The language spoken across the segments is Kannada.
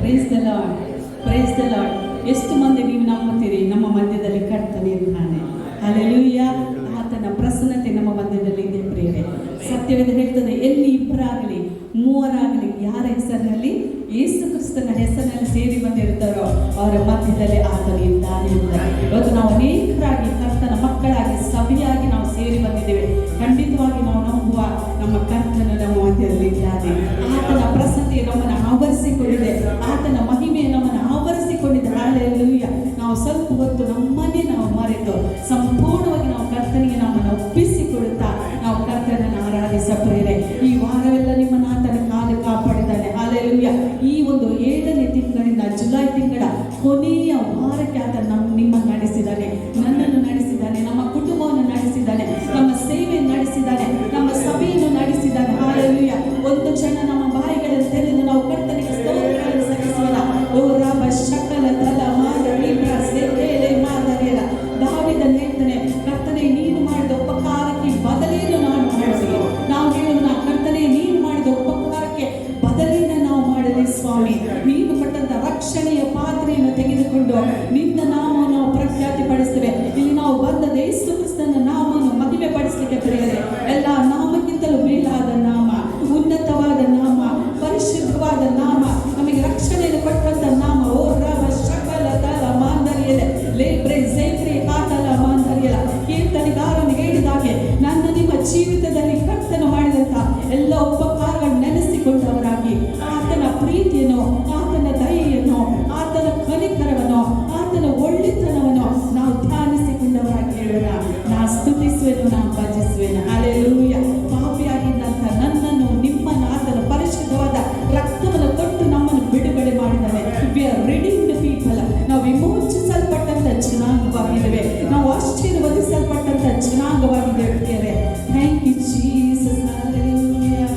Praise the lord, praise the lord. ಎಷ್ಟು ಮಂದಿ ನೀವು ನಂಬುತ್ತೀರಿ ನಮ್ಮ ಮಧ್ಯದಲ್ಲಿ ಕರ್ತನೆ ಇದ್ದಾನೆ? ಹಲ್ಲೆಲೂಯಾ. ಆತನ ಪ್ರಸನ್ನತೆ ನಮ್ಮ ಮಧ್ಯದಲ್ಲಿ ಇದೆ ಪ್ರಿಯರೇ. ಸತ್ಯವೇದ ಹೇಳ್ತದೆ, ಎಲ್ಲಿ ಇಬ್ಬರಾಗಲಿ ಮೂವರಾಗಲಿ ಯಾರ ಹೆಸರಿನಲ್ಲಿ, ಯೇಸು ಕ್ರಿಸ್ತನ ಹೆಸರಿನಲ್ಲಿ ಸೇರಿ ಬಂದಿರ್ತಾರೋ ಅವರ ಮಧ್ಯದಲ್ಲಿ ಆತನು ಇದ್ದಾನೆ ಅಂತ. ಇವತ್ತು ನಾವು ಅನೇಕರಾಗಿ ಕರ್ತನ ಮಕ್ಕಳಾಗಿ ಸಭೆಯಾಗಿ ನಾವು ಸೇರಿ ಬಂದಿದ್ದೇವೆ. ಖಂಡಿತವಾಗಿ ನಾವು ನಂಬುವ ನಮ್ಮ ಕರ್ತನ ನಮ್ಮ ಮಧ್ಯದಲ್ಲಿ ಇದ್ದಾನೆ. ಆತನ ಪ್ರಸನ್ನತೆ ನಮ್ಮನ್ನು ಆವರಿಸಿಕೊಂಡಿದೆ, ಆತನ ಮಹಿಮೆ ನಮ್ಮನ್ನು ಆವರಿಸಿಕೊಂಡಿದೆ. ಹಲ್ಲೆಲೂಯಾ. ನಾವು ಸ್ವಲ್ಪ ಹೊತ್ತು ನಮ್ಮನ್ನೇ ನಾವು ಮರೆತು ಸಂಪೂರ್ಣವಾಗಿ ನಾವು ಕರ್ತನಿಗೆ ನಮ್ಮನ್ನು ಒಪ್ಪಿಸಿಕೊಡುತ್ತಾ ನಾವು ಕರ್ತನನ್ನು ಆರಾಧಿಸಪ್ರಿಯರೇ. ಈ ವಾರವೆಲ್ಲ ನಿಮ್ಮನ್ನು ಆತನ ಕಾದು ಕಾಪಾಡಿದ್ದಾನೆ. ಹಲ್ಲೆಲೂಯಾ. ಈ ಒಂದು 7ನೇ ತಿಂಗಳಿಂದ ಜುಲೈ ತಿಂಗಳ ಕೊನೆಯ ವಾರಕ್ಕೆ ಆತ ನಿಮ್ಮನ್ನು ನಡೆಸಿದ್ದಾನೆ, ನನ್ನನ್ನು ನಡೆಸಿದ್ದಾನೆ, ನಮ್ಮ ಕುಟುಂಬವನ್ನು ನಡೆಸಿದ್ದಾನೆ, ನಮ್ಮ ಸೇವೆ ನಡೆಸಿದ್ದಾನೆ, ನಮ್ಮ ಸಭೆಯನ್ನು ನಡೆಸಿದ್ದಾನೆ. ಹಲ್ಲೆಲೂಯಾ. ಒಂದು ಕ್ಷಣ ನಮ್ಮ ಬಾಯಿಗಳನ್ನು ತೆರೆದು ನಾವು ಕರ್ತನಿಗೆ ಸ್ತೋತ್ರಗಳನ್ನು ಸಲ್ಲಿಸೋಣ. ಓ ರಾಮ ಶಕಲ ತಲ ಮಾದ ಲೀಬ್ರ ಸೆಕೆಲೆ ಮಾದರೇಲ. ದಾವೀದನು ಹೇಳ್ತಾನೆ, ಕರ್ತನೇ ನೀನು ಮಾಡಿದ ಉಪಕಾರಕ್ಕೆ ಬದಲೇನು ನಾನು ಮಾಡಲಿ. ನಾವು ಹೇಳೋಣ, ಕರ್ತನೇ ನೀನು ಮಾಡಿದ ಉಪಕಾರಕ್ಕೆ ಬದಲೇನ ನಾವು ಮಾಡಲಿ ಸ್ವಾಮಿ. ನೀನು ಕೊಟ್ಟಂತ ರಕ್ಷಣೆಯ ಪಾತ್ರೆಯನ್ನು ತೆಗೆದುಕೊಂಡು ನಿನ್ನ ನಾಮವನ್ನು ನಾವು ಪ್ರಖ್ಯಾತಿ ಪಡಿಸ್ತೇವೆ. ಇಲ್ಲಿ ನಾವು ಬಂದ ಯೇಸು ಕ್ರಿಸ್ತನ ನಾಮವನ್ನು ಮಹಿಮೆ ಪಡಿಸಲಿಕ್ಕೆ ಪ್ರಿಯರೇ. ಎಲ್ಲ ನಾಮಕ್ಕಿಂತಲೂ ಮೇಲಾದ ನಾಮ, ಉನ್ನತವಾದ ನಾಮ, ಪರಿಶುದ್ಧವಾದ ನಾಮ, ನಮಗೆ ರಕ್ಷಣೆಯನ್ನು ಕೊಟ್ಟಂತ ನಾಮ. ಓ ರಾಮ ಶಕಲ ತಲ ಮಾಂದರಿಯಲೆ ಲೇಬ್ರೆ ಜೇಕ್ರೆ ಕಾತಲ ಮಾಂದರಿಯಲ. ಕೀರ್ತನೆಗಾರನಿಗೆ ಹೇಳಿದಾಗೆ, ನನ್ನ ನಿಮ್ಮ ಜೀವಿತದಲ್ಲಿ ಕರ್ತನು ಮಾಡಿದಂತ ಎಲ್ಲ ಉಪಕಾರಗಳನ್ನು ನೆನೆಸಿಕೊಂಡವರಾಗಿ ಆತನ ಪ್ರೀತಿಯನ್ನು, ಆತನ ದಯೆಯನ್ನು, ಆತನ ಕನಿಕರವನ್ನು, ಆತನ ಒಳ್ಳೆತನವನ್ನು ನಾವು ಧ್ಯಾನಿಸಿಕೊಂಡವರಾಗಿ ಹೇಳೋಣ. ನಾ ಸ್ತುತಿಸುವೆನು, ನಾ ಭಜಿಸುವೆನು. ಹಲ್ಲೆಲೂಯಾ. ಪಾಪಿಯಾಗಿದ್ದಂಥ ನನ್ನನ್ನು, ನಿಮ್ಮನ್ನು ಆತನ ಪರಿಶುದ್ಧವಾದ ರಕ್ತವನ್ನು ಕೊಟ್ಟು ನಮ್ಮನ್ನು ಬಿಡುಗಡೆ ಮಾಡಿದ್ದಾನೆ. We are redeemed people. ನಾವು ವಿಮೋಚಿಸಲ್ಪಟ್ಟಂತ ಜನಾಂಗವಾಗಿದ್ದೇವೆ, ನಾವು ಆಶೀರ್ವದಿಸಲ್ಪಟ್ಟಂತ ಜನಾಂಗವಾಗಿದ್ದೇವೆ. Thank you Jesus. ಹಲ್ಲೆಲೂಯಾ.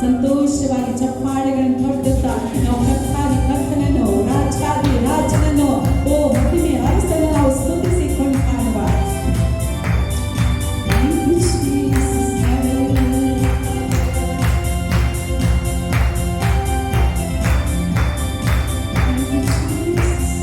ಸಂತೋಷವಾಗಿ ಚಪ್ಪಾಳೆಗಳನ್ನು ಹೊಡೆದುತ್ತಾ ನಾವು ಕರ್ತನನ್ನು, ರಾಜನನ್ನು, ಓ ಮಹಿಮೆ ಅರಸನ್ನು ನಾವು ಸ್ತುತಿಸಿಕೊಂಡು ಕಾಣುವ. Thank you Jesus. Hallelujah. Thank you Jesus.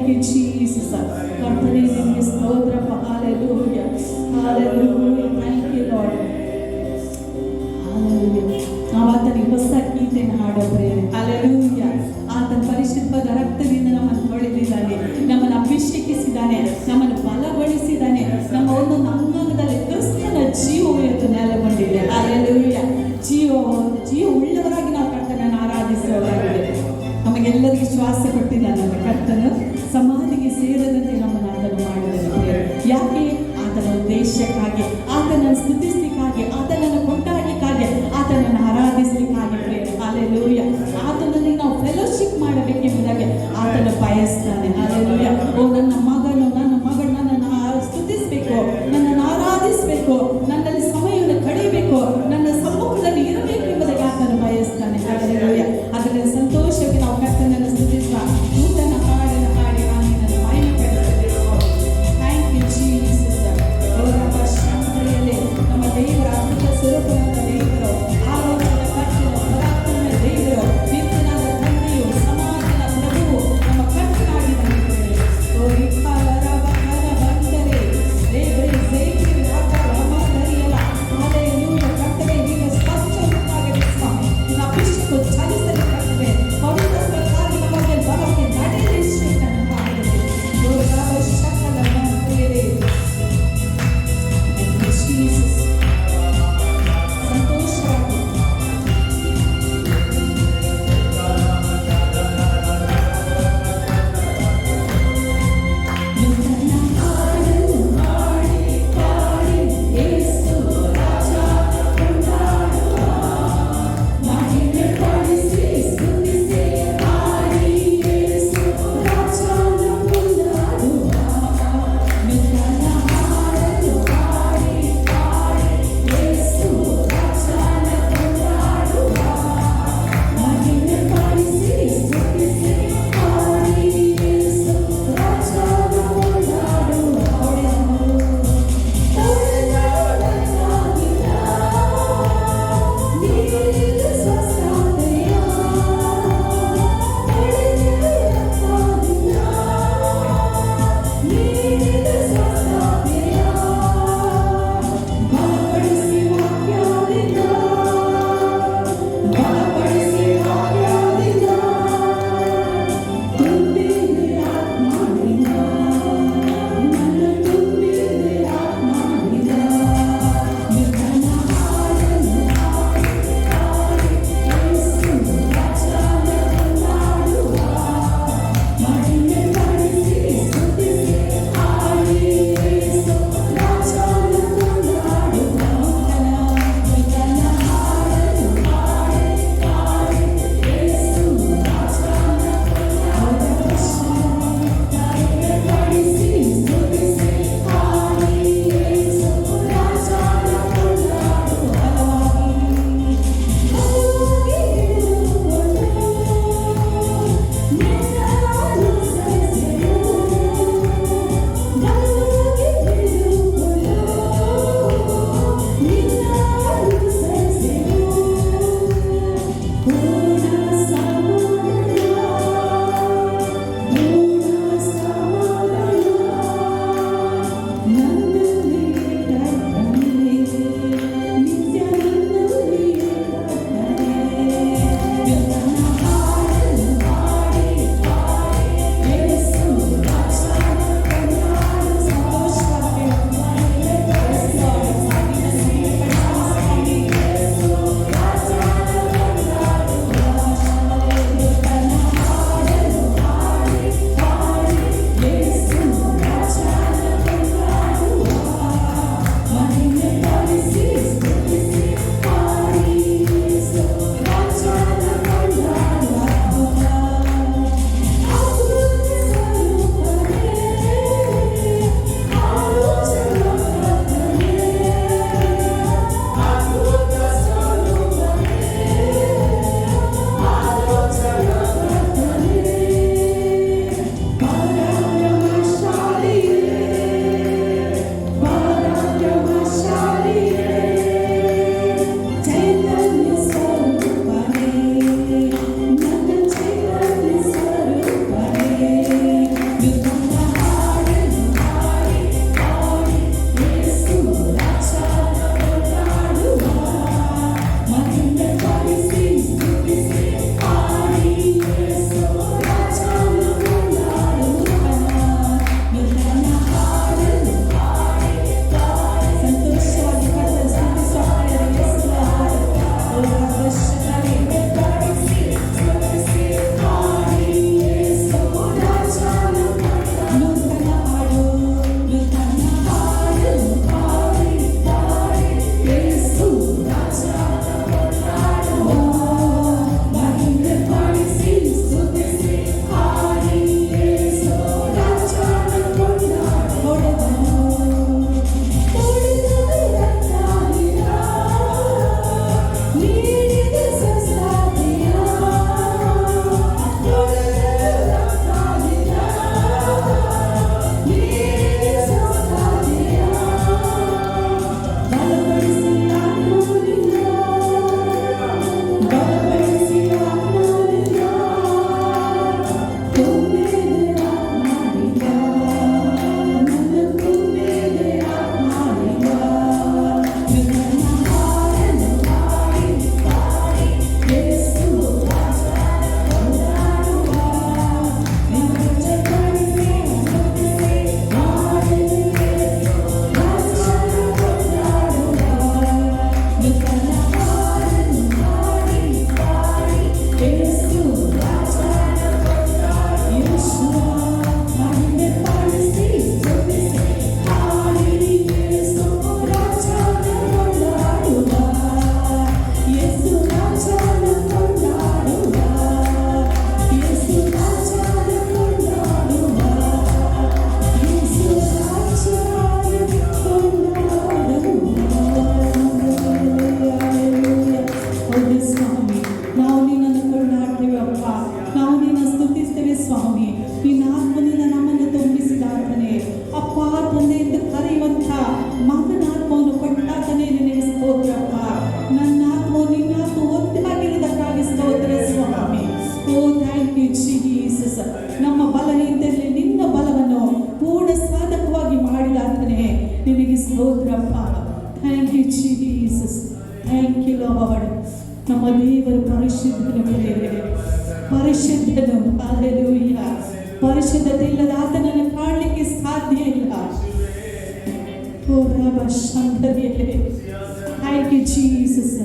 Thank you Jesus. ಕರ್ತನೇ ನಿಮಗೆ ಸ್ತೋತ್ರಪ್ಪ. Hallelujah hallelujah. Thank you Lord. Hallelujah. ನಾವು ಆತನಿಗೆ ಹೊಸ ಗೀತೆಯನ್ನು ಹಾಡೋಬ್ರೆ. ಹಲ್ಲೆಲೂಯಾ. ಆತನ ಪರಿಶುದ್ಧವಾದ ರಕ್ತದಿಂದ ನಮ್ಮನ್ನು ತೊಳೆದಿದ್ದಾನೆ, ನಮ್ಮನ್ನು ಅಭಿಷೇಕಿಸಿದ್ದಾನೆ, ನಮ್ಮನ್ನು ಬಲಗೊಳಿಸಿದ್ದಾನೆ. ನಮ್ಮ ಒಂದೊಂದು ಅಂಗಾಂಗದಲ್ಲಿ ಕ್ರಿಸ್ತನ ಜೀವವು ಇವತ್ತು ನೆಲೆಗೊಂಡಿದೆ. ಹಲ್ಲೆಲೂಯಾ. ಜೀವ ಉಳ್ಳವರಾಗಿ ನಾವು ಕರ್ತನನ್ನು ಆರಾಧಿಸುವವರಾಗಿದೆ. ನಮಗೆಲ್ಲರಿಗೂ ಶ್ವಾಸ ಕೊಟ್ಟಿದ್ದಾನೆ ಕರ್ತನು. ಸಮಾಧಿಗೆ ಸೇರದಂತೆ ನಮ್ಮನ್ನು ಆತನು ಮಾಡಿದ್ದಾನೆ. ಯಾಕೆ? ಆತನ ಉದ್ದೇಶಕ್ಕಾಗಿ, ಆತನನ್ನು ಸ್ತುತಿಸ್ಲಿಕ್ಕಾಗಿ, ಆತನನ್ನು ಕೊಂಡಾಡ್ಲಿಕ್ಕಾಗಿ, ಆತನನ್ನು ಆರಾಧಿಸ್ಲಿಕ್ಕಾಗಿ. ಹಲ್ಲೆಲೂಯಾ. ಆತನಲ್ಲಿ ನಾವು ಫೆಲೋಶಿಪ್ ಮಾಡಬೇಕೆಂಬುದಾಗಿ ಆತನು ಬಯಸ್ತಾನೆ. ಹಲ್ಲೆಲೂಯಾ. ಓ ನನ್ನ ಮಗನು, ನನ್ನ ಮಗಳು ನನ್ನನ್ನು ಸ್ತುತಿಸಬೇಕು, ನನ್ನನ್ನು ಆರಾಧಿಸಬೇಕು, ನನ್ನಲ್ಲಿ ಸಮಯವನ್ನು ಕಳೆಯಬೇಕು, ನನ್ನ ಸಮ್ಮುಖದಲ್ಲಿ ಇರಬೇಕು ಎಂಬುದಾಗಿ ಆತನು ಬಯಸ್ತಾನೆ. ಹಲ್ಲೆಲೂಯಾ. ಅದರಲ್ಲಿ ಸಂತೋಷಕ್ಕೆ ನಾವು ಕರ್ತನನ್ನು ಸ್ತುತಿಸುವ ನೂತನ ಹಾಡನ್ನು ಹಾಡಿ ಆತನನ್ನು ಮಹಿಮೆಪಡಿಸಬೇಕು. Thank you Jesus. ಅವರ ಶಾಂತಿಯಲ್ಲಿ ನಮ್ಮ ದೇವರ ಅದ್ಭುತ ಸ್ವರೂಪವನ್ನು ನಮ್ಮ ದೇವರು ಪರಿಶುದ್ಧನ ಪರಿಶುದ್ಧನು. ಹಲ್ಲೆಲೂಯ. ಪರಿಶುದ್ಧತೆ ಇಲ್ಲದ ಆತನನ್ನು ಕಾಣಲಿಕ್ಕೆ ಸಾಧ್ಯ ಇಲ್ಲ. ಓ ರಬ ಶಂಕರಿಯೇ, ಥ್ಯಾಂಕ್ ಯು ಜೀಸಸ್.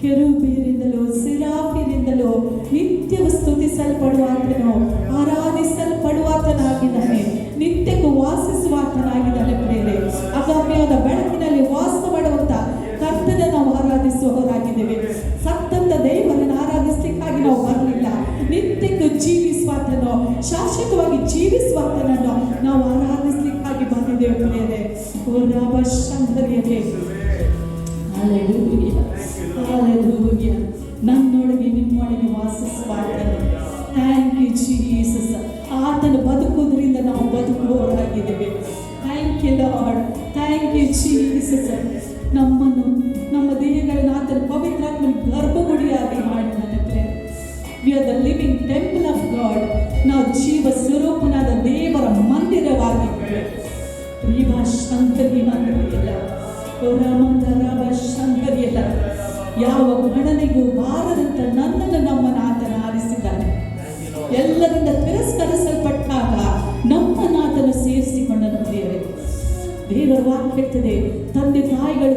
ಕೆರೂಬಿಯರಿಂದಲೂ ಸೆರಾಫಿಯರಿಂದಲೂ ನಿತ್ಯವೂ ಸ್ತುತಿಸಲ್ಪಡುವ ಆತನು, ಆರಾಧಿಸಲ್ಪಡುವ ಆತನಾಗಿದ್ದಾನೆ, ನಿತ್ಯಕ್ಕೂ ವಾಸಿಸುವ ಆತನಾಗಿದ್ದಾನೆ. ಪ್ರೇರೆ ಅಗಮ್ಯವಾದ ಬೆಳಕಿನಲ್ಲಿ ವಾಸ ಮಾಡುವಂತ ಕರ್ತನ ನಾವು ಆರಾಧಿಸುವವರಾಗಿದ್ದೇವೆ. ಸತ್ತಂತ ದೇವರನ್ನು ಆರಾಧಿಸಲಿಕ್ಕಾಗಿ ನಾವು ಬರಲಿಲ್ಲ. ನಿತ್ಯಕ್ಕೂ ಜೀವಿಸುವಾತನೋ, ಶಾಶ್ವತವಾಗಿ ಜೀವಿಸುವಾತನನ್ನು ನಾವು ಆರಾಧಿಸಲಿಕ್ಕಾಗಿ ಬಂದಿದ್ದೇವೆ. ಪ್ರೇರೆ ಓ ರಬ ಶಂಕರಿಯೇ, ಹಲ್ಲೆಲೂಯ ಹಲ್ಲೆಲೂಯ. ನನ್ನೊಳಗೆ ನಿಮ್ಮೊಳಗೆ ವಾಸಿಸುವಾತನು. Thank you Jesus. ಆತನು ಬದುಕುವುದರಿಂದ ನಾವು ಬದುಕುವವರಾಗಿದ್ದೇವೆ. Thank you Lord, thank you Jesus. ನಮ್ಮನ್ನು, ನಮ್ಮ ದೇಹಗಳನ್ನು ಆತನ ಪವಿತ್ರಾತ್ಮನ ಗರ್ಭಗುಡಿಯಾಗಿ ಮಾಡಿದ್ದಾನೆ. We are the living temple of God. ನಾವು ಜೀವ ಸ್ವರೂಪನಾದ ದೇವರ ಮಂದಿರವಾಗಿದ್ದೇವೆ. ರೀವಾ ಶಂಕರಿ ಮಂದಿರವಿಲ್ಲ, ರಾಮ ಶಂಕರಿಯಲ್ಲ. ಯಾವ ಗಣನೆಗೂ ಬಾರದಂತ ನನ್ನನ್ನು ನಮ್ಮನ್ನು ಆತನ ಆರಿಸಿದ್ದಾನೆ. ಎಲ್ಲರಿಂದ ತಿರಸ್ಕರಿಸಲ್ಪಟ್ಟಾಗ ನಮ್ಮನ್ನಾತನು ಸೇರಿಸಿಕೊಂಡನು. ದೇವರ ವಾಕ್ಯ ಹೇಳ್ತದೆ, ತಂದೆ ತಾಯಿಗಳು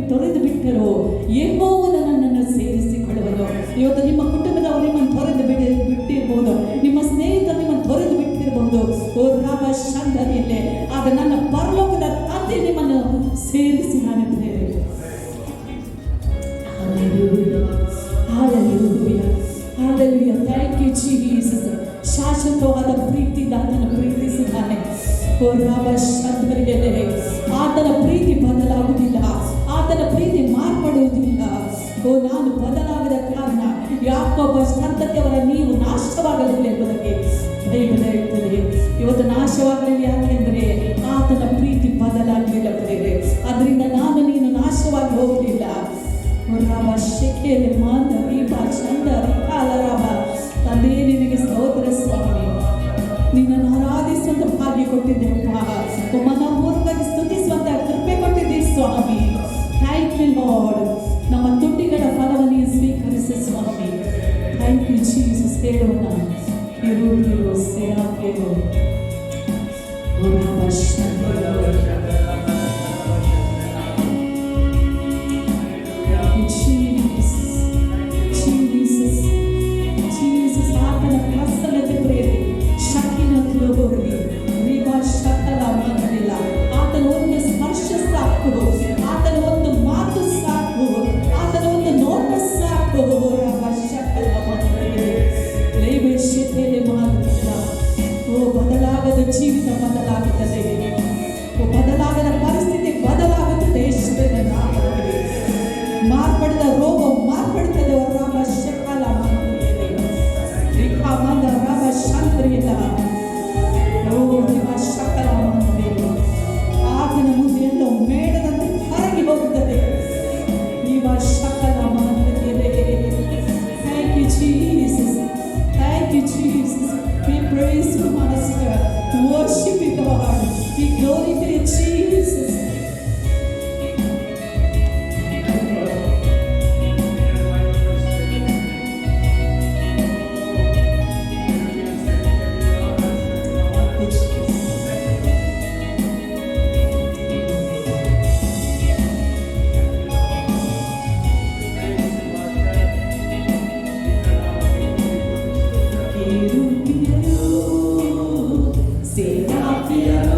ತೊರೆದು ಬಿಟ್ಟರು, ಯೆಹೋವನು ನನ್ನನ್ನು ಸೇರಿಸಿಕೊಳ್ಳುವನು. ಇವತ್ತು ನಿಮ್ಮ ಕುಟುಂಬದವರು ನಿಮ್ಮನ್ನು ಬಿಟ್ಟಿರ್ಬೋದು, ನಿಮ್ಮ ಸ್ನೇಹಿತರು ನಿಮ್ಮನ್ನು ತೊರೆದು ಬಿಟ್ಟಿರಬಹುದು. ಓ ರಾಮ ಶಂಕರಿಯಲ್ಲೇ, ಆಗ ನನ್ನ ಪರಲೋಕದ ತಂದೆ ನಿಮ್ಮನ್ನು ಸೇರಿಸಿದ್ದಾನೆ. Thank you Jesus. ಶಾಶ್ವತವಾದ ಪ್ರೀತಿಯಿಂದ ಆತನ ಪ್ರೀತಿಸಿದ್ದಾನೆ. ಓ ರಾಮ ಶಂಕರಿಯಲ್ಲೇ, ಆತನ ಪ್ರೀತಿ ಬದಲಾಗುವುದಿಲ್ಲ, ಆತನ ಪ್ರೀತಿ ಮಾರ್ಪಡುವುದಿಲ್ಲ. ಓ ನಾನು ಬದಲಾಗದ ಕಾರಣ ಯಾಕೋಬ ಸಂತತಿಯವರ ನೀವು ನಾಶವಾಗಲಿಲ್ಲ ಎಂಬುದಕ್ಕೆ ಬೈಬಲ್ ಹೇಳ್ತದೆ. ಇವತ್ತು ನಾಶವಾಗಲಿಲ್ಲ ಯಾಕೆಂದರೆ ಆತನ ಪ್ರೀತಿ ಬದಲಾಗಲಿಲ್ಲ. ಬರೆಯಿದೆ, ಅದರಿಂದ ನಾನು ನೀನು ನಾಶವಾಗಿ ಹೋಗಲಿಲ್ಲ. ರಾಮ ಶೆಕೆಯಲ್ಲಿ ಮಾಂದ ರೀಪ ಚಂದ ರಿಕಾಲ ರಾಮ. ತಂದೆ ನಿನಗೆ ಸ್ತೋತ್ರ ಸ್ವಾಮಿ. ನಿನ್ನನ್ನು ಆರಾಧಿಸುವಂತ ಭಾಗ್ಯ ಕೊಟ್ಟಿದ್ದೆಪ್ಪ. ಮನಪೂರ್ವಕವಾಗಿ ಸ್ತುತಿಸುವಂತ ಕೃಪೆ ಕೊಟ್ಟಿದ್ದೆ ಸ್ವಾಮಿ. Thank you lord. ನಮ್ಮ ತುಟಿಗಳ ಫಲವನ್ನು ಸ್ವೀಕರಿಸಿ ಸ್ವಾಮಿ. Thank you Jesus. ಹೇಳೋಣ, ಇರು ಸೇರಾಫಿರು ರಾಮ ಶಂಕರಿ. ಆತನ ಪ್ರಸನ್ನತೆ ಪ್ರೇರಿ ಶಕ್ತಿನ ತಿರುಗೋರಿ ಶಕಲ ಮಾತನಿಲ್ಲ. ಆತನ ಒಂದು ಸ್ಪರ್ಶ ಸಾಕು, ಆತನ ಒಂದು ಮಾತು ಸಾಕು, ಆತನ ಒಂದು ನೋಟ ಸಾಕು. ಶಕಲ ಮಾತನಿಲ್ಲ. ಓ ಬದಲಾಗದ ಜೀವಿತ ಬದಲಾಗುತ್ತದೆ. ಓ ಬದಲಾಗದ ಪರಿಸ್ಥಿತಿ ಬದಲಾಗುತ್ತದೆ. ಮಾರ್ಪಡಿದ ರೋಗ ಮಾರ್ಪಡುತ್ತದೆ. ರಾಮ ಶಕಲ ರಾಮ ಶಂಕರಿಯಲ್ಲ. ಶಕಲ ಆತನ ಮುಂದೆ ಎಲ್ಲೋ ಮೇಡದಂತೆ ಕರಗಿ ಹೋಗುತ್ತದೆ. ಶಕಲ thank you Jesus. Thank you Jesus. We praise you, Master. Worship you, God. We glorify you, Jesus. Será fiel,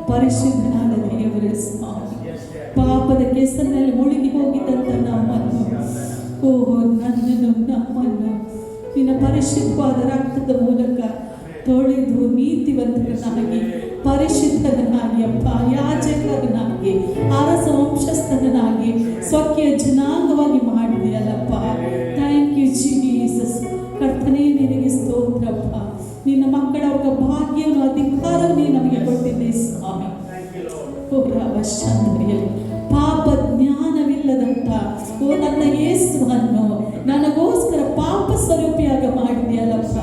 ಪರಿಶುದ್ಧನಾದ ದೇವರೇ ಸ್ವಾಮಿ, ಪಾಪದ ಕೆಸರಿನಲ್ಲಿ ಮುಳುಗಿ ಹೋಗಿದ್ದಂತ ನಮ್ಮನ್ನು, ಓಹೋ ನನ್ನನ್ನು ನಮ್ಮನ್ನು ನಿನ್ನ ಪರಿಶುದ್ಧವಾದ ರಕ್ತದ ಮೂಲಕ ತೊಳೆದು ನೀತಿವಂತನಾಗಿ ಪರಿಶುದ್ಧನಾಗಿ ಅಪ್ಪ ಯಾಜಕನಾಗಿ ಅರಸ ವಂಶಸ್ಥನಾಗಿ ಸ್ವಕೀಯ ಜನಾಂಗವಾಗಿ ಮಾಡಿದೆಯಲ್ಲಪ್ಪ. Thank you Jesus. ಕರ್ತನೇ ನಿನಗೆ ಸ್ತೋತ್ರಪ್ಪ. ನಿನ್ನ ಮಕ್ಕಳ ಭಾಗ್ಯವನ್ನು ಅಧಿಕಾರವನ್ನು ನಮಗೆ ಕೊಟ್ಟಿದ್ದೆ ಸ್ವಾಮಿ. ಪಾಪ ಜ್ಞಾನವಿಲ್ಲದಂತ ಓ ನನ್ನ ಯೇಸುವನ್ನು ನನಗೋಸ್ಕರ ಪಾಪ ಸ್ವರೂಪಿಯಾಗ ಮಾಡಿದೆಯಲ್ಲಪ್ಪ.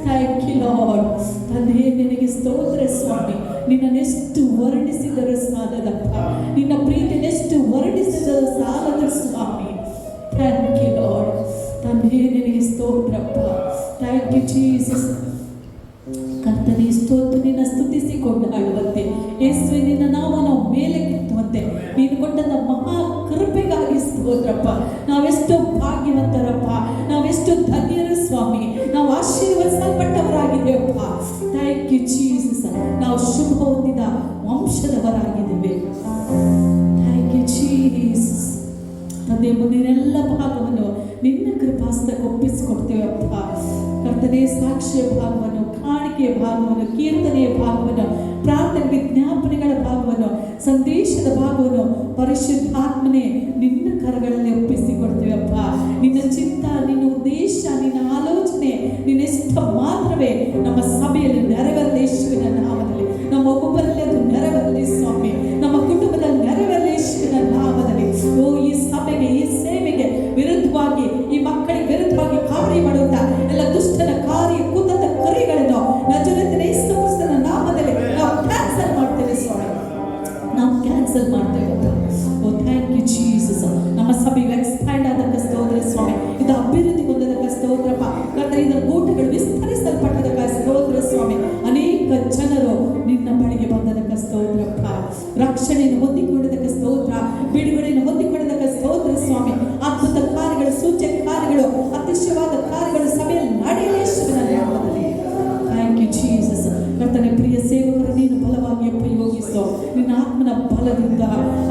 Thank you Lord. ತಂದೆ ನಿನಗೆ ಸ್ತೋತ್ರ ಸ್ವಾಮಿ. ನಿನ್ನನ್ನೆಷ್ಟು ವರ್ಣಿಸಿದರೂ ಸಾಲದಪ್ಪ, ನಿನ್ನ ಪ್ರೀತಿನೆಷ್ಟು ವರ್ಣಿಸಿದರೂ ಸ್ತೋತ್ರಪ್ಪ. Thank you Jesus. ಕರ್ತನೇ ಸ್ತೋತ್ರ, ನಿನ್ನ ಸ್ತುತಿಸಿಕೊಂಡು ಆಡುವಂತೆ ಯೇಸುವೆ ನಿನ್ನ ನಾಮ ನಾವು ಮೇಲೆ ಕೆತ್ತುವಂತೆ ನೀನು ಕೊಟ್ಟಂತ ಮಹಾ ಕೃಪೆಗಾಗಿ ಸ್ತೋತ್ರಪ್ಪ. ನಾವೆಷ್ಟು ಭಾಗ್ಯವಂತರಪ್ಪ, ನಾವೆಷ್ಟು ಧನ್ಯರು ಸ್ವಾಮಿ, ನಾವು ಆಶೀರ್ವದಿಸಲ್ಪಟ್ಟವರಾಗಿದ್ದೇವಪ್ಪ. Thank you Jesus. ನಾವು ಶುಭ ಹೊಂದಿದ ವಂಶದವರಾಗಿದ್ದೇವೆ. Thank you Jesus. ತಂದೆ ಮುಂದಿನೆಲ್ಲ ಭಾಗವನ್ನು ನಿನ್ನ ಕೃಪಾಸ್ತಕ್ಕೆ ಒಪ್ಪಿಸಿಕೊಡ್ತೇವಪ್ಪ. ಕರ್ತನೆ ಸಾಕ್ಷ್ಯ ಭಾಗವನ್ನು, ಕಾಣಿಕೆಯ ಭಾಗವನ್ನು, ಕೀರ್ತನೆಯ ಭಾಗವನ್ನು, ಪ್ರಾರ್ಥನೆ ವಿಜ್ಞಾಪನೆಗಳ ಭಾಗವನ್ನು, ಸಂದೇಶದ ಭಾಗವನ್ನು ಪರಿಶುದ್ಧಾತ್ಮನೇ ನಿನ್ನ ಕರಗಳಲ್ಲಿ ಒಪ್ಪಿಸಿಕೊಡ್ತೇವಪ್ಪ. ನಿನ್ನ ಚಿತ್ತ, ನಿನ್ನ ಉದ್ದೇಶ, ನಿನ್ನ ಆಲೋಚನೆ, ನಿನ್ನ ಇಷ್ಟ ಮಾತ್ರವೇ ನಮ್ಮ ಸಭೆಯಲ್ಲಿ ನೆರವೇರಲಿ ಯೇಸುವಿನ ನಾಮದಲ್ಲಿ. ನಮ್ಮ ಒಬ್ಬೊಬ್ಬರಲ್ಲಿ ಅದು ನೆರವೇರಲಿ ಸ್ವಾಮಿ, ನಮ್ಮ ಕುಟುಂಬದಲ್ಲಿ ನೆರವೇರಲಿ ಯೇಸುವಿನ ನಾಮದಲ್ಲಿ. ಓ ಈ ಸಭೆಗೆ, ಈ ಸೇವೆಗೆ ವಿರುದ್ಧವಾಗಿ, ಈ ಮಕ್ಕಳಿಗೆ ವಿರುದ್ಧವಾಗಿ ಕಾರ್ಯ ಮಾಡುತ್ತಾ ಎಲ್ಲ ದುಷ್ಟನ ಕಾರ್ಯ ಕುತಂತ್ರ ಕರಿಗಳನ್ನು ನಜರೇತಿನ ಯೇಸು ಕ್ರಿಸ್ತನ ನಾಮದಲ್ಲಿ ನಾವು ಕ್ಯಾನ್ಸಲ್ ಮಾಡ್ತೇವೆ ಸ್ವಾಮಿ, ನಾವು ಕ್ಯಾನ್ಸಲ್ ಮಾಡ್ತೇವೆ. ಓ ಥ್ಯಾಂಕ್ ಯು ಜೀಸಸ್. ನಮ್ಮ ಸಭೆಗೆ ಎಕ್ಸ್ಪ್ಯಾಂಡ್ ಆದಕ್ಕೆ ಸ್ತೋತ್ರ ಸ್ವಾಮಿ, ಇದು ಅಭಿವೃದ್ಧಿ ಹೊಂದದಕ್ಕೆ ಸ್ತೋತ್ರಪ್ಪ. ಕರ್ತನಿಂದ ಕೂಟಗಳು ವಿಸ್ತರಿಸಲ್ಪಟ್ಟದಕ್ಕೆ ಸ್ತೋತ್ರ ಸ್ವಾಮಿ. ಅನೇಕ ಜನರು ನಿನ್ನ ಬಳಿಗೆ ಬಂದದಕ್ಕೆ ಸ್ತೋತ್ರಪ್ಪ. ರಕ್ಷಣೆಯನ್ನು ಹೊಂದಿಕೊಂಡದಕ್ಕೆ ಸ್ತೋತ್ರ, ಬಿಡುಗಡೆಯನ್ನು ಹೊಂದಿಕೊಂಡದಕ್ಕೆ ಸ್ತೋತ್ರ ಸ್ವಾಮಿ. ಅದ್ಭುತ ಕಾರ್ಯಗಳು, ಸೂಚಕ ಕಾರ್ಯಗಳು, ಅತಿಶಯವಾದ ಕಾರ್ಯಗಳು ಸಭೆಯಲ್ಲಿ ನಡೆಯಲಿ ಯೇಸುವಿನ ನಾಮದಲ್ಲಿ. Thank you Jesus. ಕರ್ತನೇ ಪ್ರಿಯ ಸೇವಕರು ನೀನು ಬಲವಾಗಿ ಉಪಯೋಗಿಸೋ, ನಿನ್ನ ಆತ್ಮನ ಬಲದಿಂದ,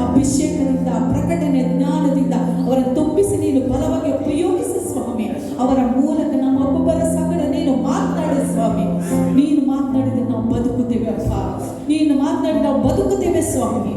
ಅಭಿಷೇಕದಿಂದ, ಪ್ರಕಟಣೆ ಜ್ಞಾನದಿಂದ ಅವರ ತುಂಬಿಸಿ ನೀನು ಬಲವಾಗಿ ಉಪಯೋಗಿಸಿ ಸ್ವಾಮಿ. ಅವರ ಮೂಲಕ ನಮ್ಮ ಒಬ್ಬೊಬ್ಬರ ಸಂಗಡ ನೀನು ಮಾತನಾಡು ಸ್ವಾಮಿ. ನೀನು ಮಾತನಾಡಿದ್ರೆ ನಾವು ಬದುಕುತ್ತೇವೆ ಅಪ್ಪ, ನೀನು ಮಾತನಾಡಿ ನಾವು ಬದುಕುತ್ತೇವೆ ಸ್ವಾಮಿ.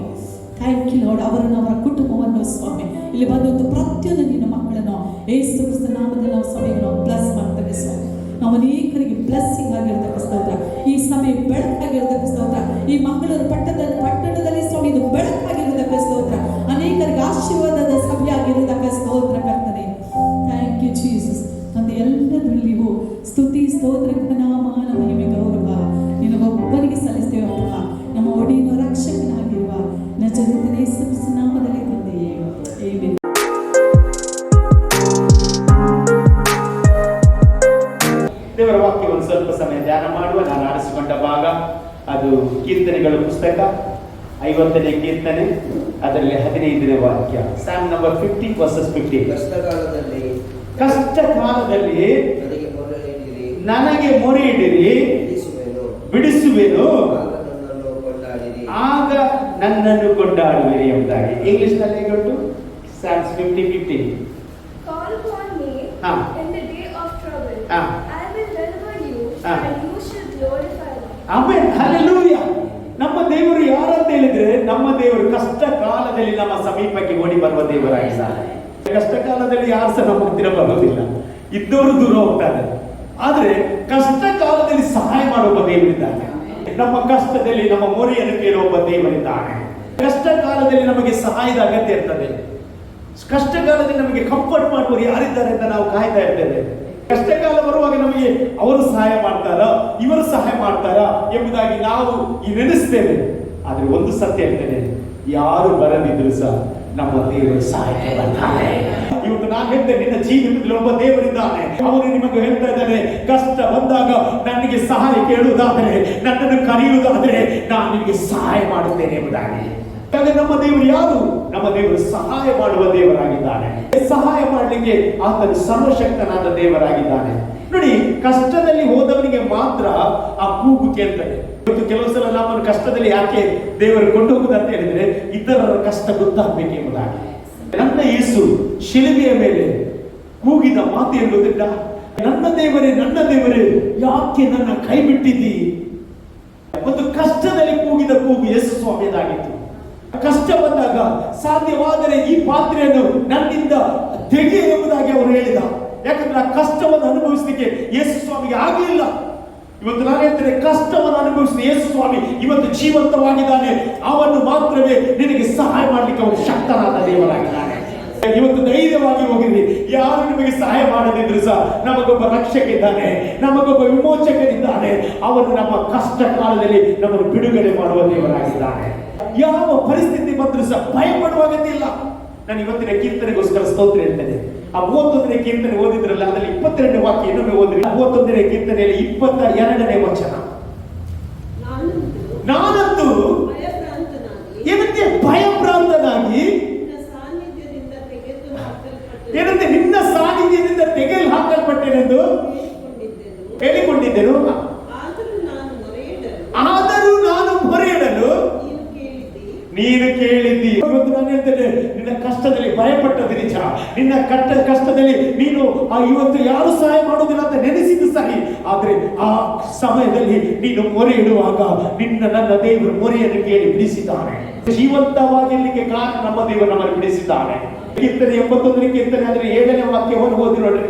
Thank you Lord. ಅವರನ್ನು, ಅವರ ಕುಟುಂಬವನ್ನು ಸ್ವಾಮಿ, ಇಲ್ಲಿ ಬಂದಂಥ ಪ್ರತಿಯೊಂದು ನಿನ್ನ ಮಕ್ಕಳನ್ನು ಯೇಸು ಕ್ರಿಸ್ತನ ನಾಮದಲ್ಲಿ ನಾವು ಸಭೆಗೆ ನಾವು ಬ್ಲೆಸ್ ಮಾಡ್ತೇವೆ ಸ್ವಾಮಿ. ನಾವು ಅನೇಕರಿಗೆ ಬ್ಲೆಸ್ಸಿಂಗ್ ಆಗಿರ್ತಕ್ಕ ಸ್ತೋತ್ರ, ಈ ಸಭೆ ಬೆಳಕಾಗಿರ್ತಕ್ಕ ಸ್ತೋತ್ರ, ಈ ಮಂಗಳೂರು ಪಟ್ಟಣದಲ್ಲಿ ಸ್ವಾಮಿ ಇದು ಬೆಳಕಾಗಿರ್ತಕ್ಕ ಸ್ತೋತ್ರ, ಅನೇಕರಿಗೆ ಆಶೀರ್ವಾದದ ಸಭೆಯಾಗಿರ್ತಕ್ಕ ಸ್ತೋತ್ರ ಕರ್ತನೆ. Thank you Jesus. ತಂದೆ ಎಲ್ಲದರಲ್ಲಿಯೂ ಸ್ತುತಿ, ಸ್ತೋತ್ರ, ಘನಮಾನ, ಮಹಿಮೆ, ಗೌರವ ನಿನಗೊಬ್ಬರಿಗೆ ಸಲ್ಲಿಸ್ತೇವಪ್ಪ. ನಮ್ಮ ಒಡೆಯನ ರಕ್ಷಕನಾಗಿರುವ ನಜರೇತಿನ ಯೇಸು ಕ್ರಿಸ್ತನ ನಾಮದಲ್ಲಿ ತಂದೆಯೇ, ಆಮೆನ್. ದೇವರ ವಾಕ್ಯವನ್ನು ಸ್ವಲ್ಪ ಸಮಯ ಧ್ಯಾನ ಮಾಡುವ. ನಾನು ಆರಿಸಿಕೊಂಡ ಭಾಗ ಅದು ಕೀರ್ತನೆಗಳ ಪುಸ್ತಕ 50ನೇ ಕೀರ್ತನೆ, ಅದರಲ್ಲಿ 15ನೇ ವಾಕ್ಯ. Psalm number 50 verses 15. ಕಷ್ಟ ಕಾಲದಲ್ಲಿ ನನಗೆ ಮೊರೆ ಇಡಿರಿ, ಬಿಡಿಸುವೆನು, ಆಗ ನನ್ನನ್ನು ಕೊಂಡಾಡುವಿರಿ ಎಂಬುದಾಗಿ. ಇಂಗ್ಲಿಷ್ ನಲ್ಲಿ ಗೊತ್ತು. Psalms 50:15. Call upon me in the day of trouble. I will deliver you and you shall glorify me. Amen. Hallelujah. ನಮ್ಮ ದೇವರು ಯಾರಂತ ಹೇಳಿದ್ರೆ, ನಮ್ಮ ದೇವರು ಕಷ್ಟ ಕಾಲದಲ್ಲಿ ನಮ್ಮ ಸಮೀಪಕ್ಕೆ ಓಡಿ ಬರುವ ದೇವರಾಗಿದ್ದಾರೆ. ಕಷ್ಟ ಕಾಲದಲ್ಲಿ ಯಾರು ಸಹ ನಮ್ಮ ಹತ್ತಿರ ಬರೋದಿಲ್ಲ, ಇದ್ದವರು ದೂರ ಹೋಗ್ತಾರೆ. ಆದ್ರೆ ಕಷ್ಟ ಕಾಲದಲ್ಲಿ ಸಹಾಯ ಮಾಡುವ ದೇವರಿದ್ದಾನೆ. ನಮ್ಮ ಕಷ್ಟದಲ್ಲಿ ನಮ್ಮ ಮೊರೆಯನ್ನು ಕೇಳುವ ದೇವರಿದ್ದಾನೆ. ಕಷ್ಟ ಕಾಲದಲ್ಲಿ ನಮಗೆ ಸಹಾಯದ ಅಗತ್ಯ ಇರ್ತದೆ. ಕಷ್ಟ ಕಾಲದಲ್ಲಿ ನಮಗೆ ಕಂಫರ್ಟ್ ಮಾಡುವರು ಯಾರಿದ್ದಾರೆ ಅಂತ ನಾವು ಕಾಯ್ತಾ ಇರ್ತೇವೆ. ಕಷ್ಟಕಾಲ ಬರುವಾಗ ನಮಗೆ ಅವರು ಸಹಾಯ ಮಾಡ್ತಾರ, ಇವರು ಸಹಾಯ ಮಾಡ್ತಾರ ಎಂಬುದಾಗಿ ನಾವು ನೆನೆಸ್ತೇವೆ. ಆದ್ರೆ ಒಂದು ಸತ್ಯ ಹೇಳ್ತೇನೆ, ಯಾರು ಬರದಿದ್ರು ಸಹ ನಮ್ಮ ದೇವರು ಸಹಾಯಕ್ಕೆ ಬರ್ತಾನೆ. ಇವತ್ತು ನಾನು ಹೇಳ್ತೇನೆ, ನಿನ್ನ ಜೀವಿತದಲ್ಲಿ ಒಬ್ಬ ದೇವರಿದ್ದಾನೆ. ಅವರು ನಿಮಗೆ ಹೇಳ್ತಾ ಇದ್ದಾನೆ, ಕಷ್ಟ ಬಂದಾಗ ನನಗೆ ಸಹಾಯ ಕೇಳುವುದಾದರೆ, ನನ್ನನ್ನು ಕರೆಯುವುದಾದರೆ ನಾನು ನಿಮಗೆ ಸಹಾಯ ಮಾಡುತ್ತೇನೆ ಎಂಬುದಾಗಿ. ನಮ್ಮ ದೇವರು ಯಾರು? ನಮ್ಮ ದೇವರು ಸಹಾಯ ಮಾಡುವ ದೇವರಾಗಿದ್ದಾನೆ. ಸಹಾಯ ಮಾಡಲಿಕ್ಕೆ ಆತನು ಸರ್ವಶಕ್ತನಾದ ದೇವರಾಗಿದ್ದಾನೆ. ನೋಡಿ, ಕಷ್ಟದಲ್ಲಿ ಹೋದವನಿಗೆ ಮಾತ್ರ ಆ ಕೂಗು ಕೇಳ್ತಾನೆ. ಇವತ್ತು ಕೆಲವು ಸಲ ನಮ್ಮನ್ನು ಕಷ್ಟದಲ್ಲಿ ಯಾಕೆ ದೇವರು ಕೊಂಡು ಹೋಗುದಂತ ಹೇಳಿದ್ರೆ, ಇತರರ ಕಷ್ಟ ಗೊತ್ತಾಗಬೇಕು ಎಂಬುದಾಗಿ. ನನ್ನ ಯೇಸು ಶಿಲುಬೆಯ ಮೇಲೆ ಕೂಗಿದ ಮಾತು ಎನ್ನುವುದಿಲ್ಲ, ನನ್ನ ದೇವರೇ, ನನ್ನ ದೇವರೇ, ಯಾಕೆ ನನ್ನ ಕೈ ಬಿಟ್ಟಿದ್ದಿ? ಒಂದು ಕಷ್ಟದಲ್ಲಿ ಕೂಗಿದ ಕೂಗು ಯೇಸು ಸ್ವಾಮಿಯದಾಗಿತ್ತು. ಕಷ್ಟ ಬಂದಾಗ ಸಾಧ್ಯವಾದರೆ ಈ ಪಾತ್ರೆಯನ್ನು ನನ್ನಿಂದ ತೆಗೆ ಎಂಬುದಾಗಿ ಅವರು ಹೇಳಿದ. ಯಾಕಂದ್ರೆ ಆ ಕಷ್ಟವನ್ನು ಅನುಭವಿಸಲಿಕ್ಕೆ ಯೇಸು ಸ್ವಾಮಿಗೆ ಆಗಲಿಲ್ಲ. ಇವತ್ತು ನಾನು ಹೇಳ್ತೇನೆ, ಕಷ್ಟವನ್ನು ಅನುಭವಿಸಿದ ಯೇಸು ಸ್ವಾಮಿ ಇವತ್ತು ಜೀವಂತವಾಗಿದ್ದಾನೆ. ಅವನು ಮಾತ್ರವೇ ನಿನಗೆ ಸಹಾಯ ಮಾಡಲಿಕ್ಕೆ ಅವನು ಶಕ್ತನಾದ ದೇವರಾಗಿದ್ದಾನೆ. ಇವತ್ತು ಧೈರ್ಯವಾಗಿ ಹೋಗಿರಿ. ಯಾರು ನಿಮಗೆ ಸಹಾಯ ಮಾಡದಿದ್ರು ಸಹ ನಮಗೊಬ್ಬ ರಕ್ಷಕಿದ್ದಾನೆ, ನಮಗೊಬ್ಬ ವಿಮೋಚಕನಿದ್ದಾನೆ. ಅವನು ನಮ್ಮ ಕಷ್ಟ ಕಾಲದಲ್ಲಿ ನಮ್ಮನ್ನು ಬಿಡುಗಡೆ ಮಾಡುವ ದೇವರಾಗಿದ್ದಾನೆ. ಯಾವ ಪರಿಸ್ಥಿತಿ ಬಂದರೂ ಸಹ ಭಯ ಪಡುವ ಅಗತ್ಯ ಇಲ್ಲ. ನಾನು ಇವತ್ತಿನ ಕೀರ್ತನೆಗೋಸ್ಕರ ಸ್ತೋತ್ರ ಹೇಳ್ತೇನೆ. ಆ 31ನೇ ಕೀರ್ತನೆ ಓದಿದ್ರಲ್ಲ, ಅದರಲ್ಲಿ 22ನೇ ವಾಕ್ಯ ಇನ್ನೊಮ್ಮೆ ಓದ್ರಿ. 31ನೇ ಕೀರ್ತನೆಯಲ್ಲಿ 22ನೇ ವಚನ. ನಾನಂತೂ ಏನಂತೆ ಭಯಭ್ರಾಂತನಾಗಿ, ಏನಂತೆ ನಿನ್ನ ಸಾನ್ನಿಧ್ಯದಿಂದ ತೆಗೆದು ಹಾಕಲ್ಪಟ್ಟೆನೆಂದು ಹೇಳಿಕೊಂಡಿದ್ದೆನು. ಆದರೂ ನಾನು ಮೊರೆಯಿಡಲು ನೀನು ಕೇಳಿದ್ದಿ. ಇವತ್ತು ನಾನು ಹೇಳ್ತೇನೆ, ನಿನ್ನ ಕಷ್ಟದಲ್ಲಿ ಭಯಪಟ್ಟದ್ದು ನಿಜ. ನಿನ್ನ ಕಷ್ಟದಲ್ಲಿ ನೀನು ಇವತ್ತು ಯಾರು ಸಹಾಯ ಮಾಡೋದಿಲ್ಲ ಅಂತ ನೆನೆಸಿದ್ದು ಸರಿ. ಆದ್ರೆ ಆ ಸಮಯದಲ್ಲಿ ನೀನು ಮೊರೆ ಇಡುವಾಗ ನನ್ನ ದೇವರು ಮೊರೆಯನ್ನು ಕೇಳಿ ಬಿಡಿಸಿದ್ದಾನೆ. ಜೀವಂತವಾಗಿರ್ಲಿಕ್ಕೆ ಕಾರಣ ನಮ್ಮ ದೇವರು ನಮ್ಮನ್ನು ಬಿಡಿಸಿದ್ದಾನೆ. ಕೀರ್ತನೆ 81ನೇ ಕೀರ್ತನೆ ಅದರ 7ನೇ ವಾಕ್ಯವನ್ನು ಓದಿ ನೋಡ್ರಿ.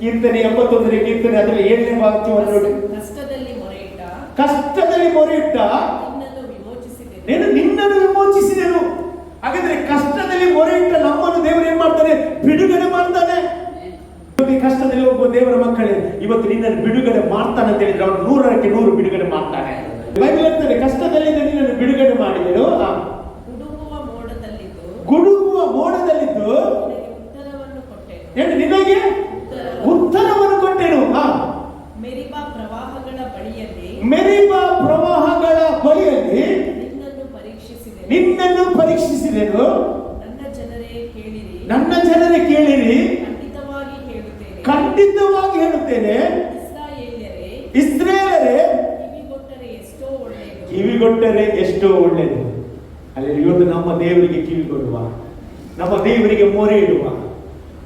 ಕೀರ್ತನೆ 81ನೇ ಕೀರ್ತನೆ ಅದರ 7ನೇ ವಾಕ್ಯವನ್ನು ನೋಡಿ. ಕಷ್ಟದಲ್ಲಿ ಮೊರೆ ಇಟ್ಟ ನಿನ್ನನ್ನು ವಿಮೋಚಿಸಿದೆನು. ಹಾಗಾದ್ರೆ ಕಷ್ಟದಲ್ಲಿ ಮೊರೆ ಇಟ್ಟ ನಮ್ಮನ್ನು ದೇವರು ಏನ್ ಮಾಡ್ತಾನೆ? ಬಿಡುಗಡೆ ಮಾಡ್ತಾನೆ. ಕಷ್ಟದಲ್ಲಿ ಹೋಗುವ ದೇವರ ಮಕ್ಕಳೇ, ಇವತ್ತು ನಿನ್ನನ್ನು ಬಿಡುಗಡೆ ಮಾಡ್ತಾನೆ ಅಂತ ಹೇಳಿದ್ರೆ ಅವನು 100ಕ್ಕೆ 100 ಬಿಡುಗಡೆ ಮಾಡ್ತಾನೆ. ಬೈಬಲ್ ಹೇಳ್ತಾರೆ, ಕಷ್ಟದಲ್ಲಿ ನಿನ್ನನ್ನು ಬಿಡುಗಡೆ ಮಾಡಿದೆನು, ಗುಡುಗುವ ಮೋಡದಲ್ಲಿದ್ದು ನಿನಗೆ ಉತ್ತರವನ್ನು ಕೊಟ್ಟೆನು. ಮೆರಿಬಾ ಪ್ರವಾಹಗಳ ಬಳಿಯಲ್ಲಿ ನಿನ್ನನ್ನು ಪರೀಕ್ಷಿಸಿದೆನು. ನನ್ನ ಜನರೇ ಕೇಳಿರಿ, ಖಂಡಿತವಾಗಿ ಹೇಳುತ್ತೇನೆ, ಇಸ್ರಾಯೇಲರೇ ಕಿವಿಗೊಟ್ಟರೆ ಎಷ್ಟೋ ಒಳ್ಳೆಯದು. ಅಲ್ಲಿ ಇವತ್ತು ನಮ್ಮ ದೇವರಿಗೆ ಕಿವಿಗೊಡುವ, ನಮ್ಮ ದೇವರಿಗೆ ಮೊರೆ ಇಡುವ,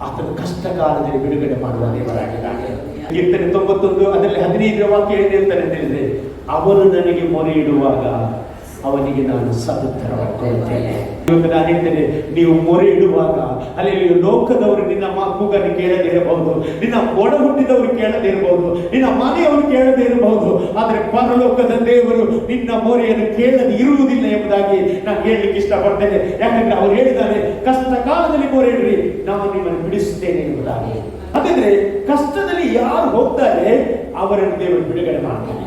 ಆತನ ಕಷ್ಟ ಕಾಲದಲ್ಲಿ ಬಿಡುಗಡೆ ಮಾಡುವ ದೇವರಾಗಿದ್ದಾನೆ. ಕೀರ್ತನೆ 91 ಅದರಲ್ಲಿ 15ನೇ ವಾಕ್ಯ ಏನು ಹೇಳ್ತಾನೆ ಅಂತ ಹೇಳಿದ್ರೆ, ಅವನು ನನಗೆ ಮೊರೆ ಇಡುವಾಗ ಅವನಿಗೆ ನಾನು ಸದುತ್ತರವನ್ನು ಕೊಡುತ್ತೇನೆ. ಇವತ್ತು ನಾನು ಹೇಳ್ತೇನೆ, ನೀವು ಮೊರೆ ಇಡುವಾಗ ಅಲ್ಲಿ ಲೋಕದವರು ನಿನ್ನ ಕೂಗನ್ನು ಕೇಳದೇ ಇರಬಹುದು, ನಿನ್ನ ಒಡ ಹುಟ್ಟಿದವರು ಕೇಳದೇ ಇರಬಹುದು, ನಿನ್ನ ಮನೆಯವರು ಕೇಳದೇ ಇರಬಹುದು, ಆದರೆ ಪರಲೋಕದ ದೇವರು ನಿನ್ನ ಮೊರೆಯನ್ನು ಕೇಳದೆ ಇರುವುದಿಲ್ಲ ಎಂಬುದಾಗಿ ನಾನು ಹೇಳಲಿಕ್ಕೆ ಇಷ್ಟಪಡ್ತೇನೆ. ಯಾಕಂದ್ರೆ ಅವರು ಹೇಳಿದ್ದಾರೆ, ಕಷ್ಟ ಕಾಲದಲ್ಲಿ ಮೊರೆ ಇಡ್ರಿ, ನಾನು ನಿಮ್ಮನ್ನು ಬಿಡಿಸುತ್ತೇನೆ ಎಂಬುದಾಗಿ. ಹಾಗಾದ್ರೆ ಕಷ್ಟದಲ್ಲಿ ಯಾರು ಹೋಗ್ತಾರೆ ಅವರನ್ನು ದೇವರು ಬಿಡುಗಡೆ ಮಾಡ್ತಾರೆ.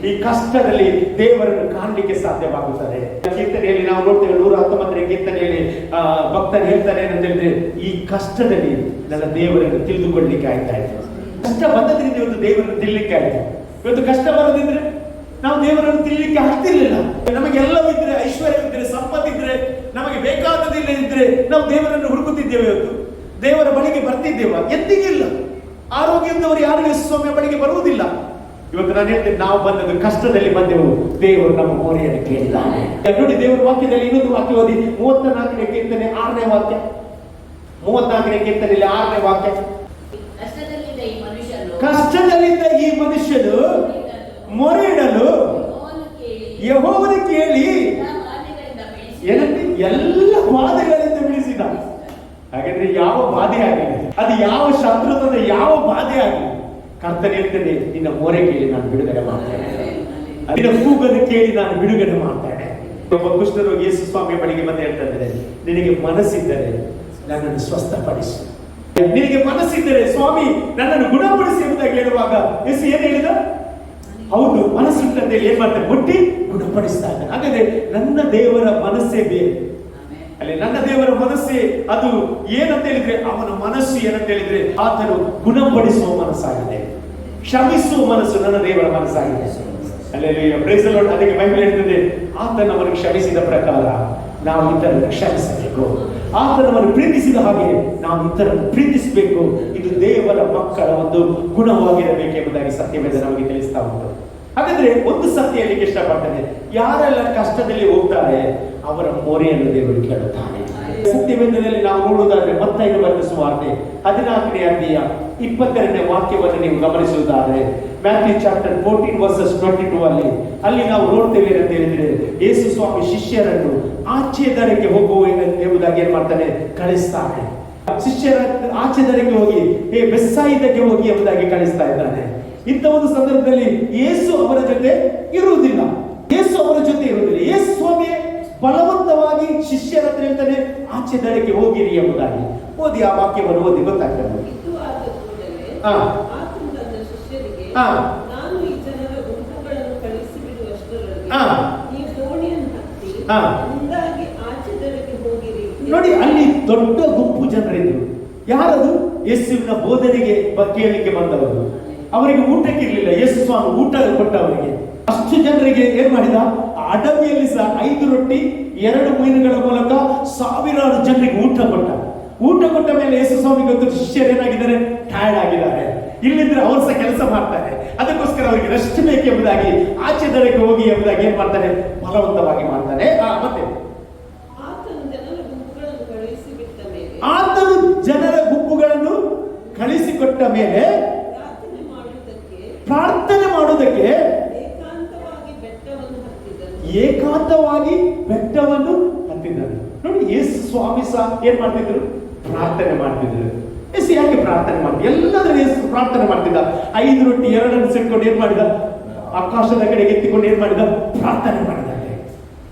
ಈ ಕಷ್ಟದಲ್ಲಿ ದೇವರನ್ನು ಕಾಣಲಿಕ್ಕೆ ಸಾಧ್ಯವಾಗುತ್ತದೆ. ಕೀರ್ತನೆಯಲ್ಲಿ ನಾವು ನೋಡ್ತೇವೆ, 119ನೇ ಕೀರ್ತನೆಯಲ್ಲಿ ಭಕ್ತರು ಹೇಳ್ತಾರೆ ಏನಂತ ಹೇಳಿದ್ರೆ, ಈ ಕಷ್ಟದಲ್ಲಿ ನನ್ನ ದೇವರನ್ನು ತಿಳಿದುಕೊಳ್ಳಲಿಕ್ಕೆ ಆಯ್ತಾ ಇತ್ತು. ಕಷ್ಟ ಬಂದದ್ರಿಂದ ಇವತ್ತು ದೇವರನ್ನು ತಿಳಿಲಿಕ್ಕೆ ಆಯ್ತು. ಇವತ್ತು ಕಷ್ಟ ಬರೋದಿದ್ರೆ ನಾವು ದೇವರನ್ನು ತಿಳಿಲಿಕ್ಕೆ ಆಗ್ತಿರ್ಲಿಲ್ಲ. ನಮಗೆಲ್ಲವೂ ಇದ್ರೆ, ಐಶ್ವರ್ಯವಿದ್ರೆ, ಸಂಪತ್ತಿದ್ರೆ, ನಮಗೆ ಬೇಕಾದದಿಲ್ಲದಿದ್ರೆ ನಾವು ದೇವರನ್ನು ಹುಡುಕುತ್ತಿದ್ದೇವೆ. ಇವತ್ತು ದೇವರ ಬಳಿಗೆ ಬರ್ತಿದ್ದೇವ? ಎಂದಿಗಿಲ್ಲ. ಆರೋಗ್ಯದವರು ಯಾರಿಗೂ ಸ್ವಾಮಿಯ ಬಳಿಗೆ ಬರುವುದಿಲ್ಲ. ಇವತ್ತು ನಾನು ಹೇಳ್ತೇನೆ, ನಾವು ಬಂದದ್ದು ಕಷ್ಟದಲ್ಲಿ ಬಂದೆವು, ದೇವರು ನಮ್ಮ ಮೊರೆಯನ್ನು ಕೇಳಿದ್ದಾನೆ. ನೋಡಿ, ದೇವರ ವಾಕ್ಯದಲ್ಲಿ ಇನ್ನೊಂದು ವಾಕ್ಯ ಓದಿ. 34ನೇ ಕೀರ್ತನೆ 6ನೇ ವಾಕ್ಯ. 34ನೇ ಕೀರ್ತನೆಯಲ್ಲಿ 6ನೇ ವಾಕ್ಯ. ಕಷ್ಟದಲ್ಲಿದ್ದ ಈ ಮನುಷ್ಯನು ಮೊರೆ ಇಡಲು ಯೆಹೋವನ ಕೇಳಿ ಏನಂತೆ ಎಲ್ಲ ಬಾಧೆಗಳಿಂದ ಬಿಡಿಸಿದ. ಹಾಗಾದ್ರೆ ಯಾವ ಬಾಧೆ ಆಗಲಿ, ಅದು ಯಾವ ಶತ್ರುತನ, ಯಾವ ಬಾಧೆ ಆಗಲಿ, ಕರ್ತನ ಹೇಳ್ತೇನೆ, ನಿನ್ನ ಮೊರೆ ಕೇಳಿ ನಾನು ಬಿಡುಗಡೆ ಮಾಡ್ತೇನೆ, ನಿನ್ನ ಕೂಗನ್ನು ಕೇಳಿ ನಾನು ಬಿಡುಗಡೆ ಮಾಡ್ತೇನೆ. ಒಬ್ಬ ಕುಷ್ಠರೋಗಿ ಯೇಸು ಸ್ವಾಮಿಯ ಬಳಿಗೆ ಬಂದು ಹೇಳ್ತಾ ಇದ್ದಾರೆ, ನಿನಗೆ ಮನಸ್ಸಿದ್ದರೆ ನನ್ನನ್ನು ಸ್ವಸ್ಥಪಡಿಸು, ನಿನಗೆ ಮನಸ್ಸಿದ್ದರೆ ಸ್ವಾಮಿ ನನ್ನನ್ನು ಗುಣಪಡಿಸಿ ಎಂಬುದಾಗಿ ಹೇಳುವಾಗ ಯೇಸು ಏನು ಹೇಳಿದ? ಹೌದು, ಮನಸ್ಸುಂಟಂತೆ ಏನ್ ಮಾಡ್ತಾರೆ? ಮುಟ್ಟಿ ಗುಣಪಡಿಸ್ತಾ ಇದ್ದಾನೆ. ಹಾಗಾದ್ರೆ ನನ್ನ ದೇವರ ಮನಸ್ಸೇ ಬೇರೆ. ಅಲ್ಲಿ ನನ್ನ ದೇವರ ಮನಸ್ಸೇ ಅದು ಏನಂತ ಹೇಳಿದ್ರೆ, ಅವನ ಮನಸ್ಸು ಏನಂತ ಹೇಳಿದ್ರೆ ಆತನು ಗುಣಪಡಿಸುವ ಮನಸ್ಸಾಗಿದೆ, ಕ್ಷಮಿಸುವ ಮನಸ್ಸು ನನ್ನ ದೇವರ ಮನಸ್ಸಾಗಿದೆ. ಅಲ್ಲಿ ಪ್ರೈಸ್ ದಿ ಲಾರ್ಡ್. ಅದಕ್ಕೆ ಬೈಬಲ್ ಹೇಳ್ತದೆ, ಆತ ನಮ್ಮನ್ನು ಕ್ಷಮಿಸಿದ ಪ್ರಕಾರ ನಾವು ಇತರನ್ನು ಕ್ಷಮಿಸಬೇಕು, ಆತ ನಮ್ಮನ್ನು ಪ್ರೀತಿಸಿದ ಹಾಗೆ ನಾವು ಇತರನ್ನು ಪ್ರೀತಿಸಬೇಕು. ಇದು ದೇವರ ಮಕ್ಕಳ ಒಂದು ಗುಣವಾಗಿರಬೇಕೆಂಬುದಾಗಿ ಸತ್ಯವೇದ ನಮಗೆ ತಿಳಿಸ್ತಾ ಉಂಟು. ಹಾಗಾದ್ರೆ ಒಂದು ಸತ್ಯ ಹೇಳಲಿಕ್ಕೆ ಇಷ್ಟಪಡ್ತೇನೆ, ಯಾರೆಲ್ಲ ಕಷ್ಟದಲ್ಲಿ ಹೋಗ್ತಾರೆ ಅವರ ಮೊರೆಯನ್ನು ದೇವರು ಕೇಳುತ್ತಾನೆ. ಸತ್ಯವೇದದಲ್ಲಿ ನಾವು ನೋಡುವುದಾದ್ರೆ ಮತ್ತಾಯನ ಬರೆದ ಸುವಾರ್ತೆ 14ನೇ ಅಧ್ಯಾಯ 22ನೇ ವಾಕ್ಯವನ್ನು ನೀವು ಗಮನಿಸುವುದಾದ್ರೆ, ಮ್ಯಾಥ್ಯೂ ಚಾಪ್ಟರ್ 14:22 ಅಲ್ಲಿ ನಾವು ನೋಡ್ತೇವೆ ಅಂತ ಹೇಳಿದ್ರೆ, ಯೇಸು ಸ್ವಾಮಿ ಶಿಷ್ಯರನ್ನು ಆಚೆ ದಡಕ್ಕೆ ಹೋಗುವ ಎಂಬುದಾಗಿ ಏನ್ ಮಾಡ್ತಾನೆ? ಕಳಿಸ್ತಾನೆ. ಶಿಷ್ಯರ ಆಚೆ ದಡಕ್ಕೆ ಹೋಗಿ ಬೆಸ್ಸಾಯಿದಕ್ಕೆ ಹೋಗಿ ಎಂಬುದಾಗಿ ಕಳಿಸ್ತಾ ಇದ್ದಾನೆ. ಇಂಥ ಒಂದು ಸಂದರ್ಭದಲ್ಲಿ ಯೇಸು ಅವರ ಜೊತೆ ಇರುವುದಿಲ್ಲ. ಯೇಸು ಸ್ವಾಮಿ ಬಲವಂತವಾಗಿ ಶಿಷ್ಯರ ಹತ್ರ ಹೇಳ್ತಾನೆ, ಆಚೆ ದಡಕ್ಕೆ ಹೋಗಿರಿ ಎಂಬುದಾಗಿ. ಓದಿ ಆ ವಾಕ್ಯವನ್ನು ಓದಿ, ಗೊತ್ತಾಗ್ತದೆ. ನೋಡಿ, ಅಲ್ಲಿ ದೊಡ್ಡ ಗುಂಪು ಜನರಿದ್ರು. ಯಾರದು? ಯೇಸುವಿನ ಬೋಧನೆಗೆ ಕೇಳಲಿಕ್ಕೆ ಬಂದವರು. ಅವರಿಗೆ ಊಟಕ್ಕಿರ್ಲಿಲ್ಲ. ಯೇಸು ಸ್ವಾಮಿ ಊಟ ಕೊಟ್ಟವರಿಗೆ. ಅಷ್ಟು ಜನರಿಗೆ ಏನ್ ಮಾಡಿದ? ಅಡವಿಯಲ್ಲಿ ಸಹ 5 ರೊಟ್ಟಿ 2 ಮೀನುಗಳ ಮೂಲಕ ಸಾವಿರಾರು ಜನರಿಗೆ ಊಟ ಕೊಟ್ಟ. ಊಟ ಕೊಟ್ಟ ಮೇಲೆ ಯೇಸು ಸ್ವಾಮಿ ಗೊತ್ತು ಶಿಷ್ಯರು ಏನಾಗಿದ್ದಾರೆ? ಟಯರ್ಡ್ ಆಗಿದ್ದಾರೆ. ಇಲ್ಲಿದ್ರೆ ಅವ್ರು ಸಹ ಕೆಲಸ ಮಾಡ್ತಾರೆ. ಅದಕ್ಕೋಸ್ಕರ ಅವರಿಗೆ ರೆಸ್ಟ್ ಬೇಕೆಂಬುದಾಗಿ ಆಚೆ ದಡಕ್ಕೆ ಹೋಗಿ ಎಂಬುದಾಗಿ ಏನ್ ಮಾಡ್ತಾನೆ? ಬಲವಂತವಾಗಿ ಮಾಡ್ತಾನೆ. ಮತ್ತೆ ಆತನು ಜನರ ಗುಂಪುಗಳನ್ನು ಕಳಿಸಿಕೊಟ್ಟ ಮೇಲೆ ಪ್ರಾರ್ಥನೆ ಮಾಡುವುದಕ್ಕೆ ಏಕಾಂತವಾಗಿ ಬೆಟ್ಟವನ್ನು ಹತ್ತಿದ್ದರು. ನೋಡಿ, ಯೇಸು ಸ್ವಾಮಿ ಸಹ ಏನ್ ಮಾಡ್ತಿದ್ರು? ಪ್ರಾರ್ಥನೆ ಮಾಡ್ತಿದ್ರು. ಯೇಸು ಯಾಕೆ ಪ್ರಾರ್ಥನೆ ಮಾಡ್ತಿದ್ದ? ಎಲ್ಲದರ ಯೇಸು ಪ್ರಾರ್ಥನೆ ಮಾಡ್ತಿದ್ದ. 5 ರೊಟ್ಟಿ 2 ಸಿಟ್ಕೊಂಡು ಏನ್ ಮಾಡಿದ? ಆಕಾಶದ ಕಡೆಗೆ ಎತ್ತಿಕೊಂಡು ಏನ್ ಮಾಡಿದ? ಪ್ರಾರ್ಥನೆ ಮಾಡಿದ್ದಾರೆ.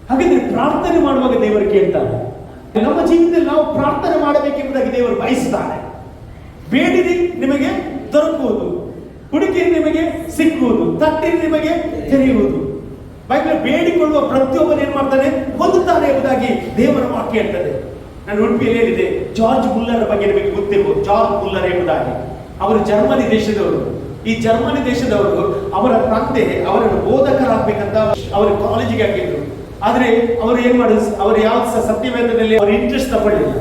ಹಾಗಾದ್ರೆ ಪ್ರಾರ್ಥನೆ ಮಾಡುವಾಗ ದೇವರು ಕೇಳ್ತಾನೆ. ನಮ್ಮ ಜೀವಿತದಲ್ಲಿ ನಾವು ಪ್ರಾರ್ಥನೆ ಮಾಡಬೇಕೆಂಬುದಾಗಿ ದೇವರು ಬಯಸ್ತಾನೆ. ಬೇಡಿರಿ ನಿಮಗೆ ದೊರಕುವುದು, ಹುಡುಕಿರಿ ನಿಮಗೆ ಸಿಕ್ಕುವುದು, ತಟ್ಟಿರಿ ನಿಮಗೆ ತೆರೆಯುವುದು. ಬೈಬಲ್ ಬೇಡಿಕೊಳ್ಳುವ ಪ್ರತಿಯೊಬ್ಬರು ಏನ್ ಮಾಡ್ತಾನೆ? ಹೊಂದುತ್ತಾನೆ ಎಂಬುದಾಗಿ ದೇವರ ವಾಕ್ಯ ಹೇಳ್ತದೆ. ನಾನು ಉಡುಪಿಯಲ್ಲಿ ಹೇಳಿದೆ, ಜಾರ್ಜ್ ಮುಲ್ಲರ್ ಬಗ್ಗೆ ನಿಮಗೆ ಗೊತ್ತಿರಬಹುದು. ಜಾರ್ಜ್ ಮುಲ್ಲರ್ ಎಂಬುದಾಗಿ ಅವರು ಜರ್ಮನಿ ದೇಶದವರು. ಈ ಜರ್ಮನಿ ದೇಶದವರು ಅವರ ತಂದೆ ಅವರನ್ನು ಬೋಧಕರಾಗಬೇಕಂತ ಅವರ ಕಾಲೇಜಿಗೆ ಹಾಕಿದ್ರು. ಆದ್ರೆ ಅವರು ಏನ್ ಮಾಡಿದ್ರು? ಅವರು ಯಾವ್ದು ಸಹ ಸತ್ಯವೇದದಲ್ಲಿ ಅವ್ರ ಇಂಟ್ರೆಸ್ಟ್ ತಗೊಳ್ಳಿಲ್ಲ.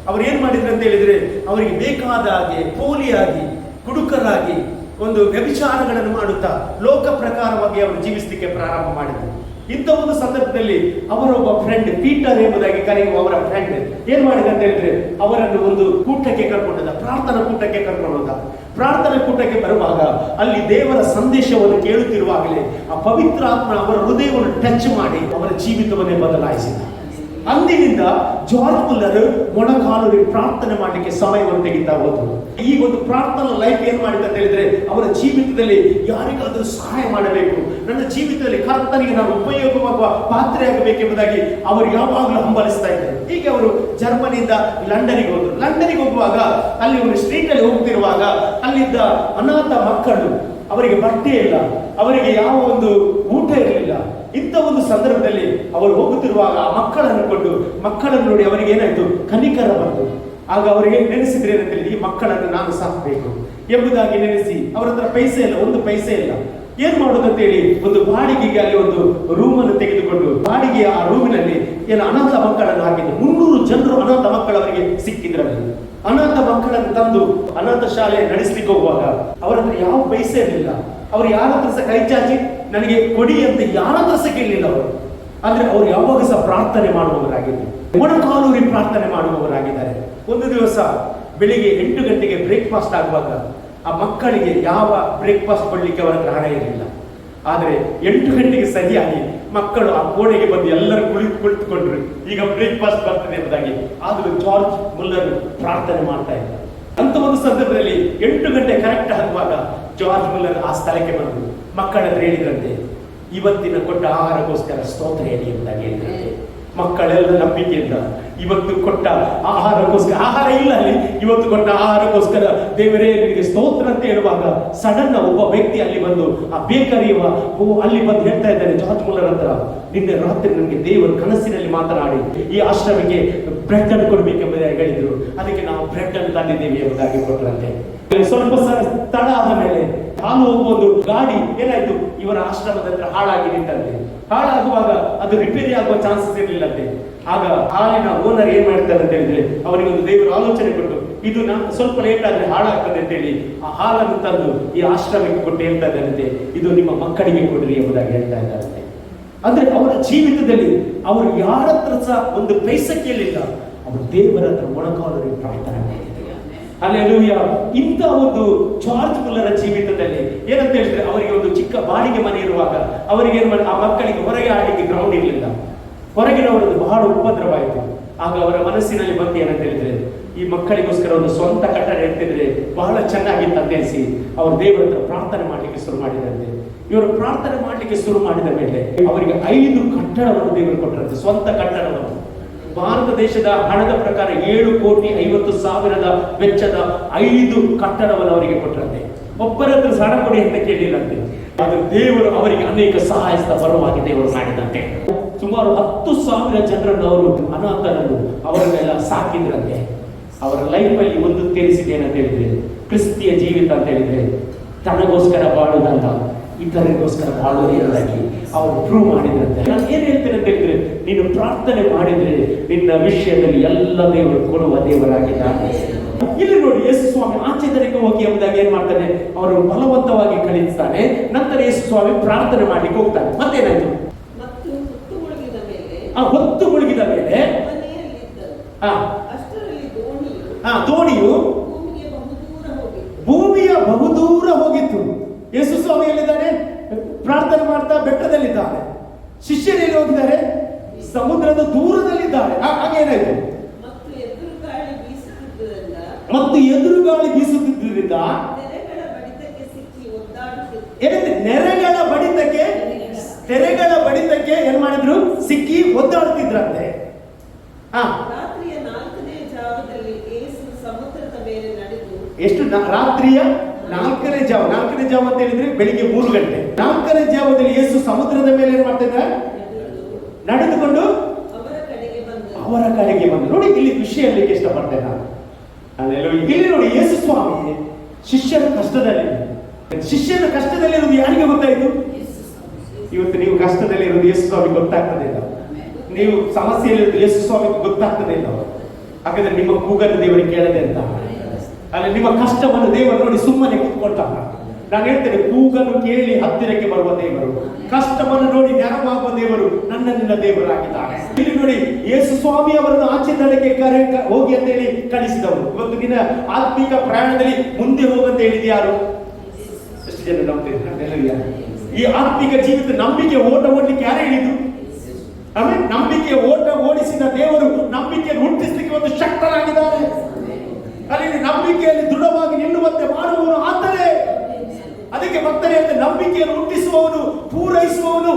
ಅವ್ರು ಏನ್ ಮಾಡಿದ್ರು ಅಂತ ಹೇಳಿದ್ರೆ, ಅವರಿಗೆ ಬೇಕಾದ ಹಾಗೆ ಪೋಲಿಯಾಗಿ, ಕುಡುಕರಾಗಿ, ಒಂದು ವ್ಯಭಿಚಾರಗಳನ್ನು ಮಾಡುತ್ತಾ ಲೋಕ ಪ್ರಕಾರವಾಗಿ ಅವರು ಜೀವಿಸಲಿಕ್ಕೆ ಪ್ರಾರಂಭ ಮಾಡಿದರು. ಇಂಥ ಒಂದು ಸಂದರ್ಭದಲ್ಲಿ ಅವರೊಬ್ಬ ಫ್ರೆಂಡ್, ಪೀಟರ್ ಎಂಬುದಾಗಿ ಕರೆಯುವ ಅವರ ಫ್ರೆಂಡ್ ಏನ್ ಮಾಡಿದ ಅಂತ ಹೇಳಿದ್ರೆ, ಅವರನ್ನು ಒಂದು ಕೂಟಕ್ಕೆ ಕರ್ಕೊಂಡ, ಪ್ರಾರ್ಥನಾ ಕೂಟಕ್ಕೆ ಕರ್ಕೊಂಡು ಹೋದ. ಪ್ರಾರ್ಥನಾ ಕೂಟಕ್ಕೆ ಬರುವಾಗ ಅಲ್ಲಿ ದೇವರ ಸಂದೇಶವನ್ನು ಕೇಳುತ್ತಿರುವಾಗಲೇ ಆ ಪವಿತ್ರ ಆತ್ಮ ಅವರ ಹೃದಯವನ್ನು ಟಚ್ ಮಾಡಿ ಅವರ ಜೀವಿತವನ್ನೇ ಬದಲಾಯಿಸಿದ. ಅಂದಿನಿಂದ ಜಾರ್ಜ್ ಮುಲ್ಲರ್ ಮೊಣಕಾಲೂರಿ ಪ್ರಾರ್ಥನೆ ಮಾಡಲಿಕ್ಕೆ ಸಮಯವನ್ನು ತೆಗಿತಾ ಹೋದ್ರು. ಈ ಒಂದು ಪ್ರಾರ್ಥನಾ ಲೈಫ್ ಏನ್ ಮಾಡಿದ ಅಂತ ಹೇಳಿದ್ರೆ, ಅವರ ಜೀವಿತದಲ್ಲಿ ಯಾರಿಗಾದರೂ ಸಹಾಯ ಮಾಡಬೇಕು, ನನ್ನ ಜೀವಿತದಲ್ಲಿ ಕರ್ತನಿಗೆ ನಾನು ಉಪಯೋಗವಾಗುವ ಪಾತ್ರೆ ಆಗಬೇಕೆಂಬುದಾಗಿ ಅವರು ಯಾವಾಗಲೂ ಹಂಬಲಿಸ್ತಾ ಇದ್ದಾರೆ. ಹೀಗೆ ಅವರು ಜರ್ಮನಿಯಿಂದ ಲಂಡನ್ಗೆ ಹೋದ್ರು. ಲಂಡನ್ಗೆ ಹೋಗುವಾಗ ಅಲ್ಲಿ ಒಂದು ಸ್ಟ್ರೀಟ್ ಅಲ್ಲಿ ಹೋಗ್ತಿರುವಾಗ ಅಲ್ಲಿದ್ದ ಅನಾಥ ಮಕ್ಕಳು, ಅವರಿಗೆ ಬಟ್ಟೆ ಇಲ್ಲ, ಅವರಿಗೆ ಯಾವ ಒಂದು ಊಟ ಇರಲಿಲ್ಲ. ಇಂಥ ಒಂದು ಸಂದರ್ಭದಲ್ಲಿ ಅವರು ಹೋಗುತ್ತಿರುವಾಗ ಆ ಮಕ್ಕಳನ್ನು ನೋಡಿ ಅವರಿಗೆ ಏನಾಯ್ತು? ಕನಿಕರ ಬಂತು. ಆಗ ಅವರಿಗೆ ನೆನೆಸಿದ್ರೆ ಏನಂತ ಹೇಳಿ, ಈ ಮಕ್ಕಳನ್ನು ನಾನು ಸಾಕಬೇಕು ಎಂಬುದಾಗಿ ನೆನೆಸಿ, ಅವರ ಹತ್ರ ಪೈಸೆ ಇಲ್ಲ, ಒಂದು ಪೈಸೆ ಇಲ್ಲ. ಏನ್ ಮಾಡೋದಂತ ಹೇಳಿ ಒಂದು ಬಾಡಿಗೆಗೆ ಅಲ್ಲಿ ಒಂದು ರೂಮನ್ನು ತೆಗೆದುಕೊಂಡು ಬಾಡಿಗೆಯ ಆ ರೂಮಿನಲ್ಲಿ ಏನು ಅನಾಥ ಮಕ್ಕಳನ್ನು ಹಾಕಿದ್ರು. 300 ಜನರು ಅನಾಥ ಮಕ್ಕಳು ಅವರಿಗೆ ಸಿಕ್ಕಿದ್ರಲ್ಲಿ. ಅನಾಥ ಮಕ್ಕಳನ್ನು ತಂದು ಅನಾಥ ಶಾಲೆ ನಡೆಸಲಿಕ್ಕೆ ಹೋಗುವಾಗ ಅವರ ಹತ್ರ ಯಾವ ಪೈಸೆ ಇರಲಿಲ್ಲ. ಅವರು ಯಾರ ಹತ್ರ ಸಹ ಕೈ ಚಾಚಿ ನನಗೆ ಕೊಡಿ ಅಂತ ಯಾರ ಹತ್ರ ಸಹ ಕೇಳಲಿಲ್ಲ ಅವರು. ಆದ್ರೆ ಅವರು ಯಾವಾಗ ಸಹ ಪ್ರಾರ್ಥನೆ ಮಾಡುವವರಾಗಿದ್ದಾರೆ, ಮೊಣಕಾಲೂರಿ ಪ್ರಾರ್ಥನೆ ಮಾಡುವವರಾಗಿದ್ದಾರೆ. ಒಂದು ದಿವಸ ಬೆಳಿಗ್ಗೆ 8 ಗಂಟೆಗೆ ಬ್ರೇಕ್ಫಾಸ್ಟ್ ಆಗುವಾಗ ಆ ಮಕ್ಕಳಿಗೆ ಯಾವ ಬ್ರೇಕ್ಫಾಸ್ಟ್ ಕೊಡ್ಲಿಕ್ಕೆ ಅವರ ಹತ್ರ ಹಣ ಇರಲಿಲ್ಲ. ಆದ್ರೆ 8 ಗಂಟೆಗೆ ಸರಿಯಾಗಿ ಮಕ್ಕಳು ಆ ಕೋಣೆಗೆ ಬಂದು ಎಲ್ಲರೂ ಕುಳಿತುಕೊಂಡ್ರು. ಈಗ ಬ್ರೇಕ್ಫಾಸ್ಟ್ ಬರ್ತದೆ ಎಂಬುದಾಗಿ. ಆದರೂ ಜಾರ್ಜ್ ಮುಲ್ಲರ್ ಪ್ರಾರ್ಥನೆ ಮಾಡ್ತಾ ಇದ್ದಾರೆ. ಅಂತ ಒಂದು ಸಂದರ್ಭದಲ್ಲಿ 8 ಗಂಟೆ ಕರೆಕ್ಟ್ ಆಗುವಾಗ ಜಾರ್ಜ್ ಮುಲ್ಲರ್ ಆ ಸ್ಥಳಕ್ಕೆ ಬಂದು ಮಕ್ಕಳ ಹತ್ರ ಹೇಳಿದ್ರಂತೆ, ಇವತ್ತಿನ ಕೊಟ್ಟ ಆಹಾರಕ್ಕೋಸ್ಕರ ಸ್ತೋತ್ರ ಹೇಳಿ ಎಂಬುದಾಗಿ ಹೇಳಿದ್ರಂತೆ. ಮಕ್ಕಳೆಲ್ಲ ನಂಬಿಕೆಯಿಂದ ಇವತ್ತು ಕೊಟ್ಟ ಆಹಾರಕ್ಕೋಸ್ಕರ, ಆಹಾರ ಇಲ್ಲ ಅಲ್ಲಿ, ಇವತ್ತು ಕೊಟ್ಟ ಆಹಾರಕ್ಕೋಸ್ಕರ ದೇವರೇ ನಿನಗೆ ಸ್ತೋತ್ರ ಅಂತ ಹೇಳುವಾಗ ಸಡನ್ ಒಬ್ಬ ವ್ಯಕ್ತಿ ಅಲ್ಲಿ ಬಂದು ಆ ಬೇಕರಿಯುವ ಅಲ್ಲಿ ಬಂದು ಹೇಳ್ತಾ ಇದ್ದಾನೆ ಜಾರ್ಜ್ ಮುಲ್ಲರ್ ಹತ್ರ, ನಿನ್ನೆ ರಾತ್ರಿ ನನಗೆ ದೇವರು ಕನಸಿನಲ್ಲಿ ಮಾತನಾಡಿ ಈ ಆಶ್ರಮಕ್ಕೆ ಬ್ರೆಡ್ ಅನ್ನು ಕೊಡ್ಬೇಕೆಂಬುದಾಗಿ ಹೇಳಿದ್ರು. ಅದಕ್ಕೆ ನಾವು ಬ್ರೆಡ್ ಅನ್ನು ತಂದಿದ್ದೇವೆ ಎಂಬುದಾಗಿ ಕೊಟ್ಟರಂತೆ. ಸ್ವಲ್ಪ ತಡ ಆದ ಮೇಲೆ ಹಾಲು ಹೋಗುವ ಒಂದು ಗಾಡಿ ಏನಾಯ್ತು, ಇವರ ಆಶ್ರಮದ ಹತ್ರ ಹಾಳಾಗಿ ನಿಂತಂತೆ. ಹಾಳಾಗುವಾಗ ಅದು ರಿಪೇರಿ ಆಗುವ ಚಾನ್ಸಸ್ ಇರಲಿಲ್ಲಂತೆ. ಆಗ ಹಾಲಿನ ಓನರ್ ಏನ್ ಮಾಡ್ತಾರೆ ಅಂತ ಹೇಳಿದ್ರೆ, ಅವರಿಗೆ ಒಂದು ದೇವರು ಆಲೋಚನೆ ಕೊಟ್ಟು, ಇದು ಸ್ವಲ್ಪ ಲೇಟ್ ಆದ್ರೆ ಹಾಳಾಗ್ತದೆ ಅಂತ ಹೇಳಿ ಆ ಹಾಲನ್ನು ತಂದು ಈ ಆಶ್ರಮಕ್ಕೆ ಕೊಟ್ಟು ಹೇಳ್ತಾ ಇದ್ದಾರಂತೆ, ಇದು ನಿಮ್ಮ ಮಕ್ಕಳಿಗೆ ಕೊಡ್ರಿ ಎಂಬುದಾಗಿ ಹೇಳ್ತಾ ಇದ್ದಾರಂತೆ. ಅಂದ್ರೆ ಅವರ ಜೀವಿತದಲ್ಲಿ ಅವರು ಯಾರ ಹತ್ರ ಸಹ ಒಂದು ಪೈಸೆ ಕೇಳಿಲ್ಲ, ಅವರು ದೇವರ ಹತ್ರ ಮೊಣಕಾಲೂರಿ ಪ್ರಾರ್ಥನೆ ಮಾಡಿದ್ರು. ಹಲ್ಲೆಲೂಯಾ. ಇಂಥ ಒಂದು ಜಾರ್ಜ್ ಮುಲ್ಲರ ಜೀವಿತದಲ್ಲಿ ಏನಂತ ಹೇಳಿದ್ರೆ, ಅವರಿಗೆ ಒಂದು ಚಿಕ್ಕ ಬಾಡಿಗೆ ಮನೆ ಇರುವಾಗ ಅವರಿಗೆ ಆ ಮಕ್ಕಳಿಗೆ ಹೊರಗೆ ಆಡಲಿಕ್ಕೆ ಗ್ರೌಂಡ್ ಇರಲಿಲ್ಲ. ಹೊರಗಿನವರದ್ದು ಬಹಳ ಉಪದ್ರವಾಯಿತು. ಆಗ ಅವರ ಮನಸ್ಸಿನಲ್ಲಿ ಬಂದು ಏನಂತ ಹೇಳಿದ್ರೆ, ಈ ಮಕ್ಕಳಿಗೋಸ್ಕರ ಒಂದು ಸ್ವಂತ ಕಟ್ಟಡ ಇರ್ತಿದ್ರೆ ಬಹಳ ಚೆನ್ನಾಗಿತ್ತು ಅಂತ ಹೇಳಿಸಿ ಅವರು ದೇವರ ಹತ್ರ ಪ್ರಾರ್ಥನೆ ಮಾಡಲಿಕ್ಕೆ ಶುರು ಮಾಡಿದಂತೆ. ಇವರು ಪ್ರಾರ್ಥನೆ ಮಾಡಲಿಕ್ಕೆ ಶುರು ಮಾಡಿದ ಮೇಲೆ ಅವರಿಗೆ 5 ಕಟ್ಟಡವನ್ನು ದೇವರು ಕೊಟ್ಟರಂತೆ, ಸ್ವಂತ ಕಟ್ಟಡವನ್ನು. ಭಾರತ ದೇಶದ ಹಣದ ಪ್ರಕಾರ 7,50,00,000 ವೆಚ್ಚದ 5 ಕಟ್ಟಡವನ್ನು ಅವರಿಗೆ ಕೊಟ್ಟರಂತೆ. ಒಬ್ಬರ ಹತ್ರ ಹಣ ಕೊಡಿ ಅಂತ ಕೇಳಿಲ್ಲಂತೆ. ಆದ್ರೆ ದೇವರು ಅವರಿಗೆ ಅನೇಕ ಸಹಾಯಸ್ತ ಬರುವಾಗಿ ದೇವರು ಮಾಡಿದಂತೆ. ಸುಮಾರು 10,000 ಜನರನ್ನು ಅವರು ಅನಾಥರನ್ನು ಅವರನ್ನೆಲ್ಲ ಸಾಕಿದ್ರಂತೆ. ಅವರ ಲೈಫಲ್ಲಿ ಒಂದು ತಿಳಿಸಿದ್ದೇನೆ ಅಂತ ಹೇಳಿದ್ರೆ, ಕ್ರಿಸ್ತಿಯ ಜೀವಿತ ಅಂತ ಹೇಳಿದ್ರೆ ತನಗೋಸ್ಕರ ಬಾಳುವುದಲ್ಲ, ಇತರರಿಗೋಸ್ಕರ ಬಾಳುವುದಾಗಿ ಅವರು ಪ್ರೂವ್ ಮಾಡಿದ್ರಂತೆ. ನಾನು ಏನ್ ಹೇಳ್ತೇನೆ ಅಂತ ಹೇಳಿದ್ರೆ, ನೀನು ಪ್ರಾರ್ಥನೆ ಮಾಡಿದ್ರೆ ನಿನ್ನ ವಿಷಯದಲ್ಲಿ ಎಲ್ಲ ದೇವರು ಕೊಡುವ ದೇವರಾಗಿದ್ದಾನೆ. ಇಲ್ಲಿ ನೋಡಿ, ಯೇಸು ಸ್ವಾಮಿ ಆಚೆ ತನಕ ಹೋಗಿ ಎಂಬುದಾಗಿ ಏನ್ ಮಾಡ್ತಾನೆ, ಅವರು ಬಲವಂತವಾಗಿ ಕಳಿಸ್ತಾನೆ. ನಂತರ ಯೇಸು ಸ್ವಾಮಿ ಪ್ರಾರ್ಥನೆ ಮಾಡ್ಲಿಕ್ಕೆ ಹೋಗ್ತಾನೆ. ಮತ್ತೇನಾಯ್ತು? ಹೊತ್ತು ಮುಳುಗಿದ ಮೇಲೆ ದೋಣಿಯು ಭೂಮಿಯ ಬಹುದೂರ ಹೋಗಿತ್ತು. ಯೇಸು ಸ್ವಾಮಿ ಎಲ್ಲಿದ್ದಾನೆ? ಪ್ರಾರ್ಥನೆ ಮಾಡ್ತಾ ಬೆಟ್ಟದಲ್ಲಿದ್ದಾನೆ. ಶಿಷ್ಯರು ಎಲ್ಲಿ ಹೋಗಿದ್ದಾರೆ? ಸಮುದ್ರದ ದೂರದಲ್ಲಿದ್ದಾರೆ. ಹಾಗೇನಾಯ್ತು? ಮತ್ತು ಎದುರುಗಾಳಿ ಬೀಸುತ್ತಿದ್ದರಿಂದ ತೆರೆಗಳ ಬಡಿತಕ್ಕೆ ಏನ್ ಮಾಡಿದ್ರು? ಸಿಕ್ಕಿ ಒದ್ದಾಡ್ತಿದ್ರಂತೆ. ಎಷ್ಟು? ರಾತ್ರಿಯ 4ನೇ ಜಾವ. 4ನೇ ಜಾವ ಅಂತ ಹೇಳಿದ್ರೆ ಬೆಳಿಗ್ಗೆ 3 ಗಂಟೆ. 4ನೇ ಜಾವದಲ್ಲಿ ಯೇಸು ಸಮುದ್ರದ ಮೇಲೆ ಏನ್ ಮಾಡ್ತಿದ್ದ? ನಡೆದುಕೊಂಡು ಅವರ ಕಡೆಗೆ ಬಂದು. ನೋಡಿ, ಇಲ್ಲಿ ವಿಷಯ ಹೇಳಲಿಕ್ಕೆ ಇಷ್ಟಪಡ್ತೇನೆ ನಾನು. ಇಲ್ಲಿ ನೋಡಿ, ಯೇಸು ಸ್ವಾಮಿ ಶಿಷ್ಯರ ಕಷ್ಟದಲ್ಲಿ, ಶಿಷ್ಯನ ಕಷ್ಟದಲ್ಲಿರುವುದು ಯಾರಿಗೆ ಗೊತ್ತಾಯ್ತು? ಇವತ್ತು ನೀವು ಕಷ್ಟದಲ್ಲಿರುವುದು ಯೇಸು ಸ್ವಾಮಿ ಗೊತ್ತಾಗ್ತದೆ ಇಲ್ಲ, ನೀವು ಸಮಸ್ಯೆಯಲ್ಲಿರುವುದು ಯೇಸು ಸ್ವಾಮಿ ಗೊತ್ತಾಗ್ತದೆ ಇಲ್ಲ. ಹಾಗಾದ್ರೆ ನಿಮ್ಮ ಕೂಗನ್ನು ದೇವರಿಗೆ ಕೇಳದೆ ಅಂತ, ಅಲ್ಲಿ ನಿಮ್ಮ ಕಷ್ಟವನ್ನು ದೇವರು ನೋಡಿ ಸುಮ್ಮನೆ ಕೂತ್ಕೊಳ್ತಾನ. ನಾನು ಹೇಳ್ತೇನೆ, ಕೂಗನ್ನು ಕೇಳಿ ಹತ್ತಿರಕ್ಕೆ ಬರುವ ದೇವರು, ಕಷ್ಟವನ್ನು ನೋಡಿ ನೆರವಾಗುವ ದೇವರು ನನ್ನ ನಿನ್ನ ದೇವರಾಗಿದ್ದಾನೆ. ಇಲ್ಲಿ ನೋಡಿ, ಯೇಸು ಸ್ವಾಮಿ ಅವರನ್ನು ಆಚೆ ತಡೆಗೆ ಹೋಗಿ ಅಂತ ಹೇಳಿ ಕಳಿಸಿದವರು. ಇವತ್ತು ದಿನ ಆತ್ಮಿಕ ಪ್ರಯಾಣದಲ್ಲಿ ಮುಂದೆ ಹೋಗಂತ ಹೇಳಿದ ಯಾರು? ಎಷ್ಟು ಜನ ನಂಬ್ತೀರಿ? ಈ ಆತ್ಮಿಕ ಜೀವಿತ ನಂಬಿಕೆ ಓಟ ಓಡ್ಲಿಕ್ಕೆ ಯಾರೇ ಹೇಳಿದ್ದು? ಆಮೇಲೆ ನಂಬಿಕೆ ಓಟ ಓಡಿಸಿದ ದೇವರು ನಂಬಿಕೆಯನ್ನು ಹುಟ್ಟಿಸಲಿಕ್ಕೆ ಒಂದು ಶಕ್ತರಾಗಿದ್ದಾರೆ. ಅಲ್ಲಿ ನಂಬಿಕೆಯಲ್ಲಿ ದೃಢವಾಗಿ ನಿಲ್ಲುವಂತೆ ಮಾಡುವವನು ಆತನೇ. ಅದಕ್ಕೆ ಭಕ್ತರೇ ಅಂತ ನಂಬಿಕೆಯನ್ನು ಹುಟ್ಟಿಸುವವನು, ಪೂರೈಸುವವನು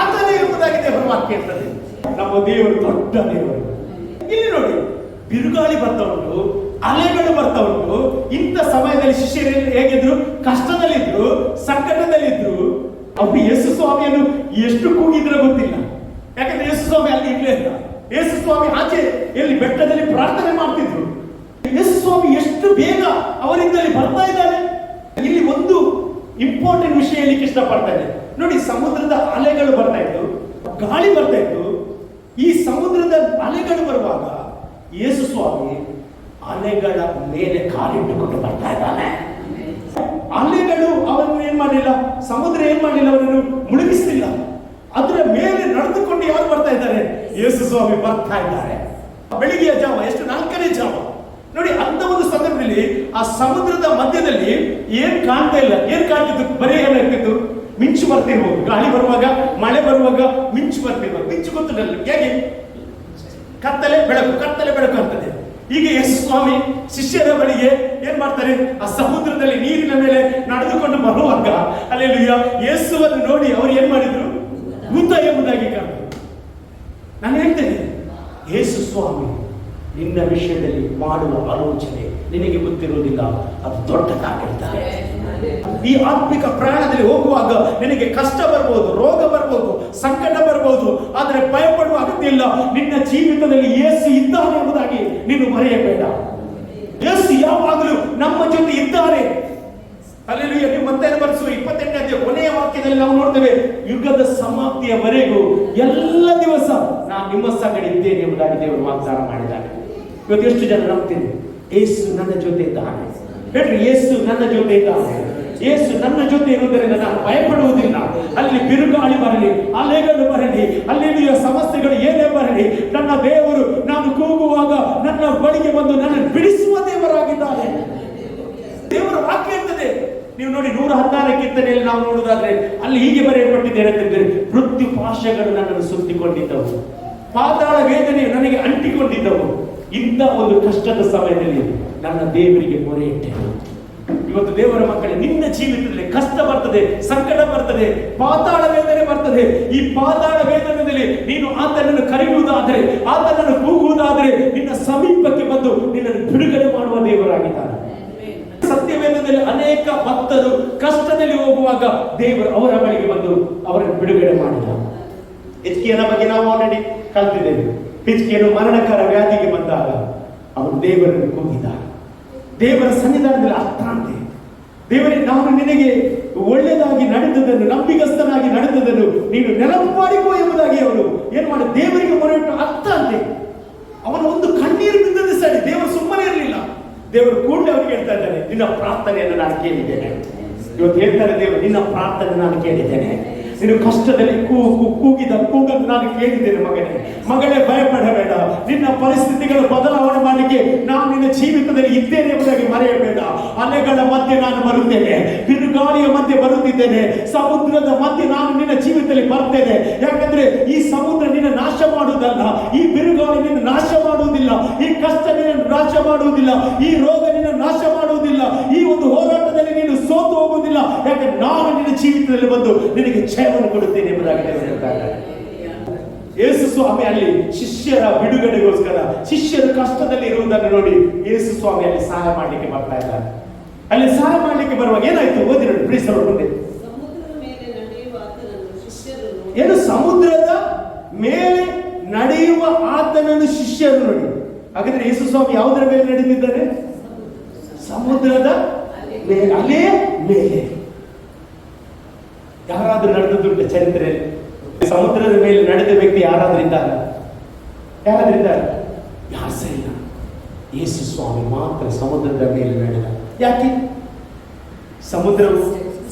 ಆತನೇ ಎಂಬುದಾಗಿ ದೇವರ ವಾಕ್ಯ ಇರ್ತದೆ. ನಮ್ಮ ದೇವರು ದೊಡ್ಡ ದೇವರು. ಇಲ್ಲಿ ನೋಡಿ, ಬಿರುಗಾಳಿ ಬರ್ತಾ ಉಂಟು, ಅಲೆಗಳು ಬರ್ತಾ ಉಂಟು. ಇಂಥ ಸಮಯದಲ್ಲಿ ಶಿಷ್ಯರು ಹೇಗಿದ್ರು? ಕಷ್ಟದಲ್ಲಿದ್ರು, ಸಂಕಟದಲ್ಲಿದ್ರು. ಅವರು ಯೇಸು ಸ್ವಾಮಿಯನ್ನು ಎಷ್ಟು ಕೂಗಿದ್ರೆ ಗೊತ್ತಿಲ್ಲ. ಯಾಕಂದ್ರೆ ಯೇಸು ಸ್ವಾಮಿ ಅಲ್ಲಿ ಇರ್ಲೇ ಇಲ್ಲ. ಯೇಸು ಸ್ವಾಮಿ ಆಚೆ ಎಲ್ಲಿ ಬೆಟ್ಟದಲ್ಲಿ ಪ್ರಾರ್ಥನೆ ಮಾಡ್ತಿದ್ರು. ಯೇಸು ಸ್ವಾಮಿ ಎಷ್ಟು ಬೇಗ ಅವರಿಂದಲೇ ಬರ್ತಾ ಇದ್ದಾರೆ. ಇಲ್ಲಿ ಒಂದು ಇಂಪಾರ್ಟೆಂಟ್ ವಿಷಯ ಹೇಳಲಿಕ್ಕೆ ಇಷ್ಟಪಡ್ತಾರೆ. ನೋಡಿ, ಸಮುದ್ರದ ಅಲೆಗಳು ಬರ್ತಾ ಇತ್ತು, ಗಾಳಿ ಬರ್ತಾ ಇತ್ತು. ಈ ಸಮುದ್ರದ ಅಲೆಗಳು ಬರುವಾಗ ಯೇಸು ಸ್ವಾಮಿ ಅಲೆಗಳ ಮೇಲೆ ಕಾಲಿಟ್ಟುಕೊಂಡು ಬರ್ತಾ ಇದ್ದಾನೆ. ಅಲೆಗಳು ಅವರನ್ನು ಏನ್ ಮಾಡಲಿಲ್ಲ, ಸಮುದ್ರ ಏನ್ ಮಾಡಲಿಲ್ಲ, ಅವರನ್ನು ಮುಳುಗಿಸಲಿಲ್ಲ. ಅದರ ಮೇಲೆ ನಡೆದುಕೊಂಡು ಯಾರು ಬರ್ತಾ ಇದ್ದಾರೆ? ಯೇಸು ಸ್ವಾಮಿ ಬರ್ತಾ ಇದ್ದಾರೆ. ಬೆಳಿಗ್ಗೆಯ ಜಾವ, ಎಷ್ಟು? 4ನೇ ಜಾವ. ನೋಡಿ, ಅಂತ ಒಂದು ಸಂದರ್ಭದಲ್ಲಿ ಆ ಸಮುದ್ರದ ಮಧ್ಯದಲ್ಲಿ ಏನ್ ಕಾಣ್ತಾ ಇಲ್ಲ. ಏನ್ ಕಾಣ್ತಿತ್ತು? ಬರೀ ಏನಾಗ್ತಿತ್ತು? ಮಿಂಚು ಬರ್ತಿರ್ಬೋದು. ಗಾಳಿ ಬರುವಾಗ, ಮಳೆ ಬರುವಾಗ ಮಿಂಚು ಬರ್ತಿರ್ಬೋದು. ಮಿಂಚು ಗೊತ್ತಿರಲ್ಲ ಹೇಗೆ? ಕತ್ತಲೆ ಬೆಳಕು, ಕತ್ತಲೆ ಬೆಳಕು ಆಗ್ತದೆ. ಈಗ ಯೇಸು ಸ್ವಾಮಿ ಶಿಷ್ಯರ ಬಳಿಗೆ ಏನ್ ಮಾಡ್ತಾರೆ? ಆ ಸಮುದ್ರದಲ್ಲಿ ನೀರಿನ ಮೇಲೆ ನಡೆದುಕೊಂಡು ಬರುವಾಗ ಅಲ್ಲೆಲ್ಲೂಯ್ಯ, ಯೇಸುವನ್ನು ನೋಡಿ ಅವರು ಏನ್ ಮಾಡಿದ್ರು? ಭೂತ ಎಂಬುದಾಗಿ ಕಾಣ್ತಾರೆ. ನಾನು ಹೇಳ್ತೇನೆ, ಯೇಸು ಸ್ವಾಮಿ ನಿನ್ನ ವಿಷಯದಲ್ಲಿ ಮಾಡುವ ಆಲೋಚನೆ ನಿನಗೆ ಗೊತ್ತಿರುವುದಿಲ್ಲ, ಅದು ದೊಡ್ಡದಾಗಿರ್ತಾರೆ. ಈ ಆತ್ಮಿಕ ಪ್ರಯಾಣದಲ್ಲಿ ಹೋಗುವಾಗ ನಿನಗೆ ಕಷ್ಟ ಬರ್ಬೋದು, ರೋಗ ಬರ್ಬೋದು, ಸಂಕಟ ಬರ್ಬೋದು, ಆದರೆ ಭಯಪಡುವ ಅಗತ್ಯ ಇಲ್ಲ. ನಿನ್ನ ಜೀವಿತದಲ್ಲಿ ಯೇಸು ಇದ್ದಾನೆ ಎಂಬುದಾಗಿ ನೀನು ಮರೆಯಬೇಡ. ಯೇಸು ಯಾವಾಗಲೂ ನಮ್ಮ ಜೊತೆ ಇದ್ದಾರೆ. ಹಲ್ಲೆಲೂಯಾ. ನೀವು ಮತ್ತೆ ಬರೆಸುವ 28ನೇ ಕೊನೆಯ ವಾಕ್ಯದಲ್ಲಿ ನಾವು ನೋಡ್ತೇವೆ, ಯುಗದ ಸಮಾಪ್ತಿಯವರೆಗೂ ಎಲ್ಲ ದಿವಸ ನಾನು ನಿಮ್ಮ ಸಂಗಡ ಇದ್ದೇನೆ ಎಂಬುದಾಗಿ ದೇವರು ವಾಗ್ದಾನ ಮಾಡಿದ್ದಾನೆ. ಇವತ್ತು ಎಷ್ಟು ಜನ ನಂಬ್ತೀನಿ? ಯೇಸು ನನ್ನ ಜೊತೆ ಇದ್ದಾನೆ. ಹೇಳ್ರಿ, ಯೇಸು ನನ್ನ ಜೊತೆ ಇದ್ದಾನೆ. ಯೇಸು ನನ್ನ ಜೊತೆ ಇರುವುದರಿಂದ ನಾನು ಭಯಪಡುವುದಿಲ್ಲ. ಅಲ್ಲಿ ಬಿರುಗಾಳಿ ಬರಲಿ, ಅಲೆಗಳು ಬರಲಿ, ಅಲ್ಲಿ ಸಮಸ್ಯೆಗಳು ಏನೇ ಬರಲಿ, ನನ್ನ ದೇವರು ನಾನು ಕೂಗುವಾಗ ನನ್ನ ಬಳಿಗೆ ಬಂದು ನನ್ನ ಬಿಡಿಸುವ ದೇವರಾಗಿದ್ದಾನೆ. ದೇವರ ವಾಕ್ಯ ಇರ್ತದೆ. ನೀವು ನೋಡಿ, 116 ಕೀರ್ತನೆಯಲ್ಲಿ ನಾವು ನೋಡುವುದಾದ್ರೆ ಅಲ್ಲಿ ಹೀಗೆ ಬರೆಯಲ್ಪಟ್ಟಿದೆ ಅಂತಂದ್ರೆ, ಮೃತ್ಯು ಪಾಶಗಳು ನನ್ನನ್ನು ಸುತ್ತಿಕೊಂಡಿದ್ದವು, ಪಾತಾಳ ವೇದನೆ ನನಗೆ ಅಂಟಿಕೊಂಡಿದ್ದವು. ಇಂಥ ಒಂದು ಕಷ್ಟದ ಸಮಯದಲ್ಲಿ ನನ್ನ ದೇವರಿಗೆ ಮೊರೆ ಇಟ್ಟೆನು. ಇವತ್ತು ದೇವರ ಮಕ್ಕಳೇ, ನಿನ್ನ ಜೀವಿತದಲ್ಲಿ ಕಷ್ಟ ಬರ್ತದೆ, ಸಂಕಟ ಬರ್ತದೆ, ಪಾತಾಳ ವೇದನೆ ಬರ್ತದೆ. ಈ ಪಾತಾಳ ವೇದನೆಯಲ್ಲಿ ನೀನು ಆತನನ್ನು ಕರೆಯುವುದಾದರೆ, ಆತನನ್ನು ಕೂಗುವುದಾದರೆ, ನಿನ್ನ ಸಮೀಪಕ್ಕೆ ಬಂದು ನಿನ್ನನ್ನು ಬಿಡುಗಡೆ ಮಾಡುವ ದೇವರಾಗಿದ್ದಾನೆ. ಸತ್ಯವೇದದಲ್ಲಿ ಅನೇಕ ಭಕ್ತರು ಕಷ್ಟದಲ್ಲಿ ಹೋಗುವಾಗ ದೇವರು ಅವರ ಬಳಿಗೆ ಬಂದು ಅವರನ್ನು ಬಿಡುಗಡೆ ಮಾಡಿದ. ಹಿಜ್ಕೀಯನ ಬಗ್ಗೆ ನಾವು ಆಲ್ರೆಡಿ ಕಲ್ತಿದ್ದೇವೆ. ಹಿಜ್ಕೀಯನು ಮರಣಕರ ವ್ಯಾಧಿಗೆ ಬಂದಾಗ ಅವನು ದೇವರನ್ನು ಕೂಗಿದ. ದೇವರ ಸನ್ನಿಧಾನದಲ್ಲಿ ಅರ್ಥಾಂತೆ, ದೇವರೇ, ನಾನು ನಿನಗೆ ಒಳ್ಳೆಯದಾಗಿ ನಡೆದದನ್ನು, ನಂಬಿಗಸ್ತನಾಗಿ ನಡೆದದನ್ನು ನೀನು ನೆನಪು ಮಾಡಿಕೋ ಎಂಬುದಾಗಿ ಅವನು ಏನ್ ಮಾಡಿ ದೇವರಿಗೆ ಮೊರೆಯಿಟ್ಟು ಅರ್ಥ ಅಂತೆ. ಅವನ ಒಂದು ಕಣ್ಣೀರು ಬಿದ್ದದ್ದು ಸರಿ, ದೇವರು ಸುಮ್ಮನೆ ಇರಲಿಲ್ಲ. ದೇವರು ಕೂಡಲೇ ಅವ್ರಿಗೆ ಹೇಳ್ತಾ ಇದ್ದಾನೆ, ನಿನ್ನ ಪ್ರಾರ್ಥನೆಯನ್ನು ನಾನು ಕೇಳಿದ್ದೇನೆ. ಇವತ್ತು ಹೇಳ್ತಾರೆ ದೇವರು, ನಿನ್ನ ಪ್ರಾರ್ಥನೆ ನಾನು ಕೇಳಿದ್ದೇನೆ. ನೀನು ಕಷ್ಟದಲ್ಲಿ ಕೂಗಿದ ಕೂಗನ್ನು ನಾನು ಕೇಳಿದ್ದೇನೆ. ಮಗಳೇ ಭಯಪಡಬೇಡ. ನಿನ್ನ ಪರಿಸ್ಥಿತಿಗಳು ಬದಲಾವಣೆ ಮಾಡಲಿಕ್ಕೆ ನಾನು ನಿನ್ನ ಜೀವಿತದಲ್ಲಿ ಇದ್ದೇನೆ ಎಂಬುದಾಗಿ ಮರೆಯಬೇಡ. ಅಲೆಗಳ ಮಧ್ಯೆ ನಾನು ಬರುತ್ತೇನೆ, ಬಿರುಗಾಳಿಯ ಮಧ್ಯೆ ಬರುತ್ತಿದ್ದೇನೆ, ಸಮುದ್ರದ ಮಧ್ಯೆ ನಾನು ನಿನ್ನ ಜೀವಿತದಲ್ಲಿ ಬರ್ತೇನೆ. ಯಾಕಂದ್ರೆ ಈ ಸಮುದ್ರ ನಿನ್ನ ನಾಶ ಮಾಡುವುದಲ್ಲ, ಈ ಬಿರುಗಾಳಿ ನಿನ್ನ ನಾಶ ಮಾಡುವುದಿಲ್ಲ, ಈ ಕಷ್ಟ ನಿನ್ನ ನಾಶ ಮಾಡುವುದಿಲ್ಲ, ಈ ರೋಗ ನಿನ್ನ ನಾಶ ಮಾಡುವುದಿಲ್ಲ, ಈ ಒಂದು ಹೋರಾಟದಲ್ಲಿ ನೀನು ಸೋತು ಹೋಗುವುದಿಲ್ಲ. ಯಾಕಂದ್ರೆ ನಾನು ನಿನ್ನ ಜೀವಿತದಲ್ಲಿ ಬಂದು ನಿನಗೆ ಜಯವನ್ನು ಕೊಡುತ್ತೇನೆ ಎಂಬುದಾಗಿ ಹೇಳ್ತಾರೆ. ಯೇಸು ಸ್ವಾಮಿ ಅಲ್ಲಿ ಶಿಷ್ಯರ ಬಿಡುಗಡೆಗೋಸ್ಕರ, ಶಿಷ್ಯರು ಕಷ್ಟದಲ್ಲಿ ಇರುವುದನ್ನು ನೋಡಿ ಯೇಸು ಸ್ವಾಮಿ ಅಲ್ಲಿ ಸಹಾಯ ಮಾಡಲಿಕ್ಕೆ ಬರ್ತಾ ಇದ್ದಾರೆ. ಅಲ್ಲಿ ಸಹಾಯ ಮಾಡಲಿಕ್ಕೆ ಬರುವಾಗ ಏನಾಯ್ತು ಓದಿ ನೋಡಿ ಪ್ಲೀಸ್. ಮುಂದೆ ಏನು, ಸಮುದ್ರದ ಮೇಲೆ ನಡೆಯುವ ಆತನನ್ನು ಶಿಷ್ಯರು ನೋಡಿ. ಹಾಗಾದ್ರೆ ಯೇಸು ಸ್ವಾಮಿ ಯಾವುದರ ಮೇಲೆ ನಡೆದಿದ್ದಾರೆ? ಸಮುದ್ರದ ಮೇಲೆ, ಅಲ್ಲೇ ಮೇಲೆ. ಯಾರಾದ್ರೂ ನಡೆದದುಂಟು ಚರಿತ್ರೆಯಲ್ಲಿ? ಸಮುದ್ರದ ಮೇಲೆ ನಡೆದ ವ್ಯಕ್ತಿ ಯಾರಾದ್ರೂ ಇದ್ದಾರೆ? ಯಾರು ಸಹ ಇಲ್ಲ. ಯೇಸು ಸ್ವಾಮಿ ಮಾತ್ರ ಸಮುದ್ರದ ಮೇಲೆ ನಡೆದ. ಯಾಕೆ? ಸಮುದ್ರವು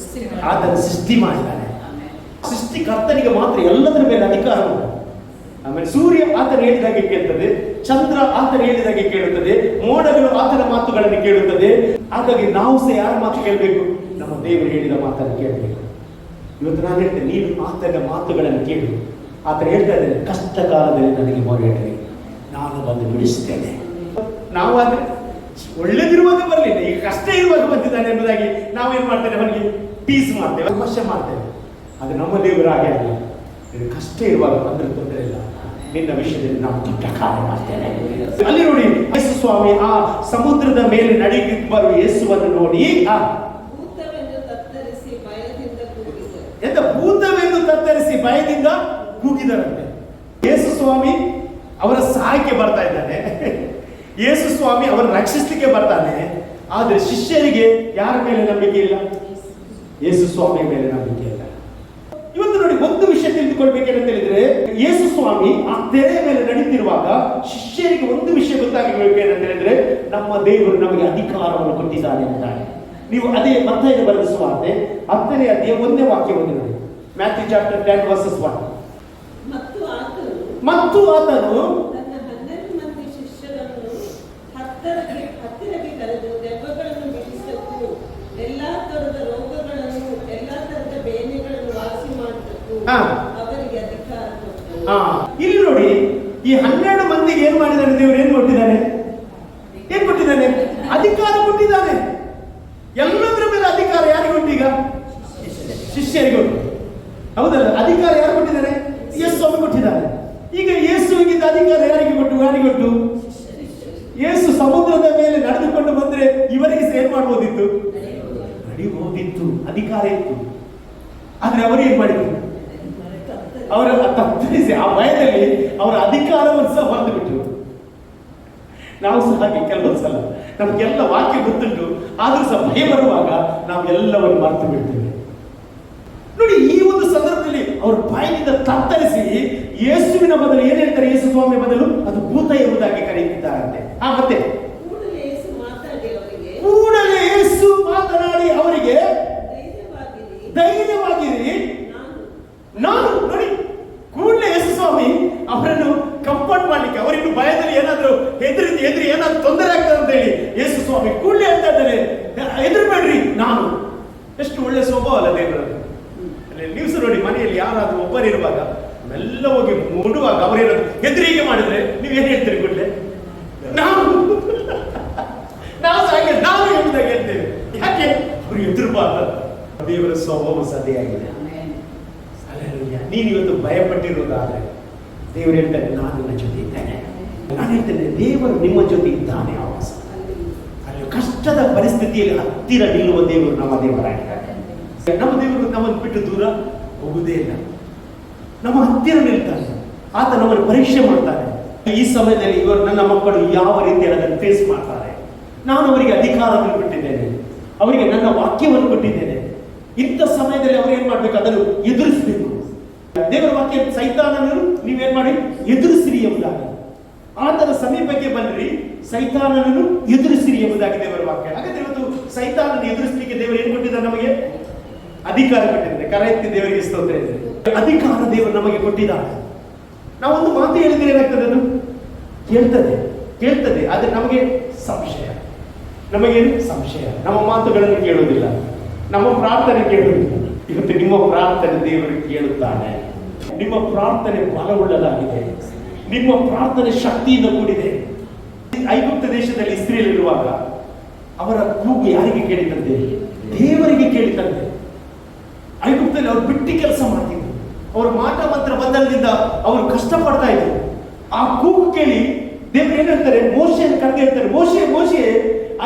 ಆತನ ಸೃಷ್ಟಿ ಮಾಡಿದ್ದಾನೆ. ಸೃಷ್ಟಿಕರ್ತನಿಗೆ ಮಾತ್ರ ಎಲ್ಲದರ ಮೇಲೆ ಅಧಿಕಾರ ಉಂಟು. ಆಮೇಲೆ ಸೂರ್ಯ ಆತನ ಹೇಳಿದಾಗೆ ಕೇಳ್ತದೆ, ಚಂದ್ರ ಆತನ ಹೇಳಿದಾಗೆ ಕೇಳುತ್ತದೆ, ಮೋಡಗಳು ಆತನ ಮಾತುಗಳನ್ನು ಕೇಳುತ್ತದೆ. ಹಾಗಾಗಿ ನಾವು ಸಹ ಯಾರ ಮಾತು ಕೇಳಬೇಕು? ನಮ್ಮ ದೇವರು ಹೇಳಿದ ಮಾತನ್ನು ಕೇಳಬೇಕು. ಇವತ್ತು ನಾನು ಹೇಳ್ತೇನೆ, ನೀನು ಆತನ ಮಾತುಗಳನ್ನು ಕೇಳು. ಆತ ಹೇಳ್ತಾ ಇದ್ದೇನೆ, ಕಷ್ಟ ಕಾಲದಲ್ಲಿ ನನಗೆ ಮೊರೆಯಿಡಲಿ, ನಾನು ಬಂದು ಬಿಡಿಸ್ತೇನೆ. ನಾವಾದ್ರೆ ಒಳ್ಳೆದಿರುವಾಗ ಬರಲಿಲ್ಲ, ಈಗ ಕಷ್ಟ ಇರುವಾಗ ಬಂದಿದ್ದಾನೆ ಎಂಬುದಾಗಿ ನಾವೇನ್ ಮಾಡ್ತೇವೆ? ಅವನಿಗೆ ಟೀಸ್ ಮಾಡ್ತೇವೆ, ವಿಮರ್ಶೆ ಮಾಡ್ತೇವೆ. ಅದು ನಮ್ಮ ದೇವರು ಹಾಗೆ ಅಲ್ಲ. ಕಷ್ಟ ಇರುವಾಗ ಬಂದ್ರೆ ತೊಂದರೆ ಇಲ್ಲ, ನಿನ್ನ ವಿಷಯದಲ್ಲಿ ನಾವು ದೊಡ್ಡ ಕಾರ್ಯ ಮಾಡ್ತೇನೆ. ಅಲ್ಲಿ ನೋಡಿ ಯೇಸು ಸ್ವಾಮಿ ಆ ಸಮುದ್ರದ ಮೇಲೆ ನಡೆಗೆ ಬರುವ ಯೇಸುವನ್ನು ನೋಡಿ ಭೂತವೆಂದು ತತ್ತರಿಸಿ ಭಯದಿಂದ ಕೂಗಿದರಂತೆ. ಯೇಸು ಸ್ವಾಮಿ ಅವರ ಸಹಾಯಕ್ಕೆ ಬರ್ತಾ ಇದ್ದಾನೆ, ಯೇಸು ಸ್ವಾಮಿ ಅವರನ್ನು ರಕ್ಷಿಸಲಿಕ್ಕೆ ಬರ್ತಾನೆ. ಆದ್ರೆ ಶಿಷ್ಯರಿಗೆ ಯಾರ ಮೇಲೆ ನಂಬಿಕೆ ಇಲ್ಲ? ಯೇಸು ಸ್ವಾಮಿಯ ಮೇಲೆ ನಂಬಿಕೆ ಇಲ್ಲ. ಇವತ್ತು ನೋಡಿ ಒಂದು ವಿಷಯ ತಿಳಿದುಕೊಳ್ಬೇಕೇನಂತ ಹೇಳಿದ್ರೆ, ಯೇಸು ಸ್ವಾಮಿ ಆ ತೆರೆಯ ಮೇಲೆ ನಡೀತಿರುವಾಗ ಶಿಷ್ಯರಿಗೆ ಒಂದು ವಿಷಯ ಗೊತ್ತಾಗಬೇಕೇನಂತ ಹೇಳಿದ್ರೆ, ನಮ್ಮ ದೇವರು ನಮಗೆ ಅಧಿಕಾರವನ್ನು ಕೊಟ್ಟಿದ್ದಾನೆ ಎಂಬುದಾಗಿ. ನೀವು ಅದೇ ಮತ್ತಾಯ ಬರೆದ ಸುವಾರ್ತೆ 10ನೇ ಅಧ್ಯಾಯ 1ನೇ ವಾಕ್ಯವನ್ನು ನೋಡಿ. Matthew chapter 10 verses 1. ಮತ್ತು ಆತನು ತನ್ನ 12 ಮಂದಿ ಶಿಷ್ಯರನ್ನು ಹತ್ತಿರಕ್ಕೆ ಕರೆದು ದೆವ್ವಗಳನ್ನು ಬಿಡಿಸಕ್ಕೂ, ಎಲ್ಲಾ ತರದ ರೋಗಗಳನ್ನು, ಎಲ್ಲಾ ತರದ ಬೇನೆಗಳನ್ನು ವಾಸಿ ಮಾಡಬೇಕು ಅವರಿಗೆ ಅಧಿಕಾರ ಕೊಟ್ಟರು. ಇಲ್ಲಿ ನೋಡಿ, ಈ 12 ಮಂದಿಗೆ ಏನ್ ಮಾಡಿದಾನೆ ದೇವರು? ಏನ್ ಕೊಟ್ಟಿದ್ದಾನೆ? ಅಧಿಕಾರ ಕೊಟ್ಟಿದ್ದಾನೆ. ಎಲ್ಲದರ ಮೇಲೆ ಅಧಿಕಾರ ಯಾರಿಗೆ ಉಂಟು? ಈಗ ಶಿಷ್ಯರಿಗೆ ಉಂಟು, ಹೌದಲ್ಲ? ಅಧಿಕಾರ ಯಾರು ಕೊಟ್ಟಿದ್ದಾರೆ? ಯೇಸು ಸ್ವಾಮಿ ಕೊಟ್ಟಿದ್ದಾರೆ. ಈಗ ಯೇಸುವಿಗಿದ್ದ ಅಧಿಕಾರ ಯಾರಿಗೆ ಕೊಟ್ಟು? ಯೇಸು ಸಮುದ್ರದ ಮೇಲೆ ನಡೆದುಕೊಂಡು ಬಂದ್ರೆ ಇವರಿಗೆ ಸೇರ್ ಮಾಡಬಹುದಿತ್ತು, ನಡೆಯಬಹುದಿತ್ತು, ಅಧಿಕಾರ ಇತ್ತು. ಆದ್ರೆ ಅವರು ಏನ್ ಮಾಡಿದ್ರು? ಅವರ ತಪ್ಪಿಸಿ ಆ ಭಯದಲ್ಲಿ ಅವರ ಅಧಿಕಾರವನ್ನು ಸಹ ಮರೆತು ಬಿಟ್ಟರು. ನಾವು ಸಹ ಹಾಗೆ ಕೆಲವೊಂದು ಸಲ ನಮ್ಗೆಲ್ಲ ವಾಕ್ಯ ಗೊತ್ತುಂಟು, ಆದ್ರೂ ಸಹ ಭಯ ಬರುವಾಗ ನಾವು ಎಲ್ಲವನ್ನು ಮರೆತು ಬಿಡ್ತೇವೆ. ನೋಡಿ, ಈ ಒಂದು ಸಂದರ್ಭದಲ್ಲಿ ಅವರು ಬಾಯಿನಿಂದ ತತ್ತರಿಸಿ ಯೇಸುವಿನ ಬದಲು ಏನ್ ಹೇಳ್ತಾರೆ? ಯೇಸು ಸ್ವಾಮಿಯ ಬದಲು ಅದು ಭೂತ ಎಂಬುದಾಗಿ ಕರೆಯುತ್ತಿದ್ದಾರಂತೆ. ಮತ್ತೆ ಕೂಡಲೇ ಯೇಸು ಮಾತನಾಡಿ ಅವರಿಗೆ ಧೈರ್ಯವಾಗಿರಿ, ನಾನು ನೋಡಿ. ಕೂಡಲೇ ಯೇಸು ಸ್ವಾಮಿ ಅವರನ್ನು ಕಂಫರ್ಟ್ ಮಾಡ್ಲಿಕ್ಕೆ, ಅವರಿನ್ನು ಭಯದಲ್ಲಿ ಏನಾದ್ರು ಎದುರಿ ಏನಾದ್ರು ತೊಂದರೆ ಆಗ್ತದೆ ಅಂತ ಹೇಳಿ ಯೇಸು ಸ್ವಾಮಿ ಕೂಡಲೇ ಹೇಳ್ತಾ ಇದ್ದಾರೆ, ಹೆದರಬೇಡ್ರಿ, ನಾನು. ಎಷ್ಟು ಒಳ್ಳೆ ಸ್ವಭಾವ ಅಲ್ಲ ದೇವರದ್ದು. ನ್ಯೂಸ್ ನೋಡಿ, ಮನೆಯಲ್ಲಿ ಯಾರಾದ್ರೂ ಒಬ್ಬರಿರುವಾಗ ಎಲ್ಲ ಹೋಗಿ ಮುಡುವಾಗ ಅವರೇನಾದ್ರು ಹೆದರಿಗೆ ಮಾಡಿದ್ರೆ ನೀವೇನ್ ಹೇಳ್ತೀರಿ? ಕೂಡಲೇ ನಾವು ಎಂಬುದಾಗಿ ಹೇಳ್ತೇವೆ. ಯಾಕೆ? ಅವ್ರಿಗೆ ಎದುರುಬಾರ್ದು. ದೇವರ ಸ್ವಭಾವ ಸದೆಯಾಗಿದೆ. ನೀನು ಇವತ್ತು ಭಯಪಟ್ಟಿರುವುದಾದ್ರೆ ದೇವರು ಹೇಳ್ತಾನೆ, ನಾನು ನಿಮ್ಮ ಜೊತೆ ಇದ್ದೇನೆ. ನಾನು ಹೇಳ್ತೇನೆ, ದೇವರು ನಿಮ್ಮ ಜೊತೆ ಇದ್ದಾನೆ. ಅಲ್ಲಿ ಕಷ್ಟದ ಪರಿಸ್ಥಿತಿಯಲ್ಲಿ ಹತ್ತಿರ ನಿಲ್ಲುವ ದೇವರು ನಮ್ಮ ದೇವರಾಗಿದ್ದಾರೆ. ನಮ್ಮ ದೇವರು ನಮ್ಮನ್ನು ಬಿಟ್ಟು ದೂರ ಹೋಗುವುದೇ ಇಲ್ಲ, ನಮ್ಮ ಹತ್ತಿರ ನಿಲ್ತಾನೆ. ಆತ ನಮ್ಮನ್ನು ಪರೀಕ್ಷೆ ಮಾಡ್ತಾನೆ. ಈ ಸಮಯದಲ್ಲಿ ಇವರು ನನ್ನ ಮಕ್ಕಳು ಯಾವ ರೀತಿಯಲ್ಲಿ ಅದನ್ನು ಫೇಸ್ ಮಾಡ್ತಾರೆ. ನಾನು ಅವರಿಗೆ ಅಧಿಕಾರವನ್ನು ಕೊಟ್ಟಿದ್ದೇನೆ, ಅವರಿಗೆ ನನ್ನ ವಾಕ್ಯವನ್ನು ಕೊಟ್ಟಿದ್ದೇನೆ. ಇಂಥ ಸಮಯದಲ್ಲಿ ಅವರು ಏನ್ ಮಾಡ್ಬೇಕು, ಅದನ್ನು ಎದುರಿಸಬೇಕು. ದೇವರ ವಾಕ್ಯ ಸೈತಾನನನ್ನು ನೀವೇನ್ ಮಾಡಿ ಎದುರಿಸಿರಿ ಎಂಬುದಾಗಿ, ಆತನ ಸಮೀಪಕ್ಕೆ ಬನ್ನಿರಿ, ಸೈತಾನನನ್ನು ಎದುರಿಸಿರಿ ಎಂಬುದಾಗಿ ದೇವರ ವಾಕ್ಯ. ಹಾಗಾದ್ರೆ ಇವತ್ತು ಸೈತಾನನ್ನು ಎದುರಿಸಲಿಕ್ಕೆ ದೇವರು ಏನ್ ಕೊಟ್ಟಿದ್ದಾರೆ, ನಮಗೆ ಅಧಿಕಾರ ಕೊಟ್ಟಿದ್ದಾರೆ. ಕರ ಎತ್ತಿ ದೇವರಿಗೆ ಸ್ತೋತ್ರ ಇದೆ. ಅಧಿಕಾರ ದೇವರು ನಮಗೆ ಕೊಟ್ಟಿದ್ದಾರೆ. ನಾವೊಂದು ಮಾತು ಹೇಳಿದ್ರೆ ಏನಾಗ್ತದೆ, ಅದು ಕೇಳ್ತದೆ ಆದ್ರೆ ನಮಗೆ ಸಂಶಯ, ನಮಗೇನು ಸಂಶಯ, ನಮ್ಮ ಮಾತುಗಳನ್ನು ಕೇಳುವುದಿಲ್ಲ, ನಮ್ಮ ಪ್ರಾರ್ಥನೆ ಕೇಳುವುದಿಲ್ಲ. ಇವತ್ತು ನಿಮ್ಮ ಪ್ರಾರ್ಥನೆ ದೇವರು ಕೇಳುತ್ತಾನೆ. ನಿಮ್ಮ ಪ್ರಾರ್ಥನೆ ಬಲವುಳ್ಳದಾಗಿದೆ, ನಿಮ್ಮ ಪ್ರಾರ್ಥನೆ ಶಕ್ತಿಯಿಂದ ಕೂಡಿದೆ. ಐಗುಪ್ತ ದೇಶದಲ್ಲಿ ಇಸ್ರೇಲ್ ಇರುವಾಗ ಅವರ ಕೂಗು ಯಾರಿಗೆ ಕೇಳಿದಂತೆ, ದೇವರಿಗೆ ಕೇಳಿದಂತೆ. ಐಗುಪ್ತದಲ್ಲಿ ಅವರು ಬಿಟ್ಟಿ ಕೆಲಸ ಮಾಡ್ತಿದ್ರು, ಅವರು ಮಾಟ ಮಂತ್ರ ಬಂಧನದಿಂದ ಅವರು ಕಷ್ಟಪಡ್ತಾ ಇದ್ರು. ಆ ಕೂಗು ಕೇಳಿ ದೇವರು ಏನ್ ಹೇಳ್ತಾರೆ, ಮೋಶೆಯನ್ನು ಕರೆದು ಹೇಳ್ತಾರೆ, ಮೋಶೆ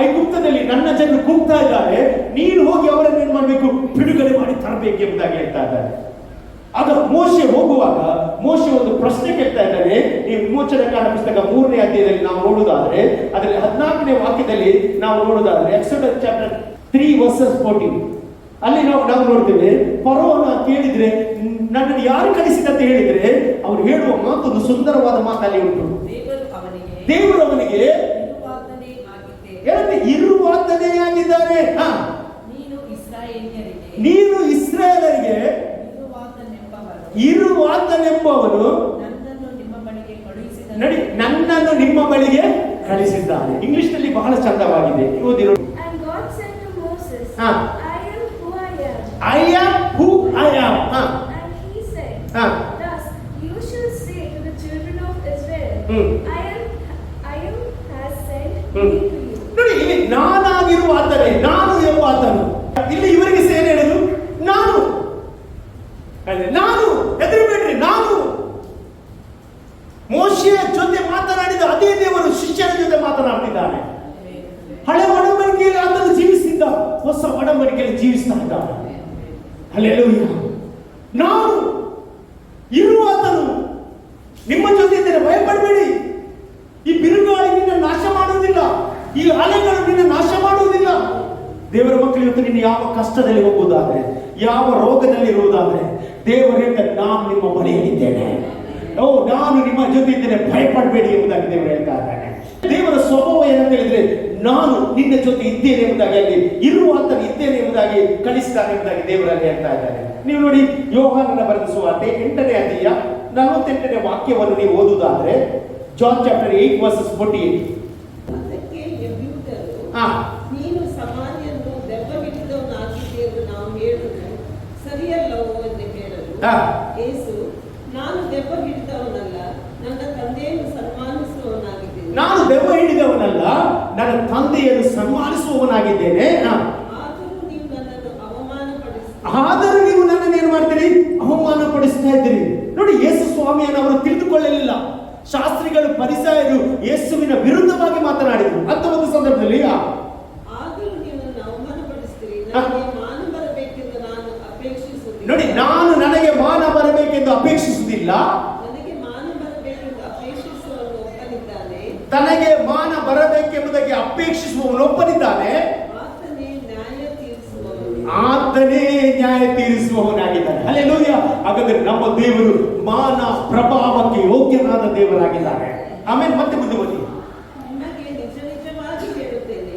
ಐಗುಪ್ತದಲ್ಲಿ ನನ್ನ ಜನರು ಕೂಗ್ತಾ ಇದ್ದಾರೆ, ನೀನು ಹೋಗಿ ಅವರನ್ನು ಏನ್ ಮಾಡ್ಬೇಕು, ಬಿಡುಗಡೆ ಮಾಡಿ ತರಬೇಕು ಎಂಬುದಾಗಿ ಹೇಳ್ತಾ ಇದ್ದಾರೆ. ಆಗ ಮೋಶೆ ಹೋಗುವಾಗ ಮೋಶೆ ಒಂದು ಪ್ರಶ್ನೆ ಕೇಳ್ತಾ ಇದ್ದಾನೆ. ನೀವು ವಿಮೋಚನಕಾಂಡ ಪುಸ್ತಕ 3ನೇ ಅಧ್ಯಾಯದಲ್ಲಿ ನಾವು ನೋಡುವುದಾದ್ರೆ, ಅದರಲ್ಲಿ 14ನೇ ವಾಕ್ಯದಲ್ಲಿ ನಾವು ನೋಡುವುದಾದ್ರೆ, ಎಕ್ಸೋಡಸ್ ಚಾಪ್ಟರ್ 3 ವರ್ಸಸ್ 14 ಅಲ್ಲಿ ನಾವು ನೋಡ್ತೇವೆ, ಫರೋನ ಕೇಳಿದ್ರೆ ನನ್ನನ್ನು ಯಾರು ಕಳಿಸಿದಂತ ಹೇಳಿದ್ರೆ ಅವ್ರು ಹೇಳುವ ಮಾತೊಂದು ಸುಂದರವಾದ ಮಾತಲ್ಲಿ ಉಂಟು. ದೇವರು ಅವನಿಗೆ ಇರುವಾತನೇ ಆಗಿದ್ದಾನೆ. ನೀನು ಇಸ್ರಾಯೇಲರಿಗೆ ಇರುವಾತನೆಂಬವನು ನನ್ನನ್ನು ನಿಮ್ಮ ಬಳಿಗೆ ಕಳಿಸಿದ್ದಾನೆ. ಇಂಗ್ಲಿಷ್ ನಲ್ಲಿ ಬಹಳ ಚಂದವಾಗಿದೆ, ಓದಿರೋ. I am who I am. And he said, thus you shall say to the children of Israel, I am has sent me to you. ನೋಡಿ, ಇಲ್ಲಿ ನಾನಾಗಿರುವ ಆತನೇ, ನಾನು ಎಂಬ ಆತನು. ಇಲ್ಲಿ ಇವರಿಗೆ ಸೇನೆ ಹೇಳಿದ್ರು, ನಾನು ಹೆದರಬೇಡ್ರಿ, ನಾನು. ಮೋಶೆಯ ಜೊತೆ ಮಾತನಾಡಿದ ಅದೇ ದೇವರು ಶಿಷ್ಯರ ಜೊತೆ ಮಾತನಾಡ್ತಿದ್ದಾನೆ. ಹಳೆ ಒಡಂಬಡಿಕೆಯಲ್ಲಿ ಆತನು ಜೀವಿಸಿದ್ದ, ಹೊಸ ಒಡಂಬಡಿಕೆಯಲ್ಲಿ ಜೀವಿಸ್ತಾ ಇದ್ದಾನೆ. ಹಲ್ಲೆಲೂಯಾ. ನಾನು ಇರುವಾತನು ನಿಮ್ಮ ಜೊತೆ ಇದ್ದರೆ ಭಯಪಡಬೇಡಿ. ಈ ಬಿರುಗಾಳಿ ನಿನ್ನ ನಾಶ ಮಾಡುವುದಿಲ್ಲ, ಈ ಅಲೆಗಳು ನಿನ್ನ ನಾಶ ಮಾಡುವುದಿಲ್ಲ. ದೇವರ ಮಕ್ಕಳು, ಇವತ್ತು ನಿನ್ನ ಯಾವ ಕಷ್ಟದಲ್ಲಿ ಹೋಗುವುದಾದ್ರೆ, ಯಾವ ರೋಗದಲ್ಲಿ ಇರುವುದಾದ್ರೆ, ದೇವರು ಹೇಳ್ತಾರೆ, ನಾನು ನಿಮ್ಮ ಬಳಿಯಲ್ಲಿದ್ದೇನೆ, ನಾನು ನಿಮ್ಮ ಜೊತೆ ಇದ್ದೇನೆ, ಭಯಪಡಬೇಡಿ ಎಂಬುದಾಗಿ ದೇವರು ಹೇಳ್ತಾ ಇದ್ದಾನೆ. ದೇವರ ಸ್ವಭಾವ ಏನಂತ ಹೇಳಿದ್ರೆ, ನಾನು ನಿನ್ನ ಜೊತೆ ಇದ್ದೇನೆ ಎಂಬುದಾಗಿ, ಅಲ್ಲಿ ಇರುವಾತನು ಇದ್ದೇನೆ ಎಂಬುದಾಗಿ ಕಳಿಸ್ತಾನೆ ಎಂಬುದಾಗಿ ದೇವರಲ್ಲಿ ಹೇಳ್ತಾ ಇದ್ದಾರೆ. ನೀವು ನೋಡಿ, ಯೋಹಾನನ ಬರೆದ ಸುವಾರ್ತೆ 8ನೇ ಅಧ್ಯಾಯ 48ನೇ ವಾಕ್ಯವನ್ನು ನೀವು ಓದುವುದಾದ್ರೆ, ಜಾನ್ ಚಾಪ್ಟರ್ 8 ವರ್ಸಸ್ 48. ಅದಕ್ಕೆ ಯೆಹೂದ್ಯರು, ನೀನು ಸಮಾರ್ಯನು ದೆವ್ವ ಹಿಡಿದವನಾಗಿದ್ದೆ ಎಂದು ನಾವು ಹೇಳುವುದು ಸರಿಯಲ್ಲವೋ ಎಂದು ಹೇಳಲು, ಯೇಸು, ನಾನು ದೆವ್ವ ಹಿಡಿದವನಲ್ಲ, ನನ್ನ ತಂದೆಯನ್ನು ಸನ್ಮಾನಿಸುವವನಾಗಿದ್ದೇನೆ. ನಾನು ದೆವ್ವ ಹಿಡಿದವನಲ್ಲ, ನನ್ನ ತಂದೆಯನ್ನು ಸನ್ಮಾನಿಸುವವನಾಗಿದ್ದೇನೆ. ಆದರೂ ನೀವು ನನ್ನನ್ನು ಏನು ಮಾಡ್ತೀರಿ, ಅವಮಾನ ಪಡಿಸ್ತಾ ಇದ್ದೀರಿ. ನೋಡಿ, ಯೇಸು ಸ್ವಾಮಿಯನ್ನು ಅವರು ತಿಳಿದುಕೊಳ್ಳಲಿಲ್ಲ. ಶಾಸ್ತ್ರಿಗಳು, ಫರಿಸಾಯರು ಯೇಸುವಿನ ವಿರುದ್ಧವಾಗಿ ಮಾತನಾಡಿದರು. ಅಂತ ಒಂದು ಸಂದರ್ಭದಲ್ಲಿ ನೋಡಿ, ನಾನು ನನಗೆ ಮಾನ ಬರಬೇಕೆಂದು ಅಪೇಕ್ಷಿಸುವುದಿಲ್ಲ, ತನಗೆ ಮಾನ ಬರಬೇಕೆಂಬುದಾಗಿ ಅಪೇಕ್ಷಿಸುವವನೊಬ್ಬನಿದ್ದಾನೆ, ಆತನೇ ನ್ಯಾಯ ತೀರಿಸುವವನಾಗಿದ್ದಾನೆ. ಹಲ್ಲೆಲೂಯಾ. ಹಾಗಾದ್ರೆ ನಮ್ಮ ದೇವರು ಮಾನ ಪ್ರಭಾವಕ್ಕೆ ಯೋಗ್ಯನಾದ ದೇವರಾಗಿದ್ದಾನೆ. ಆಮೇಲೆ ಮತ್ತೆ ಮುಂದೆ ಬನ್ನಿ. ನಿಮಗೆ ನಿಜ ನಿಜವಾಗಿ ಹೇಳುತ್ತೇನೆ,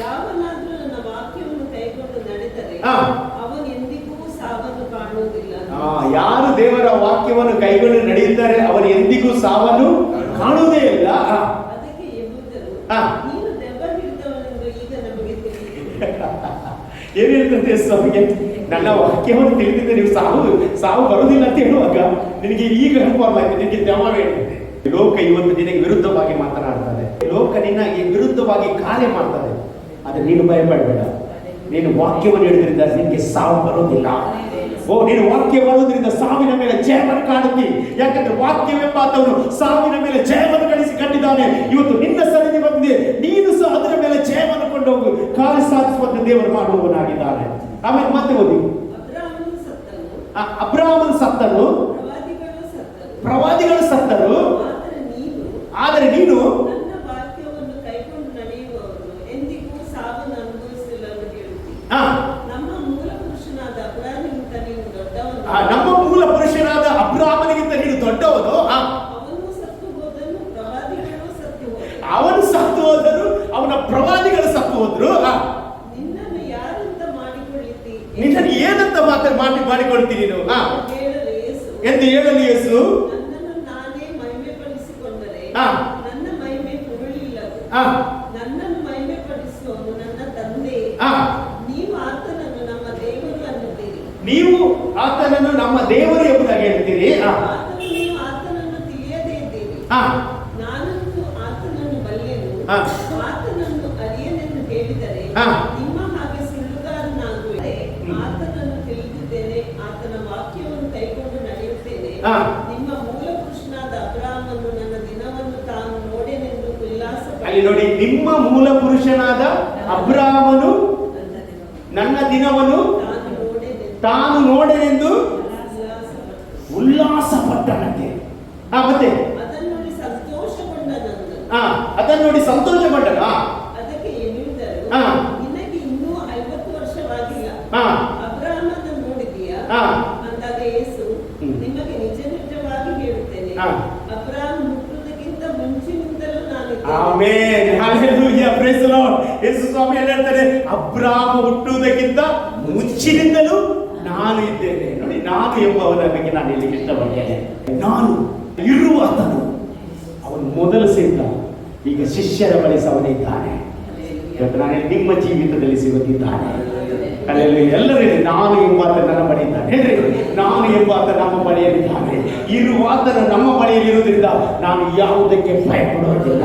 ಯಾವನಾದ್ರೂ ನನ್ನ ವಾಕ್ಯವನ್ನು ಕೈಗೊಂಡು ನಡೆದರೆ ಅವನು ಎಂದಿಗೂ ಸಾವನ್ನು ಕಾಣುವುದಿಲ್ಲ. ಯಾರು ದೇವರ ವಾಕ್ಯವನ್ನು ಕೈಗೊಂಡು ನಡೆಯುತ್ತಾರೆ ಅವನು ಎಂದಿಗೂ ಸಾವನ್ನು ಕಾಣುವುದೇ ಇಲ್ಲ. ಅದಕ್ಕೆ ಯೆಹೂದ್ಯರು, ನೀನು ದೆವ್ವ ಹಿಡಿದವನೆಂದು ಈಗ ನಮಗೆ ತಿಳಿದಿದೆ. ಏನ್ ಹೇಳ್ತಂತೆ ಸ್ವಾಮಿಗೆ, ನನ್ನ ವಾಕ್ಯವನ್ನು ತಿಳಿದಿದ್ದೆ, ನೀವು ಸಾವು ಬರುವುದಿಲ್ಲ ಅಂತ ಹೇಳುವಾಗ ನಿನಗೆ ಈಗ ಕನ್ಫರ್ಮ್ ಆಯ್ತು, ನಿನಗೆ ದೆವ್ವ ಹೇಳ್ತದೆ. ಲೋಕ ಇವತ್ತು ನಿನಗೆ ವಿರುದ್ಧವಾಗಿ ಮಾತನಾಡ್ತದೆ, ಲೋಕ ನಿನಗೆ ವಿರುದ್ಧವಾಗಿ ಕಾರ್ಯ ಮಾಡ್ತದೆ. ಆದ್ರೆ ನೀನು ಭಯಪಡಬೇಡ. ನೀನು ವಾಕ್ಯವನ್ನು ಹೇಳಿದ್ರಿಂದ ನಿನಗೆ ಸಾವು ಬರುವುದಿಲ್ಲ. ನೀನು ವಾಕ್ಯ ಬರುವುದರಿಂದ ಸಾವಿನ ಮೇಲೆ ಜಯವನ್ನು ಕಾಣುತ್ತಿ. ಯಾಕಂದ್ರೆ ವಾಕ್ಯವೆಂಬಾತವನು ಸಾವಿನ ಮೇಲೆ ಜಯವನ್ನು ಗಳಿಸಿ ಕಂಡಿದ್ದಾನೆ. ಇವತ್ತು ನಿನ್ನ ಸನ್ನಿಧಿ ಬಂದಿದೆ, ನೀನು ಸಹ ಅದರ ಮೇಲೆ ಜಯವನ್ನು ಕೊಂಡೋಗು, ಕಾರ್ಯ ಸಾಧಿಸುವಂತೆ ದೇವರು ಮಾಡುವವನಾಗಿದ್ದಾನೆ. ಆಮೇಲೆ ಮತ್ತೆ ಓದಿ. ಅಬ್ರಹಾಮನು ಸತ್ತನು, ಪ್ರವಾದಿಗಳು ಸತ್ತರು, ಆದರೆ ನೀನು ನನ್ನ ವಾಕ್ಯವನ್ನು ಕೈಕೊಂಡು ನಡೆಯುವವನು ಎಂದಿಗೂ ಸಾವನ್ನು ಅನುಭವಿಸಿಲ್ಲ ಎಂದು ಹೇಳುತ್ತೀನಿ. ಆ, ನಮ್ಮ ಮೂಲ ಪುರುಷನಾದ ಅಬ್ರಾಹ್ಮನಿಗಿಂತ ನೀನು ದೊಡ್ಡವನು. ನಮ್ಮ ಮೂಲ ಪುರುಷನಾದ ಅಬ್ರಾಹ್ಮನಿಗಿಂತ ನೀನು ದೊಡ್ಡವನು. ಅವನು ಸತ್ತು ಹೋದನು, ಪ್ರವಾದಿಗಳು ಸತ್ತು ಹೋದರು. ಅವನು ಸತ್ತು ಹೋದರು, ಅವನ ಪ್ರವಾದಿಗಳು ಸತ್ತು ಹೋದ್ರು. ನಿನ್ನನ್ನು ಯಾರಂತ ಮಾಡಿಕೊಳ್ಳಿತಿ ನಿನ್ನನ್ನು ಏನಂತ ಮಾಡಿಕೊಳ್ತೀನಿ ನೀನು ಹೇಳಲು ಯೇಸು ಎಂದು ಹೇಳಲು ಯೇಸು, ನನ್ನನ್ನು ನಾನೇ ಮಹಿಮೆ ಪಡಿಸಿಕೊಂಡರೆ ಆ. ನನ್ನ ಮಹಿಮೆ ಹುರುಳಿಲ್ಲದು. ಆ, ನನ್ನನ್ನು ಮಹಿಮೆ ಪಡಿಸುವವನು ನನ್ನ ತಂದೆ. ಆ, ನೀವು ಆತನನ್ನು ನಮ್ಮ ದೇವರು ಅನ್ನುತ್ತೀರಿ. ನೀವು ಆತನನ್ನು ನಮ್ಮ ದೇವರು ಎಂಬುದಾಗಿ ಹೇಳ್ತೀರಿ. ಆತನು ನೀವು ಆತನನ್ನು ತಿಳಿಯದೇ ಇದ್ದೀರಿ. ಆ, ನಾನಂತೂ ಆತನನ್ನು ಬಲ್ಲೆನು, ಆ. ಆತನನ್ನು ಅರಿಯನೆಂದು ಹೇಳಿದರೆ ಆ. ನಿಮ್ಮ ಹಾಗೆ ಸುಳ್ಳುಗಾರನಾಗುವೆ. ಆತನನ್ನು ತಿಳಿದಿದ್ದೇನೆ, ಆತನ ವಾಕ್ಯವನ್ನು ಕೈಕೊಂಡು ನಡೆಯುತ್ತೇನೆ. ಆ. ನಿಮ್ಮ ಮೂಲ ಪುರುಷನಾದ ಅಬ್ರಾಹ್ಮನು ನನ್ನ ದಿನವನ್ನು ತಾನು ನೋಡೆನೆಂದು ಅಲ್ಲಿ ನೋಡಿ, ನಿಮ್ಮ ಮೂಲ ಪುರುಷನಾದ ಅಬ್ರಾಹ್ಮನು ನನ್ನ ದಿನವನ್ನು ತಾನು ನೋಡೆನೆಂದು ಉಲ್ಲಾಸ ಪಟ್ಟನಂತೆ. ಮತ್ತೆ ಅದನ್ನು ನೋಡಿ ಸಂತೋಷಗೊಂಡನಂತೆ. ಅದನ್ನು ನೋಡಿ ಸಂತೋಷಪಟ್ಟನ. ಅದಕ್ಕೆ ಎನ್ನುವುದರು, ಆ. ನಿನಗೆ ಇನ್ನೂ 50 ವರ್ಷವಾಗಿಲ್ಲ, ಆ. ಅಬ್ರಾಹ್ಮನನ್ನು ನೋಡಿದೀಯಾ? ಆ. ಅಂದಾಗ ಯೇಸು, ನಿಮಗೆ ನಿಜ ನಿಜವಾಗಿ ಹೇಳುತ್ತೇನೆ, ಆ. ಅಬ್ರಾಹ್ಮ ಹುಟ್ಟುವುದಕ್ಕಿಂತ ಮುಂಚಿನಿಂದಲೂ ನಾನಿದ್ದೇನೆ. Amen, hallelujah, praise the Lord. Yesu ಸ್ವಾಮಿ ಹೇಳ್ತಾರೆ, ಅಬ್ರಾಹ್ಮ ಹುಟ್ಟುವುದಕ್ಕಿಂತ ಮುಂಚಿನಿಂದಲೂ ನಾನು ಇದ್ದೇನೆ. ನೋಡಿ, ನಾನು ಎಂಬವನ ಬಗ್ಗೆ ನಾನು ಇಲ್ಲಿ ಇಷ್ಟಪಡ್ತೇನೆ. ನಾನು ಇರುವ ಆತನು ಅವನು ಮೊದಲು ಸೇರಿದ, ಈಗ ಶಿಷ್ಯರ ಬಳಿ ಅವನಿದ್ದಾನೆ. ಇವತ್ತು ನಾನು ನಿಮ್ಮ ಜೀವಿತದಲ್ಲಿ ಸಿಗುತ್ತಿದ್ದಾನೆ. ಎಲ್ಲರೂ ನಾನು ಎಂಬಾತ ನನ್ನ ಬಳಿ ಇದ್ದಾನೆ. ಹೇಳ್ರಿ, ನಾನು ಎಂಬಾತ ನಮ್ಮ ಬಳಿಯಲ್ಲಿದ್ದಾನೆ. ಇರುವಾತನ ನಮ್ಮ ಬಳಿಯಲ್ಲಿರುವುದರಿಂದ ನಾನು ಯಾವುದಕ್ಕೆ ಭಯ ಪಡುವುದಿಲ್ಲ.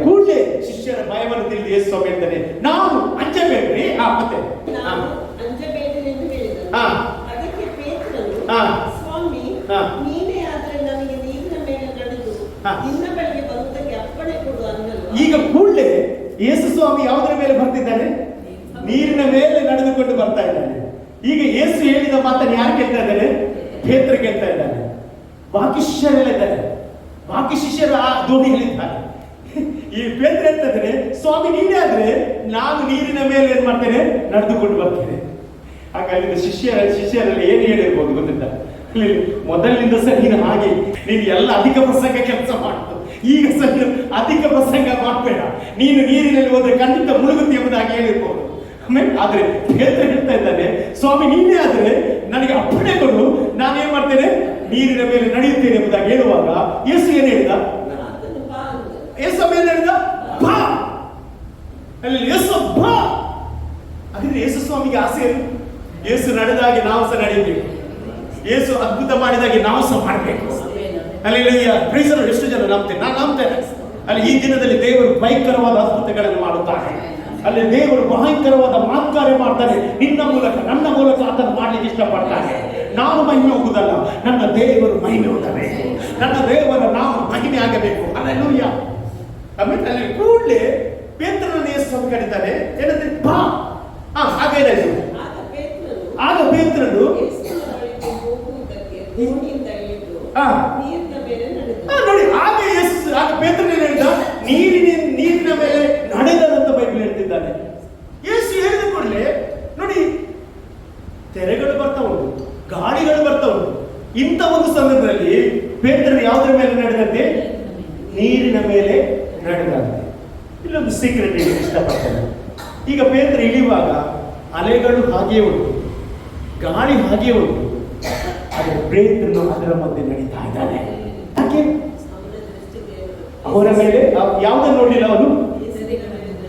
ಕೂಡಲೇ ಶಿಷ್ಯರ ಭಯವನ್ನು ತಿಳಿದು ಯೇಸು ಸ್ವಾಮಿ ಹೇಳ್ತಾನೆ, ನಾನು ಅಂಜಬೇಡ್ರಿ. ಮತ್ತೆ ನಾನು ಅಂಜಬೇಡನೆಂದು ಹೇಳಿದನು. ಅದಕ್ಕೆ ಪೇತ್ರನು, ಸ್ವಾಮಿ, ನೀನೇ ಆದ್ರೆ ನನಗೆ ನೀರಿನ ಮೇಲೆ ನಡೆದು ನಿನ್ನ ಬಳಿಗೆ ಬರುವುದಕ್ಕೆ ಅಪ್ಪಣೆ ಕೊಡು ಅನ್ನಲು. ಈಗ ಕೂಡಲೇ ಯೇಸು ಸ್ವಾಮಿ ಯಾವುದರ ಮೇಲೆ ಬರ್ತಿದ್ದಾನೆ? ನೀರಿನ ಮೇಲೆ ನಡೆದುಕೊಂಡು ಬರ್ತಾ ಇದ್ದಾನೆ. ಈಗ ಯೇಸು ಹೇಳಿದ ಮಾತನ್ನು ಯಾರು ಕೇಳ್ತಾ ಇದ್ದಾರೆ? ಪೇತ್ರ ಕೇಳ್ತಾ ಇದ್ದಾನೆ. ಬಾಕಿ ಶಿಷ್ಯರೆಲ್ಲ ಇದ್ದಾರೆ, ಬಾಕಿ ಶಿಷ್ಯರು ಆ ದೋಣಿಗಳಿದ್ದಾರೆ. ಈ ಪೇತ್ರ ಹೇಳ್ತಾ ಇದ್ದಾನೆ, ಸ್ವಾಮಿ ನೀನೇ ಆದ್ರೆ ನಾನು ನೀರಿನ ಮೇಲೆ ಏನ್ ಮಾಡ್ತೇನೆ? ನಡೆದುಕೊಂಡು ಬರ್ತೇನೆ. ಹಾಗಾಗಿ ಶಿಷ್ಯರಲ್ಲಿ ಏನು ಹೇಳಿರ್ಬೋದು ಗೊತ್ತಿಲ್ಲ, ಮೊದಲಿನಿಂದ ಸಹ ನೀನು ಹಾಗೆ ನೀನು ಎಲ್ಲ ಅಧಿಕ ಪ್ರಸಂಗ ಕೆಲಸ ಮಾಡ್ತು, ಈಗ ಸಹ ಅಧಿಕ ಪ್ರಸಂಗ ಮಾಡಬೇಡ, ನೀನು ನೀರಿನಲ್ಲಿ ಹೋದ್ರೆ ಖಂಡಿತ ಮುಳುಗುತ್ತೆ ಎಂಬುದಾಗಿ ಹೇಳಿರ್ಬೋದು. ಆದ್ರೆ ಪೇತ್ರ ಹೇಳ್ತಾ ಇದ್ದಾನೆ, ಸ್ವಾಮಿ ನೀನೇ ಆದ್ರೆ ನನಗೆ ಅಪ್ಪಣೆ ಕೊಡು, ನಾನೇನ್ ಮಾಡ್ತೇನೆ? ನೀರಿನ ಮೇಲೆ ನಡೆಯುತ್ತೇನೆ ಎಂಬುದಾಗಿ ಹೇಳುವಾಗ ಯೇಸು ಏನ್ ಹೇಳಿದ? ಯೇಸು ಏನ್ ಹೇಳಿದ? ಬಾ. ಅಲ್ಲಿ ಯೇಸು ಬಾ. ಹಾಗಾದ್ರೆ ಯೇಸು ಸ್ವಾಮಿಗೆ ಆಸೆ ಏನು? ಯೇಸು ನಡೆದಾಗೆ ನಾವು ಸಹ ನಡೆಯಬೇಕು. ಯೇಸು ಅದ್ಭುತ ಮಾಡಿದಾಗೆ ನಾವು ಸಹ ಮಾಡಬೇಕು. ಅಲ್ಲಿ ಪ್ರೈಸ್ ಲಾರ್ಡ್. ಎಷ್ಟು ಜನ ನಂಬ್ತೇನೆ? ನಾನು ನಂಬ್ತೇನೆ. ಅಲ್ಲಿ ಈ ದಿನದಲ್ಲಿ ದೇವರು ಭಯಂಕರವಾದ ಅದ್ಭುತಗಳನ್ನು ಮಾಡುತ್ತಾರೆ. ಅಲ್ಲಿ ದೇವರು ಭಯಂಕರವಾದ ಮಾತುಕಾರ್ಯ ಮಾಡ್ತಾನೆ. ನಿನ್ನ ಮೂಲಕ ನನ್ನ ಮೂಲಕ ಆತನು ಮಾಡ್ಲಿಕ್ಕೆ ಇಷ್ಟಪಡ್ತಾನೆ. ನಾನು ಮಹಿಮೆ ಹೋಗುದಲ್ಲ, ನನ್ನ ದೇವರು ಮಹಿಮೆ ಹೋಗಬೇಕು, ನನ್ನ ದೇವರ ನಾವು ಮಹಿಮೆ ಆಗಬೇಕು. ಹಲ್ಲೆಲೂಯಾ. ಆಮೇಲೆ ಅಲ್ಲಿ ಕೂಡಲೇ ಪೇತ್ರನನ್ನು ಯೇಸು ಸ್ವಾಮಿ ಕರೀತಾನೆ. ಏನಂದ್ರೆ ಬಾ. ಹಾಗೇನಾಯ್ತು? ಆಗ ಪೇತ್ರನು ನೋಡಿ, ಆಗ ಪೇತ್ರನೇ ಹೇಳಿದ, ನೀರಿನ ಮೇಲೆ ನಡೆದಂತ ಬೈಬಲ್ ಹೇಳ್ತಿದ್ದಾನೆ. ಯೇಸು ಹೇಳಿದ ಕೂಡಲೇ ನೋಡಿ, ತೆರೆಗಳು ಬರ್ತಾ ಉಂಟು, ಗಾಳಿಗಳು ಬರ್ತಾ ಉಂಟು. ಇಂಥ ಒಂದು ಸಂದರ್ಭದಲ್ಲಿ ಪೇತ್ರನು ಯಾವುದರ ಮೇಲೆ ನಡೆದಂತೆ? ನೀರಿನ ಮೇಲೆ ನಡೆದಂತೆ. ಇಲ್ಲೊಂದು ಸೀಕ್ರೆಟ್ ಹೇಳಿ ಇಷ್ಟಪಡ್ತೇನೆ. ಈಗ ಪೇತ್ರ ಇಳಿಯುವಾಗ ಅಲೆಗಳು ಹಾಗೆಯೇ ಉಂಟು, ಗಾಳಿ ಹಾಗೆಯೇ ಉಂಟು, ಆದರೆ ಪೇತ್ರನು ಅದರ ಮಧ್ಯೆ ನಡೀತಾ ಇದ್ದಾನೆ. ಯಾಕೆ? ಅವರ ಮೇಲೆ ಯಾವುದನ್ನು ನೋಡಲಿಲ್ಲ ಅವನು.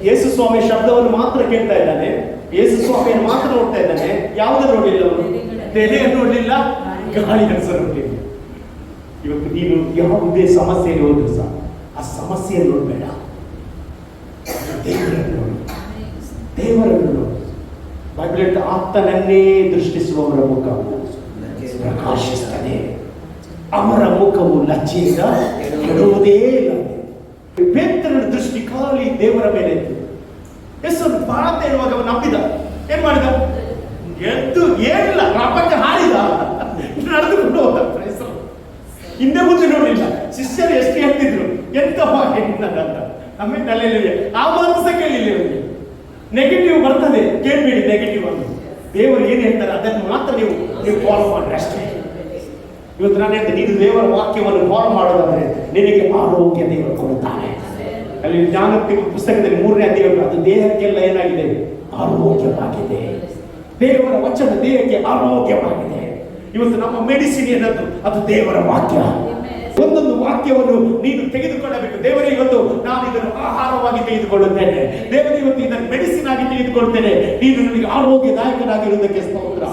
ಯೇಸು ಸ್ವಾಮಿ ಶಬ್ದವನ್ನು ಮಾತ್ರ ಕೇಳ್ತಾ ಇದ್ದಾನೆ, ಯೇಸು ಸ್ವಾಮಿಯನ್ನು ಮಾತ್ರ ನೋಡ್ತಾ ಇದ್ದಾನೆ. ಯಾವುದನ್ನು ನೋಡಲಿಲ್ಲ ಅವನು? ತೆರೆಯನ್ನು ನೋಡಲಿಲ್ಲ, ಗಾಳಿಯನ್ನು ಸಹ ನೋಡಲಿಲ್ಲ. ಇವತ್ತು ನೀನು ಯಾವುದೇ ಸಮಸ್ಯೆಯಲ್ಲಿ ಹೋದ್ರು ಸಹ ಆ ಸಮಸ್ಯೆಯನ್ನು ನೋಡಬೇಡ, ದೇವರನ್ನು ನೋಡು, ದೇವರನ್ನು ನೋಡು. ಬೈಬಲ್ ಹೇಳ್ತಾ, ಆತನನ್ನೇ ದೃಷ್ಟಿಸುವವರ ಮುಖ ಪ್ರಕಾಶಿಸ್ತದೆ, ಅವರ ಮುಖವು ಲಜ್ಜೆಯಿಂದ ಕೆಡುವುದೇ ಇಲ್ಲ. ಪೇತ್ರನ ದೃಷ್ಟಿ ಖಾಲಿ ದೇವರ ಮೇಲೆ ಇತ್ತು. ಹೆಸರು ಭಾರತ ಹೇಳುವಾಗ ಅವನು ನಂಬಿದ. ಏನ್ ಮಾಡಿದ? ಎದ್ದು ಏನಿಲ್ಲ, ಪ್ರಪಂಚ ಹಾರಿದ, ನಡೆದುಕೊಂಡು ಹೋದ. ಹಿಂದೆ ಮುಂದೆ ನೋಡಲಿಲ್ಲ. ಶಿಷ್ಯರು ಎಷ್ಟು ಹೇಳ್ತಿದ್ರು, ಎಂತಪ್ಪ ನಿನ್ನದಂತ. ಆಮೇಲೆ ಅಲ್ಲೆಲ್ಲೂಯ್ಯ. ಆ ಮಾತು ಸಹ ಕೇಳಿಲ್ಲ ಇವರಿಗೆ. ನೆಗೆಟಿವ್ ಬರ್ತದೆ, ಕೇಳಬೇಡಿ ನೆಗೆಟಿವ್ ಅಂತ. ದೇವರು ಏನ್ ಹೇಳ್ತಾರೆ ಅದನ್ನು ಮಾತ್ರ ನೀವು ಫಾಲೋ ಮಾಡ್ರಿ ಅಷ್ಟೇ. ಇವತ್ತು ನಾನು ಹೇಳ್ತೇನೆ, ನೀನು ದೇವರ ವಾಕ್ಯವನ್ನು ಫಾಲೋ ಮಾಡೋದಾದ್ರೆ ನಿನಗೆ ಆರೋಗ್ಯ ದೇವರು ಕೊಡುತ್ತಾನೆ. ಅಲ್ಲಿ ಜ್ಞಾನೋಕ್ತಿ ಪುಸ್ತಕದಲ್ಲಿ 3ನೇ ಅಧ್ಯಾಯ, ಅದು ದೇಹಕ್ಕೆಲ್ಲ ಏನಾಗಿದೆ? ಆರೋಗ್ಯವಾಗಿದೆ. ದೇವರ ವಚನ ದೇಹಕ್ಕೆ ಆರೋಗ್ಯವಾಗಿದೆ. ಇವತ್ತು ನಮ್ಮ ಮೆಡಿಸಿನ್ ಏನದು? ಅದು ದೇವರ ವಾಕ್ಯ. ಒಂದೊಂದು ವಾಕ್ಯವನ್ನು ನೀನು ತೆಗೆದುಕೊಳ್ಳಬೇಕು. ದೇವರೇ, ಇವತ್ತು ನಾನು ಇದನ್ನು ಆಹಾರವಾಗಿ ತೆಗೆದುಕೊಳ್ಳುತ್ತೇನೆ. ದೇವರೇ, ಇವತ್ತು ಇದನ್ನು ಮೆಡಿಸಿನ್ ಆಗಿ ತೆಗೆದುಕೊಳ್ಳುತ್ತೇನೆ. ನೀನು ನನಗೆ ಆರೋಗ್ಯದಾಯಕನಾಗಿರುವುದಕ್ಕೆ ಸ್ತೋತ್ರ.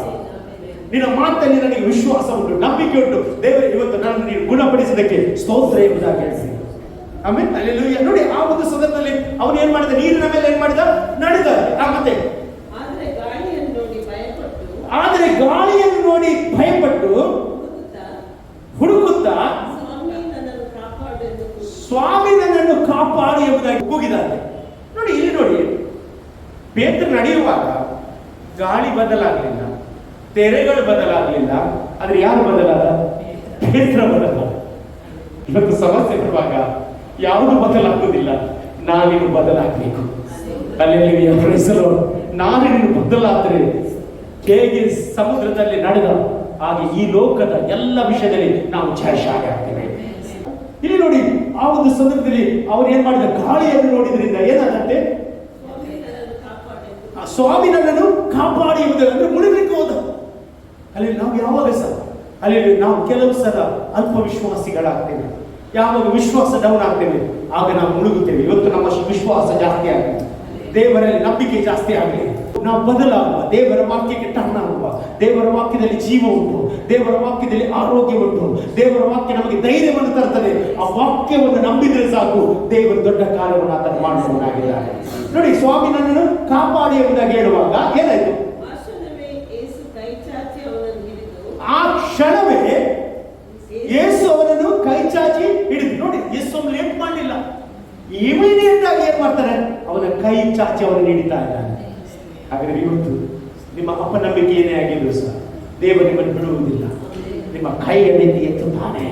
ನಿನ್ನ ಮಾತಲ್ಲಿ ನನಗೆ ವಿಶ್ವಾಸ ಉಂಟು, ನಂಬಿಕೆ ಉಂಟು. ದೇವರೇ, ಇವತ್ತು ನಾನು ನೀನು ಗುಣಪಡಿಸಿದಕ್ಕೆ ಸ್ತೋತ್ರ ಎಂಬುದಾಗಿ ಹೇಳ್ತೀನಿ. ಆಮೇಲೆ ಅಲ್ಲೆಲ್ಲೂಯ್ಯ. ನೋಡಿ, ಆ ಒಂದು ಸಂದರ್ಭದಲ್ಲಿ ಅವನು ಏನ್ ಮಾಡಿದ? ನೀರಿನ ಮೇಲೆ ಏನ್ ಮಾಡಿದ? ನಡೆದ. ಮತ್ತೆ ಆದರೆ ಗಾಳಿಯನ್ನು ನೋಡಿ ಭಯಪಟ್ಟು ಹುಡುಕುತ್ತಾ ಸ್ವಾಮಿ ನನ್ನನ್ನು ಕಾಪಾಡು ಎಂಬುದಾಗಿ ಕೂಗಿದ್ದಾರೆ. ನೋಡಿ, ಇಲ್ಲಿ ನೋಡಿ, ಪೇತ್ರ ನಡೆಯುವಾಗ ಗಾಳಿ ಬದಲಾಗಲಿಲ್ಲ, ತೆರೆಗಳು ಬದಲಾಗಲಿಲ್ಲ, ಆದ್ರೆ ಯಾರು ಬದಲಾದ? ಪೇತ್ರ ಬದಲಾದ. ಇವತ್ತು ಸಮಸ್ಯೆ ಬರುವಾಗ ಯಾವುದು ಬದಲಾಗುವುದಿಲ್ಲ, ನಾನೇನು ಬದಲಾಗಬೇಕು. ಅಲ್ಲಿ ನಾನೇನು ಬದಲಾದ್ರೆ ಹೇಗೆ ಸಮುದ್ರದಲ್ಲಿ ನಡೆದ ಹಾಗೆ ಈ ಲೋಕದ ಎಲ್ಲ ವಿಷಯದಲ್ಲಿ ನಾವು ಜಯಶಾಲಿ ಆಗ್ತೇವೆ. ಇಲ್ಲಿ ನೋಡಿ, ಆ ಒಂದು ಸಂದರ್ಭದಲ್ಲಿ ಅವರು ಏನ್ ಮಾಡಿದ? ಗಾಳಿಯನ್ನು ನೋಡಿದ್ರಿಂದ ಏನಾದಂತೆ? ಸ್ವಾಮಿ ನನ್ನನ್ನು ಕಾಪಾಡಿ ಎಂಬುದನ್ನು ಮುಳುಗಲಿಕ್ಕೆ ಹೋದ. ಅಲ್ಲಿ ನಾವು ಯಾವಾಗ ಸಹ ಅಲ್ಲಿ ನಾವು ಕೆಲವು ಸಲ ಅಲ್ಪ ವಿಶ್ವಾಸಿಗಳಾಗ್ತೇವೆ. ಯಾವಾಗ ವಿಶ್ವಾಸ ಡೌನ್ ಆಗ್ತೇವೆ ಆಗ ನಾವು ಮುಳುಗುತ್ತೇವೆ. ಇವತ್ತು ನಮ್ಮ ವಿಶ್ವಾಸ ಜಾಸ್ತಿ ಆಗಲಿ, ದೇವರಲ್ಲಿ ನಂಬಿಕೆ ಜಾಸ್ತಿ ಆಗಲಿ, ನಾವು ಬದಲಾಗುವ, ದೇವರ ವಾಕ್ಯಕ್ಕೆ ಟರ್ನ್ ಆಗುವ. ದೇವರ ವಾಕ್ಯದಲ್ಲಿ ಜೀವ ಉಂಟು, ದೇವರ ವಾಕ್ಯದಲ್ಲಿ ಆರೋಗ್ಯ ಉಂಟು, ದೇವರ ವಾಕ್ಯ ನಮಗೆ ಧೈರ್ಯವನ್ನು ತರುತ್ತದೆ. ಆ ವಾಕ್ಯವನ್ನು ನಂಬಿದ್ರೆ ಸಾಕು, ದೇವರು ದೊಡ್ಡ ಕಾರ್ಯವನ್ನು ಆತನು ಮಾಡುವವನಾಗಿದ್ದಾನೆ. ನೋಡಿ, ಸ್ವಾಮಿ ನನ್ನನ್ನು ಕಾಪಾಡಿ ಎಂಬುದಾಗಿ ಹೇಳುವಾಗ ಏನಾಯ್ತು? ಆ ಕ್ಷಣವೇ ಯೇಸು ಅವನನ್ನು ಕೈ ಚಾಚಿ ಹಿಡಿದು. ನೋಡಿ, ಯೇಸು ಅವನು ಲೇಟ್ ಮಾಡಲಿಲ್ಲ, ಇಮಿಡಿಯೇಟ್ ಆಗಿ ಏನ್ ಮಾಡ್ತಾರೆ? ಅವನ ಕೈ ಚಾಚಿ ಅವನನ್ನು ಹಿಡಿತಾ ಇದ್ದಾನೆ. ಹಾಗಾದ್ರೆ ಇವತ್ತು ನಿಮ್ಮ ಅಪನಂಬಿಕೆ ಏನೇ ಆಗಿದ್ರು ಸಹ ದೇವರು ನಿಮ್ಮನ್ನು ಬಿಡುವುದಿಲ್ಲ, ನಿಮ್ಮ ಕೈ ಎತ್ತುತ್ತಾನೆ.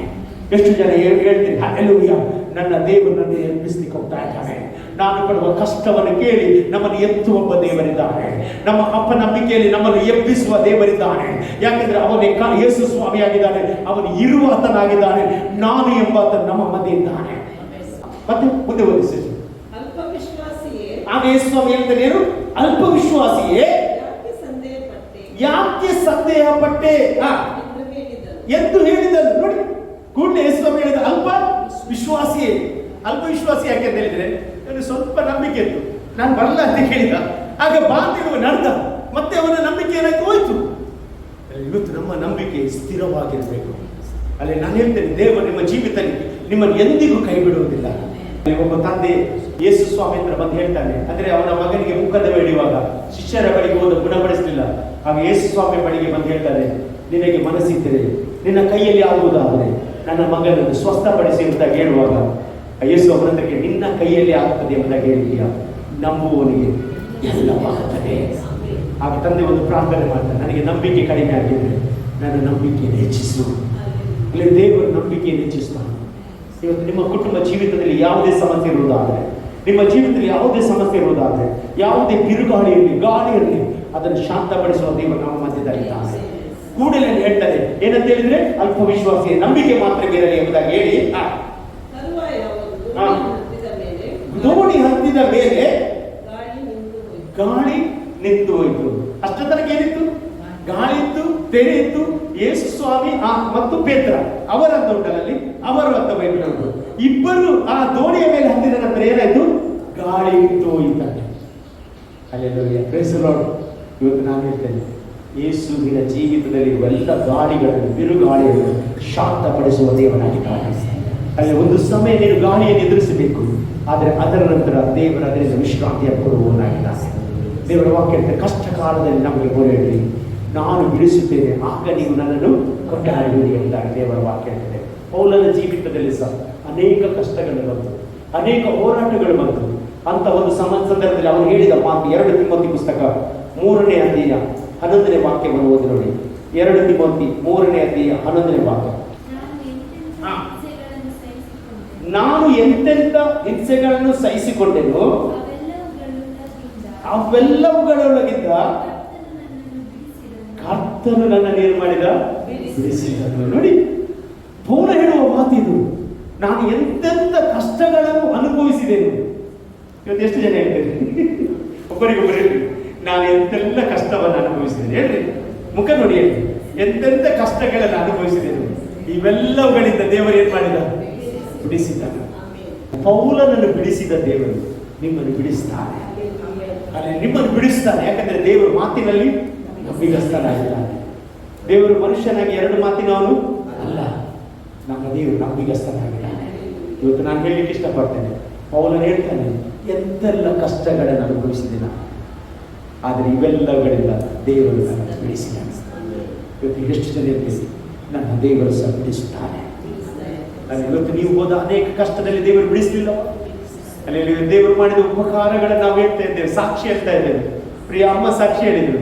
ಎಷ್ಟು ಜನ ಹೇಳ್ತೀರಿ, ಹಲ್ಲೆಲೂಯಾ, ನನ್ನ ದೇವರನ್ನು ಎಬ್ಬಿಸಲಿಕ್ಕೆ ಹೋಗ್ತಾ ಇದ್ದಾನೆ. ನಾನು ಪಡುವ ಕಷ್ಟವನ್ನು ಕೇಳಿ ನಮ್ಮನ್ನು ಎತ್ತುವ ಒಬ್ಬ ದೇವರಿದ್ದಾನೆ. ನಮ್ಮ ಅಪನಂಬಿಕೆಯಲ್ಲಿ ನಮ್ಮನ್ನು ಎಬ್ಬಿಸುವ ದೇವರಿದ್ದಾನೆ. ಯಾಕೆಂದ್ರೆ ಅವನೇ ಯೇಸು ಸ್ವಾಮಿಯಾಗಿದ್ದಾನೆ, ಅವನು ಇರುವಾತನಾಗಿದ್ದಾನೆ, ನಾನು ಎಂಬಾತ ನಮ್ಮ ಮಧ್ಯೆ ಇದ್ದಾನೆ. ಮತ್ತೆ ಮುಂದೆ ಓದಿಸಿ. ಆಗ ಯೇಸು ಸ್ವಾಮಿ ಹೇಳ್ತಾನೆ, ಏನು? ಅಲ್ಪ ವಿಶ್ವಾಸಿಯೇ, ಯಾಕೆ ಸಂದೇಹ ಪಟ್ಟೆ ಎಂದು ಹೇಳಿದನು. ನೋಡಿ, ಕೂಡಲೇ ಯೇಸು ಸ್ವಾಮಿ ಹೇಳಿದ ಅಲ್ಪ ವಿಶ್ವಾಸಿಯೇ. ಅಲ್ಪ ವಿಶ್ವಾಸಿ ಯಾಕೆ ಅಂತ ಹೇಳಿದ್ರೆ, ಸ್ವಲ್ಪ ನಂಬಿಕೆ ಇತ್ತು, ನಾನು ಬರಲ್ಲ ಅಂತ ಹೇಳಿದ. ಆಗ ಬಾಂಧವ ನಡೆದ, ಮತ್ತೆ ಅವನ ನಂಬಿಕೆ ಏನಾಯ್ತು? ಹೋಯ್ತು. ಇವತ್ತು ನಮ್ಮ ನಂಬಿಕೆ ಸ್ಥಿರವಾಗಿರಬೇಕು. ಅಲ್ಲಿ ನಾನು ಹೇಳ್ತೇನೆ, ದೇವರು ನಿಮ್ಮ ಜೀವಿತದಲ್ಲಿ ನಿಮ್ಮನ್ನು ಎಂದಿಗೂ ಕೈ ಬಿಡುವುದಿಲ್ಲ. ಒಬ್ಬ ತಂದೆ ಯೇಸು ಸ್ವಾಮಿ ಹತ್ರ ಬಂದು ಹೇಳ್ತಾನೆ, ಅಂದ್ರೆ ಅವನ ಮಗನಿಗೆ ಮುಖದ ಬೆಳೆಯುವಾಗ ಶಿಷ್ಯರ ಬಳಿಗೆ ಹೋದ, ಗುಣಪಡಿಸಲಿಲ್ಲ. ಆಗ ಯೇಸು ಸ್ವಾಮಿ ಬಳಿಗೆ ಬಂದು ಹೇಳ್ತಾರೆ, ನಿನಗೆ ಮನಸ್ಸಿದ್ದರೆ ನಿನ್ನ ಕೈಯಲ್ಲಿ ಆಗುವುದಾದರೆ ನನ್ನ ಮಗನನ್ನು ಸ್ವಸ್ಥಪಡಿಸಿ ಅಂತ ಹೇಳುವಾಗ ಯೇಸು ಅವರೊಂದಿಗೆ ನಿನ್ನ ಕೈಯಲ್ಲಿ ಆಗ್ತದೆ ಎಂಬುದಾಗಿ ಹೇಳಿದೀಯ, ನಂಬುವವನಿಗೆ ಎಲ್ಲವಾಗುತ್ತದೆ. ಆಗ ತಂದೆ ಒಂದು ಪ್ರಾರ್ಥನೆ ಮಾಡ್ತಾರೆ, ನನಗೆ ನಂಬಿಕೆ ಕಡಿಮೆ ಆಗಿದೆ, ನನ್ನ ನಂಬಿಕೆಯನ್ನು ಹೆಚ್ಚಿಸು. ಇಲ್ಲಿ ದೇವರು ನಂಬಿಕೆಯನ್ನು ಹೆಚ್ಚಿಸ್ತಾನೆ. ಇವತ್ತು ನಿಮ್ಮ ಕುಟುಂಬ ಜೀವಿತದಲ್ಲಿ ಯಾವುದೇ ಸಮಸ್ಯೆ ಇರುವುದಾದರೆ, ನಿಮ್ಮ ಜೀವಿತದಲ್ಲಿ ಯಾವುದೇ ಸಮಸ್ಯೆ ಇರುವುದಾದರೆ, ಯಾವುದೇ ಬಿರುಗಾಳಿ ಇರಲಿ, ಗಾಳಿ ಇರಲಿ, ಅದನ್ನು ಶಾಂತಪಡಿಸುವ ದೇವರು ನಮ್ಮ ಮಧ್ಯದಲ್ಲಿದ್ದಾನೆ. ಕೂಡಲೇ ಹೇಳ್ತಾರೆ, ಏನಂತ ಹೇಳಿದ್ರೆ, ಅಲ್ಪ ವಿಶ್ವಾಸಿ ನಂಬಿಕೆ ಮಾತ್ರ ಇರಲಿ ಎಂಬುದಾಗಿ ಹೇಳಿ ದೋಣಿ ಹತ್ತಿದ ಮೇಲೆ ಗಾಳಿ ನಿಂತು ಹೋಯಿತು. ಅಷ್ಟ ತನಕ ಏನಿತ್ತು? ಗಾಳಿ ಇತ್ತು, ತೆರೆ ಇತ್ತು. ಯೇಸು ಸ್ವಾಮಿ ಮತ್ತು ಪೇತ್ರ ಅವರ ದೊಡ್ಡಲ್ಲಿ ಅವರು ಅಂತ ಬೈಬಿಟ್ಟು ಇಬ್ಬರು ಆ ದೋಣಿಯ ಮೇಲೆ ಹತ್ತಿದ ನಂತರ ಏನಾಯ್ತು? ಗಾಳಿ ನಿಂತು ಹೋಯಿತು. ಅಲ್ಲೆಲ್ಲೂಯ್ಯ, ಪ್ರೈಸ್ ದಿ ಲಾರ್ಡ್. ಇವತ್ತು ನಾನು ಹೇಳ್ತೇನೆ, ಯೇಸುವಿನ ಜೀವಿತದಲ್ಲಿ ಇವೆಲ್ಲ ಗಾಳಿಗಳನ್ನು, ಬಿರುಗಾಳಿಯನ್ನು ಶಾಂತಪಡಿಸುವ ದೇವನಾಗಿದ್ದಾನೆ. ಅಲ್ಲಿ ಒಂದು ಸಮಯ ನೀನು ಗಾಳಿಯನ್ನು ಎದುರಿಸಬೇಕು, ಆದರೆ ಅದರ ನಂತರ ದೇವರ ಅದರಿಂದ ವಿಶ್ರಾಂತಿಯನ್ನು ಕೊಡುವವನಾಗಿದ್ದಾನೆ. ದೇವರ ವಾಕ್ಯ ಕಷ್ಟ ಕಾಲದಲ್ಲಿ ನಮಗೆ ಗೋಳೆಯಿರಿ, ನಾನು ಬಿಡಿಸುತ್ತೇನೆ, ಆಗ ನೀವು ನನ್ನನ್ನು ಕೊಂಡಾಡುವಿರಿ ಎಂಬುದಾಗಿ ದೇವರ ವಾಕ್ಯ ಹೇಳ್ತದೆ. ಪೌಲನ ಜೀವಿತದಲ್ಲಿ ಸಹ ಅನೇಕ ಕಷ್ಟಗಳು ಬಂತು, ಅನೇಕ ಹೋರಾಟಗಳು ಬಂತು. ಅಂತ ಒಂದು ಸಂದರ್ಭದಲ್ಲಿ ಅವನು ಹೇಳಿದ ಮಾತು 2 ತಿಮೋಥಿ ಪುಸ್ತಕ 3ನೇ ಅಧ್ಯಾಯ 11ನೇ ವಾಕ್ಯವನ್ನು ಓದಿ ನೋಡಿ. 2 ತಿಮೋಥಿ 3ನೇ ಅಧ್ಯಾಯ 11ನೇ ವಾಕ್ಯ. ನಾನು ಎಂತೆಂಥ ಹಿಂಸೆಗಳನ್ನು ಸಹಿಸಿಕೊಂಡೆನು, ಅವೆಲ್ಲವುಗಳೊಳಗಿಂದ ಕರ್ತನು ನನ್ನನ್ನು ಏನು ಮಾಡಿದ? ಬಿಡಿಸಿದನು. ನೋಡಿ, ಪೌಲ ಹೇಳುವ ಮಾತಿದು. ನಾನು ಎಂತೆಂಥ ಕಷ್ಟಗಳನ್ನು ಅನುಭವಿಸಿದೆನು. ಇವತ್ತು ಎಷ್ಟು ಜನ ಹೇಳ್ತೇನೆ? ಒಬ್ಬರಿಗೊಬ್ಬರು ಹೇಳ್ರಿ, ನಾನು ಎಂತೆಲ್ಲ ಕಷ್ಟವನ್ನು ಅನುಭವಿಸಿದ್ದೇನೆ. ಹೇಳ್ರಿ, ಮುಖ ನೋಡಿ, ಹೇಳಿ, ಎಂತೆಂಥ ಕಷ್ಟಗಳನ್ನು ಅನುಭವಿಸಿದೆನು. ಇವೆಲ್ಲವುಗಳಿಂದ ದೇವರು ಏನ್ ಮಾಡಿದ? ಬಿಡಿಸಿದ್ದಾನೆ. ಪೌಲನನ್ನು ಬಿಡಿಸಿದ ದೇವರು ನಿಮ್ಮನ್ನು ಬಿಡಿಸ್ತಾನೆ. ನಿಮ್ಮನ್ನು ಬಿಡಿಸ್ತಾನೆ. ಯಾಕಂದ್ರೆ ದೇವರು ಮಾತಿನಲ್ಲಿ ನಂಬಿಗಸ್ತನಾಗಿದ್ದಾನೆ. ದೇವರು ಮನುಷ್ಯನಾಗಿ ಎರಡು ಮಾತಿನವನು ಅಲ್ಲ. ನಮ್ಮ ದೇವರು ನಂಬಿಗಸ್ತನಾಗಿದ್ದಾನೆ. ಇವತ್ತು ನಾನು ಹೇಳಲಿಕ್ಕೆ ಇಷ್ಟಪಡ್ತೇನೆ, ಪೌಲನು ಹೇಳ್ತಾನೆ, ಎಂತೆಲ್ಲ ಕಷ್ಟಗಳನ್ನು ಅನುಭವಿಸಿದೆ ನಾನು, ಆದರೆ ಇವೆಲ್ಲಗಳಿಂದ ದೇವರು ನನ್ನನ್ನು ಬಿಡಿಸಿದ್ದಾನೆ. ಇವತ್ತು ಎಷ್ಟು ಜನ ಇರ್ತೀವಿ, ನನ್ನ ದೇವರು ಸಹ ಬಿಡಿಸುತ್ತಾನೆ. ಅಲ್ಲಿ ಇವತ್ತು ನೀವು ಹೋದ ಅನೇಕ ಕಷ್ಟದಲ್ಲಿ ದೇವರು ಬಿಡಿಸಲಿಲ್ಲ. ಅಲ್ಲಿ ದೇವರು ಮಾಡಿದ ಉಪಕಾರಗಳನ್ನು ನಾವು ಹೇಳ್ತಾ ಇದ್ದೇವೆ, ಸಾಕ್ಷಿ ಹೇಳ್ತಾ ಇದ್ದೇವೆ. ಪ್ರಿಯ ಅಮ್ಮ ಸಾಕ್ಷಿ ಹೇಳಿದ್ರು.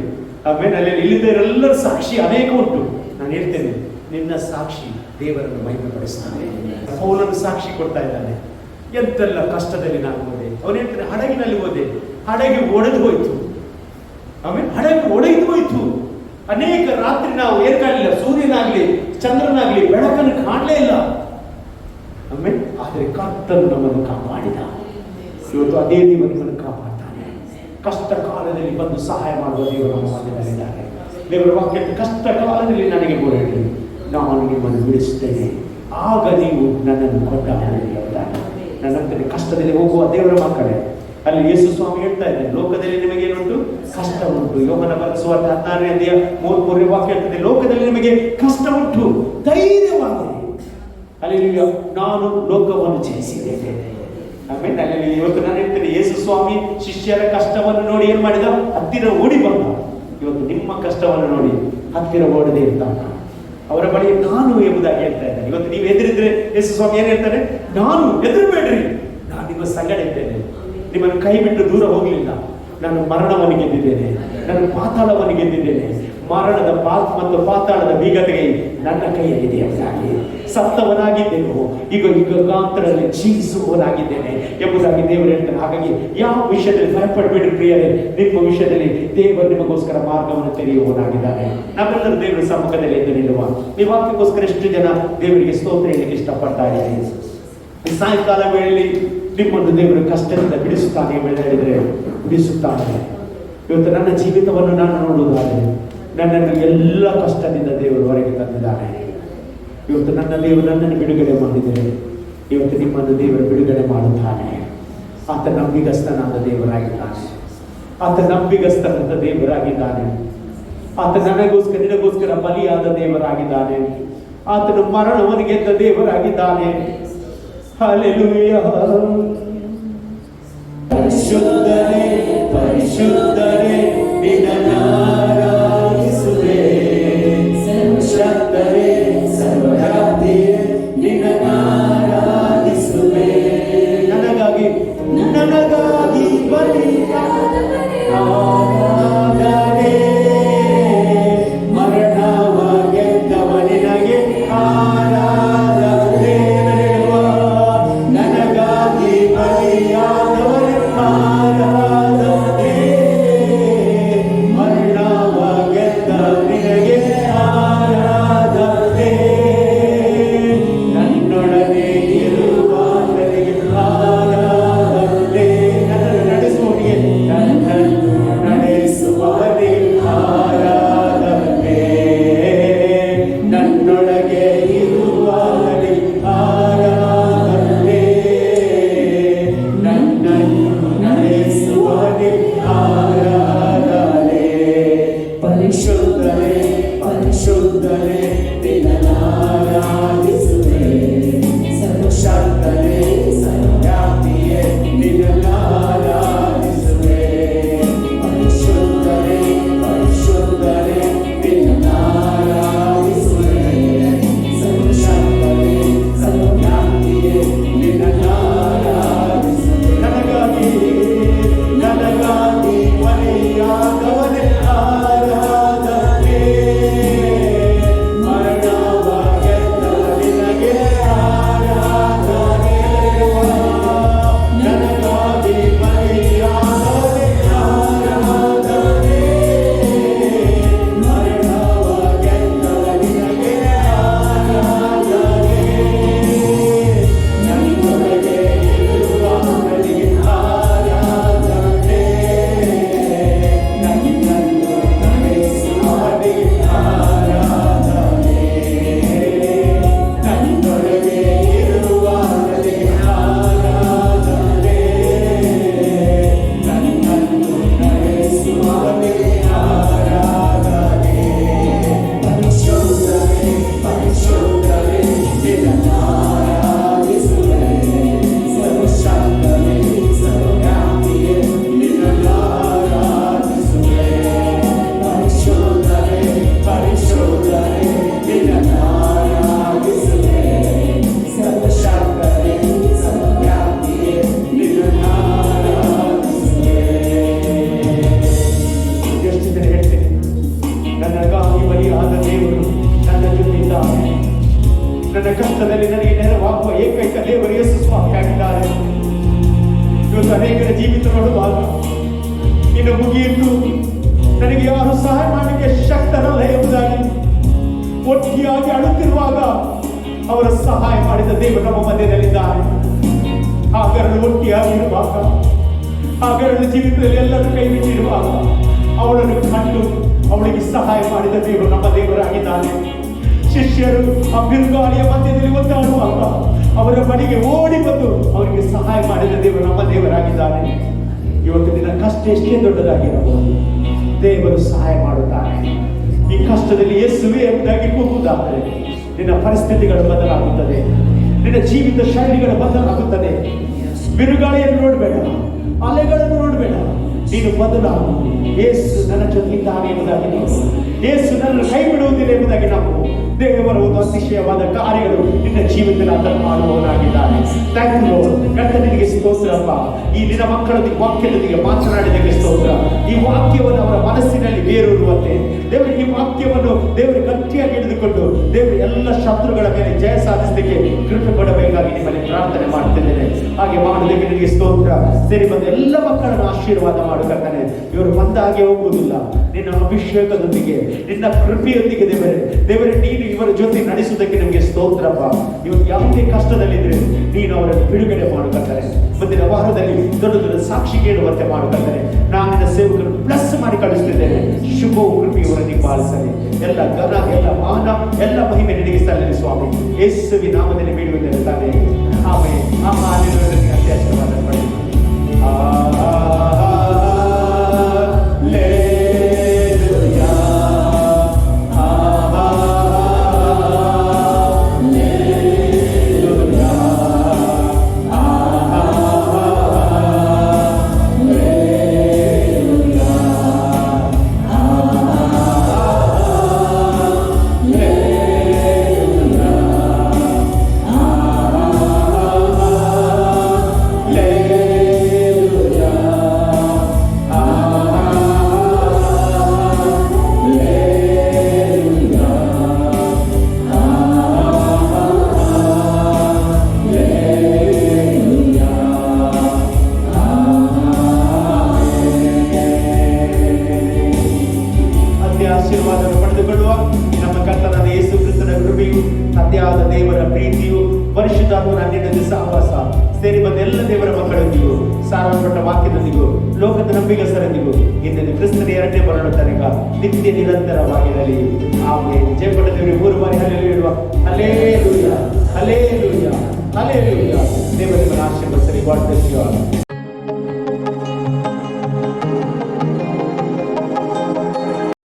ಆಮೇಲೆ ಅಲ್ಲಿ ಇಲ್ಲಿದ್ದವರೆಲ್ಲರೂ ಸಾಕ್ಷಿ ಅನೇಕ ಉಂಟು. ನಾನು ಹೇಳ್ತೇನೆ, ನಿನ್ನ ಸಾಕ್ಷಿ ದೇವರನ್ನು ಮಹಿಮೆಪಡಿಸ್ತಾನೆ. ಪೌಲನು ಸಾಕ್ಷಿ ಕೊಡ್ತಾ ಇದ್ದಾನೆ. ಎಂತೆಲ್ಲ ಕಷ್ಟದಲ್ಲಿ ನಾನು ಹೋದೆ. ಅವನು ಹೇಳ್ತಾನೆ, ಹಡಗಿನಲ್ಲಿ ಹೋದೆ, ಹಡಗಿ ಒಡೆದು ಹೋಯ್ತು. ಆಮೇಲೆ ಹಡಗು ಒಡೆದು ಹೋಯ್ತು. ಅನೇಕ ರಾತ್ರಿ ನಾವು ಏನ್ ಕಾಣಲಿಲ್ಲ, ಸೂರ್ಯನಾಗ್ಲಿ ಚಂದ್ರನಾಗ್ಲಿ ಬೆಳಕನ್ನು ಕಾಣಲೇ ಇಲ್ಲ. ಆಮೇಲೆ ಆದರೆ ಕರ್ತನು ನಮ್ಮನ್ನು ಕಾಪಾಡಿದ. ಇವತ್ತು ಅದೇ ದೇವರು ನಿಮ್ಮನ್ನು ಕಾಪಾಡ್ತಾನೆ. ಕಷ್ಟ ಕಾಲದಲ್ಲಿ ಬಂದು ಸಹಾಯ ಮಾಡುವ ದೇವರು ನಮ್ಮ ಮಧ್ಯದಲ್ಲಿದ್ದಾರೆ. ದೇವರ ವಾಕ್ಯ, ಕಷ್ಟ ಕಾಲದಲ್ಲಿ ನನಗೆ ಬೋರಾಡಿ, ನಾನು ನಿಮ್ಮನ್ನು ಬಿಡಿಸುತ್ತೇನೆ, ಆಗ ನೀವು ನನ್ನನ್ನು ಕೊಂಡಾಡಿ. ನನ್ನಂತೆ ಕಷ್ಟದಲ್ಲಿ ಹೋಗುವ ದೇವರ ಮಕ್ಕಳೇ, ಅಲ್ಲಿ ಯೇಸು ಸ್ವಾಮಿ ಹೇಳ್ತಾ ಇದ್ದಾರೆ, ಲೋಕದಲ್ಲಿ ನಿಮಗೆ ಏನುಂಟು? ಕಷ್ಟ ಉಂಟು. ಯೋಹನ ಬರೆದ ಸುವಾರ್ತೆ 16ನೇ ಅಧ್ಯಾಯ 33ನೇ ವಾಕ್ಯ ಹೇಳ್ತದೆ, ಲೋಕದಲ್ಲಿ ನಿಮಗೆ ಕಷ್ಟ ಉಂಟು, ಧೈರ್ಯವಾಗಿರಿ, ಅಲ್ಲಿ ನಾನು ಲೋಕವನ್ನು ಜಯಿಸಿದ್ದೇನೆ. ಆಮೇಲೆ ಅಲ್ಲಿ ಇವತ್ತು ನಾನು ಹೇಳ್ತೇನೆ, ಯೇಸು ಸ್ವಾಮಿ ಶಿಷ್ಯರ ಕಷ್ಟವನ್ನು ನೋಡಿ ಏನ್ ಮಾಡಿದ? ಹತ್ತಿರ ಓಡಿ ಬಂದ. ಇವತ್ತು ನಿಮ್ಮ ಕಷ್ಟವನ್ನು ನೋಡಿ ಹತ್ತಿರ ಓಡದೆ ಇರ್ತಾನ. ಅವರ ಬಳಿ ನಾನು ಎಂಬುದಾಗಿ ಹೇಳ್ತಾ ಇದ್ದೇನೆ. ಇವತ್ತು ನೀವು ಎದುರಿದ್ರೆ ಯೇಸು ಸ್ವಾಮಿ ಏನ್ ಹೇಳ್ತಾರೆ? ನಾನು ಹೆದರಬೇಡ್ರಿ, ನಾನು ನಿಮ್ಮ ಸಂಗಡ ಇದ್ದೇನೆ, ನಿಮ್ಮನ್ನು ಕೈ ಬಿಟ್ಟು ದೂರ ಹೋಗಲಿಲ್ಲ. ನಾನು ಮರಣವನ್ನು ಗೆದ್ದಿದ್ದೇನೆ, ನಾನು ಪಾತಾಳವನ್ನು ಗೆದ್ದಿದ್ದೇನೆ. ಮರಣದ ಮತ್ತು ಪಾತಾಳದ ಬೀಗತೆಗೆ ನನ್ನ ಕೈಯಲ್ಲಿದೆ ಎಂಬುದಾಗಿ, ಸತ್ತವನಾಗಿದ್ದೇನೆ, ಈಗ ಯುಗಾಂತರದಲ್ಲಿ ಜೀವಿಸುವವನಾಗಿದ್ದೇನೆ ಎಂಬುದಾಗಿ ದೇವರು ಹೇಳ್ತಾರೆ. ಹಾಗಾಗಿ ಯಾವ ವಿಷಯದಲ್ಲಿ ಭಯಪಡಬೇಡಿ ಪ್ರಿಯರೇ, ನಿಮ್ಮ ವಿಷಯದಲ್ಲಿ ದೇವರು ನಿಮಗೋಸ್ಕರ ಮಾರ್ಗವನ್ನು ತೆರೆಯುವವನಾಗಿದ್ದಾನೆ. ನಾವೆಲ್ಲರೂ ದೇವರ ಸಮ್ಮುಖದಲ್ಲಿ ಎದ್ದು ನಿಲ್ಲುವ. ಈ ವಾಕ್ಯಕ್ಕೋಸ್ಕರ ಎಷ್ಟು ಜನ ದೇವರಿಗೆ ಸ್ತೋತ್ರ ಹೇಳಲಿಕ್ಕೆ ಇಷ್ಟಪಡ್ತಾ ಇದ್ದಾರೆ. ಈ ಸಾಯಂಕಾಲ ವೇಳೆಯಲ್ಲಿ ನಿಮ್ಮನ್ನು ದೇವರು ಕಷ್ಟದಿಂದ ಬಿಡಿಸುತ್ತಾನೆ ಹೇಳಿದರೆ ಬಿಡಿಸುತ್ತಾನೆ. ಇವತ್ತು ನನ್ನ ಜೀವಿತವನ್ನು ನಾನು ನೋಡುವುದಾದರೆ ನನ್ನನ್ನು ಎಲ್ಲ ಕಷ್ಟದಿಂದ ದೇವರು ಹೊರಗೆ ತಂದಿದ್ದಾನೆ. ಇವತ್ತು ನನ್ನ ದೇವರು ನನ್ನನ್ನು ಬಿಡುಗಡೆ ಮಾಡಿದರೆ ಇವತ್ತು ನಿಮ್ಮನ್ನು ದೇವರು ಬಿಡುಗಡೆ ಮಾಡುತ್ತಾನೆ. ಆತ ನಂಬಿಗಸ್ತನಾದ ದೇವರಾಗಿದ್ದಾನೆ. ಆತ ನಂಬಿಗಸ್ತನಾದ ದೇವರಾಗಿದ್ದಾನೆ. ಆತ ನನಗೋಸ್ಕರ ನಿನಗೋಸ್ಕರ ಬಲಿಯಾದ ದೇವರಾಗಿದ್ದಾನೆ. ಆತನು ಮರಣವನ್ನು ಗೆದ್ದ ದೇವರಾಗಿದ್ದಾನೆ. ಹಲ್ಲೆಲೂಯಾ. ಪರಿಶುದ್ಧರೇ ಪರಿಶುದ್ಧರೇ ನಿನ್ನನ್ನಾರಾಧಿಸುವೆ, ಸರ್ವಶಕ್ತರೇ ಸರ್ವವ್ಯಾಪಿಯೇ ನಿನ್ನನ್ನಾರಾಧಿಸುವೆ. ನನಗಾಗಿ ಬಲಿಯಾದವನೇ, ಮರಣವ ಗೆದ್ದವ ನಿನಗೆ ಆರಾಧನೆ. ನನಗಾಗಿ ಬಲಿಯಾದವನೇ ಆರಾಧನೆ. ಏಕೈಕ ದೇವರು ಯೇಸು ಸ್ವಾಮಿ ಆಗಿದ್ದಾರೆ. ಇವತ್ತು ಅನೇಕರ ಜೀವಿತ ನೋಡುವಾಗ ಇನ್ನು ಮುಗಿಯಿತು, ನನಗೆ ಯಾರು ಸಹಾಯ ಮಾಡಲಿಕ್ಕೆ ಶಕ್ತರಲ್ಲ ಎಂಬುದಾಗಿ ಒಟ್ಟಿಯಾಗಿ ಅಳುತ್ತಿರುವಾಗ ಅವರ ಸಹಾಯ ಮಾಡಿದ ದೇವರು ನಮ್ಮ ಮಧ್ಯದಲ್ಲಿದ್ದಾರೆ. ಹಾಗರಳು ಒಟ್ಟಿಯಾಗಿರುವಾಗ, ಹಾಗರಳು ಜೀವಿತದಲ್ಲಿ ಎಲ್ಲರೂ ಕೈ ಬಿಟ್ಟಿರುವಾಗ ಅವಳನ್ನು ಕಂಡು ಅವಳಿಗೆ ಸಹಾಯ ಮಾಡಿದ ದೇವರು ನಮ್ಮ ದೇವರಾಗಿದ್ದಾನೆ. ಶಿಷ್ಯರು ಆ ಬಿರುಗಾಳಿಯ ಮಧ್ಯದಲ್ಲಿ ಒದ್ದಾಡುವಾಗ ಅವರ ಬಳಿಗೆ ಓಡಿ ಬಂದು ಅವರಿಗೆ ಸಹಾಯ ಮಾಡಿದ ದೇವರು ನಮ್ಮ ದೇವರಾಗಿದ್ದಾನೆ. ಇವತ್ತು ನಿನ್ನ ಕಷ್ಟ ಎಷ್ಟೇ ದೊಡ್ಡದಾಗಿರಬಹುದು, ದೇವರು ಸಹಾಯ ಮಾಡುತ್ತಾನೆ. ಈ ಕಷ್ಟದಲ್ಲಿ ಯೇಸುವೆ ಎಂಬುದಾಗಿ ಕೂಗುವುದಾದರೆ ನಿನ್ನ ಪರಿಸ್ಥಿತಿಗಳು ಬದಲಾಗುತ್ತದೆ, ನಿನ್ನ ಜೀವಿತ ಶೈಲಿಗಳು ಬದಲಾಗುತ್ತದೆ. ಬಿರುಗಾಳಿಯನ್ನು ನೋಡಬೇಡ, ಅಲೆಗಳನ್ನು ನೋಡಬೇಡ, ನೀನು ಬದಲಾಗು. ಯೇಸು ನನ್ನ ಜೊತೆಗಿದ್ದಾನೆ ಎಂಬುದಾಗಿ ನಾವು, ಯೇಸು ನನ್ನನ್ನು ಕೈ ಬಿಡುವುದಿಲ್ಲ ಎಂಬುದಾಗಿ ನಾವು, ದೇವರ ಒಂದು ಅತಿಶಯವಾದ ಕಾರ್ಯಗಳು ನಿನ್ನ ಜೀವಿತದಲ್ಲಿ ಅದನ್ನು ಮಾಡುವವನಾಗಿದ್ದಾನೆ. Thank you lord. ಕರ್ತನಿಗೆ ಸ್ತೋತ್ರಪ್ಪ. ಈ ನಿನ್ನ ಮಕ್ಕಳೊಂದಿಗೆ ವಾಕ್ಯದೊಂದಿಗೆ ಮಾತನಾಡಿದಕ್ಕೆ ಸ್ತೋತ್ರ. ಈ ವಾಕ್ಯವನ್ನು ಅವರ ಮನಸ್ಸಿನಲ್ಲಿ ಬೇರೂರುವಂತೆ ದೇವರು ಈ ವಾಕ್ಯವನ್ನು ದೇವರು ಗಟ್ಟಿಯಾಗಿ ಹಿಡಿದುಕೊಂಡು ದೇವರು ಎಲ್ಲ ಶತ್ರುಗಳ ಮೇಲೆ ಜಯ ಸಾಧಿಸಲಿಕ್ಕೆ ಕೃಪೆ ಕೊಡಬೇಕಾಗಿ ನಿಮ್ಮಲ್ಲಿ ಪ್ರಾರ್ಥನೆ ಮಾಡ್ತಿದ್ದೇನೆ. ಹಾಗೆ ಮಾಡೋದಕ್ಕೆ ನಿನಗೆ ಸ್ತೋತ್ರ. ಸರಿ ಬಂದ ಎಲ್ಲ ಮಕ್ಕಳನ್ನು ಆಶೀರ್ವಾದ ಮಾಡುತ್ತಾನೆ. ಇವರು ಬಂದಾಗೆ ಹೋಗುವುದಿಲ್ಲ, ನಿನ್ನ ಅಭಿಷೇಕದೊಂದಿಗೆ ನಿನ್ನ ಕೃಪೆಯೊಂದಿಗೆ ದೇವರೇ ನೀನು ಇವರ ಜೊತೆ ನಡೆಸುವುದಕ್ಕೆ ನಿಮಗೆ ಸ್ತೋತ್ರಪ್ಪ. ಇವತ್ತು ಯಾವುದೇ ಕಷ್ಟದಲ್ಲಿದ್ರೆ ನೀನು ಅವರನ್ನು ಬಿಡುಗಡೆ ಮಾಡುತ್ತಾರೆ. ಮುಂದಿನ ವಾರದಲ್ಲಿ ದೊಡ್ಡ ದೊಡ್ಡ ಸಾಕ್ಷಿ ಕೇಳುವಂತೆ ಮಾಡುತ್ತಾರೆ. ನಾನು ನಿನ್ನ ಸೇವಕರನ್ನು ಪ್ಲಸ್ ಮಾಡಿ ಕಳಿಸುತ್ತಿದ್ದೇನೆ. ಶುಭವು ಕೃಪೆ ಇವರನ್ನು ಪಾಲಿಸಲಿ. ಎಲ್ಲ ಘನ, ಎಲ್ಲ ಮಾನ, ಎಲ್ಲ ಮಹಿಮೆ ನಿನಗೆ ಸಲ್ಲಲಿ ಸ್ವಾಮಿ. ಯೇಸುವಿನ ನಾಮದಲ್ಲಿ ಬೇಡುವುದೇನೆ ತಾನೇ. ಆಮೇಲೆ ಆ ಮಾಲಿನ್ಯದಲ್ಲಿ ಅತ್ಯಾಚಾರವಾದ ಪಡೆದು ಆಶೀರ್ವಾದವನ್ನು ಪಡೆದುಕೊಳ್ಳುವ ನಮ್ಮ ಕರ್ತನಾದ ಯೇಸು ಕ್ರಿಸ್ತನ ಕೃಪೆಯು, ತಂದೆಯಾದ ದೇವರ ಪ್ರೀತಿಯು, ಪರಿಶುದ್ಧಾತ್ಮನ ಅನ್ಯೋನ್ಯ ಸಹವಾಸ ಸೇರಿ ಬಂದ ಎಲ್ಲ ದೇವರ ಮಕ್ಕಳೊಂದಿಗೂ ಸಾರಲ್ಪಟ್ಟ ವಾಕ್ಯದೊಂದಿಗೂ ಲೋಕದ ನಂಬಿಗಸ್ತರೊಂದಿಗೂ ಇಂದಿನ ಕ್ರಿಸ್ತನ ಎರಡನೇ ಬರಲು ತನಕ ನಿತ್ಯ ನಿರಂತರವಾಗಿರಲಿ. ಆಮೇಲೆ ಜಯಪಟ್ಟ ದೇವರಿಗೆ 3 ಬಾರಿ ಹಲ್ಲೆಲೂಯಾ ಹೇಳುವ. Hallelujah, hallelujah, hallelujah. ದೇವರ ಆಶೀರ್ವದಿಸಲಿ. God bless you all.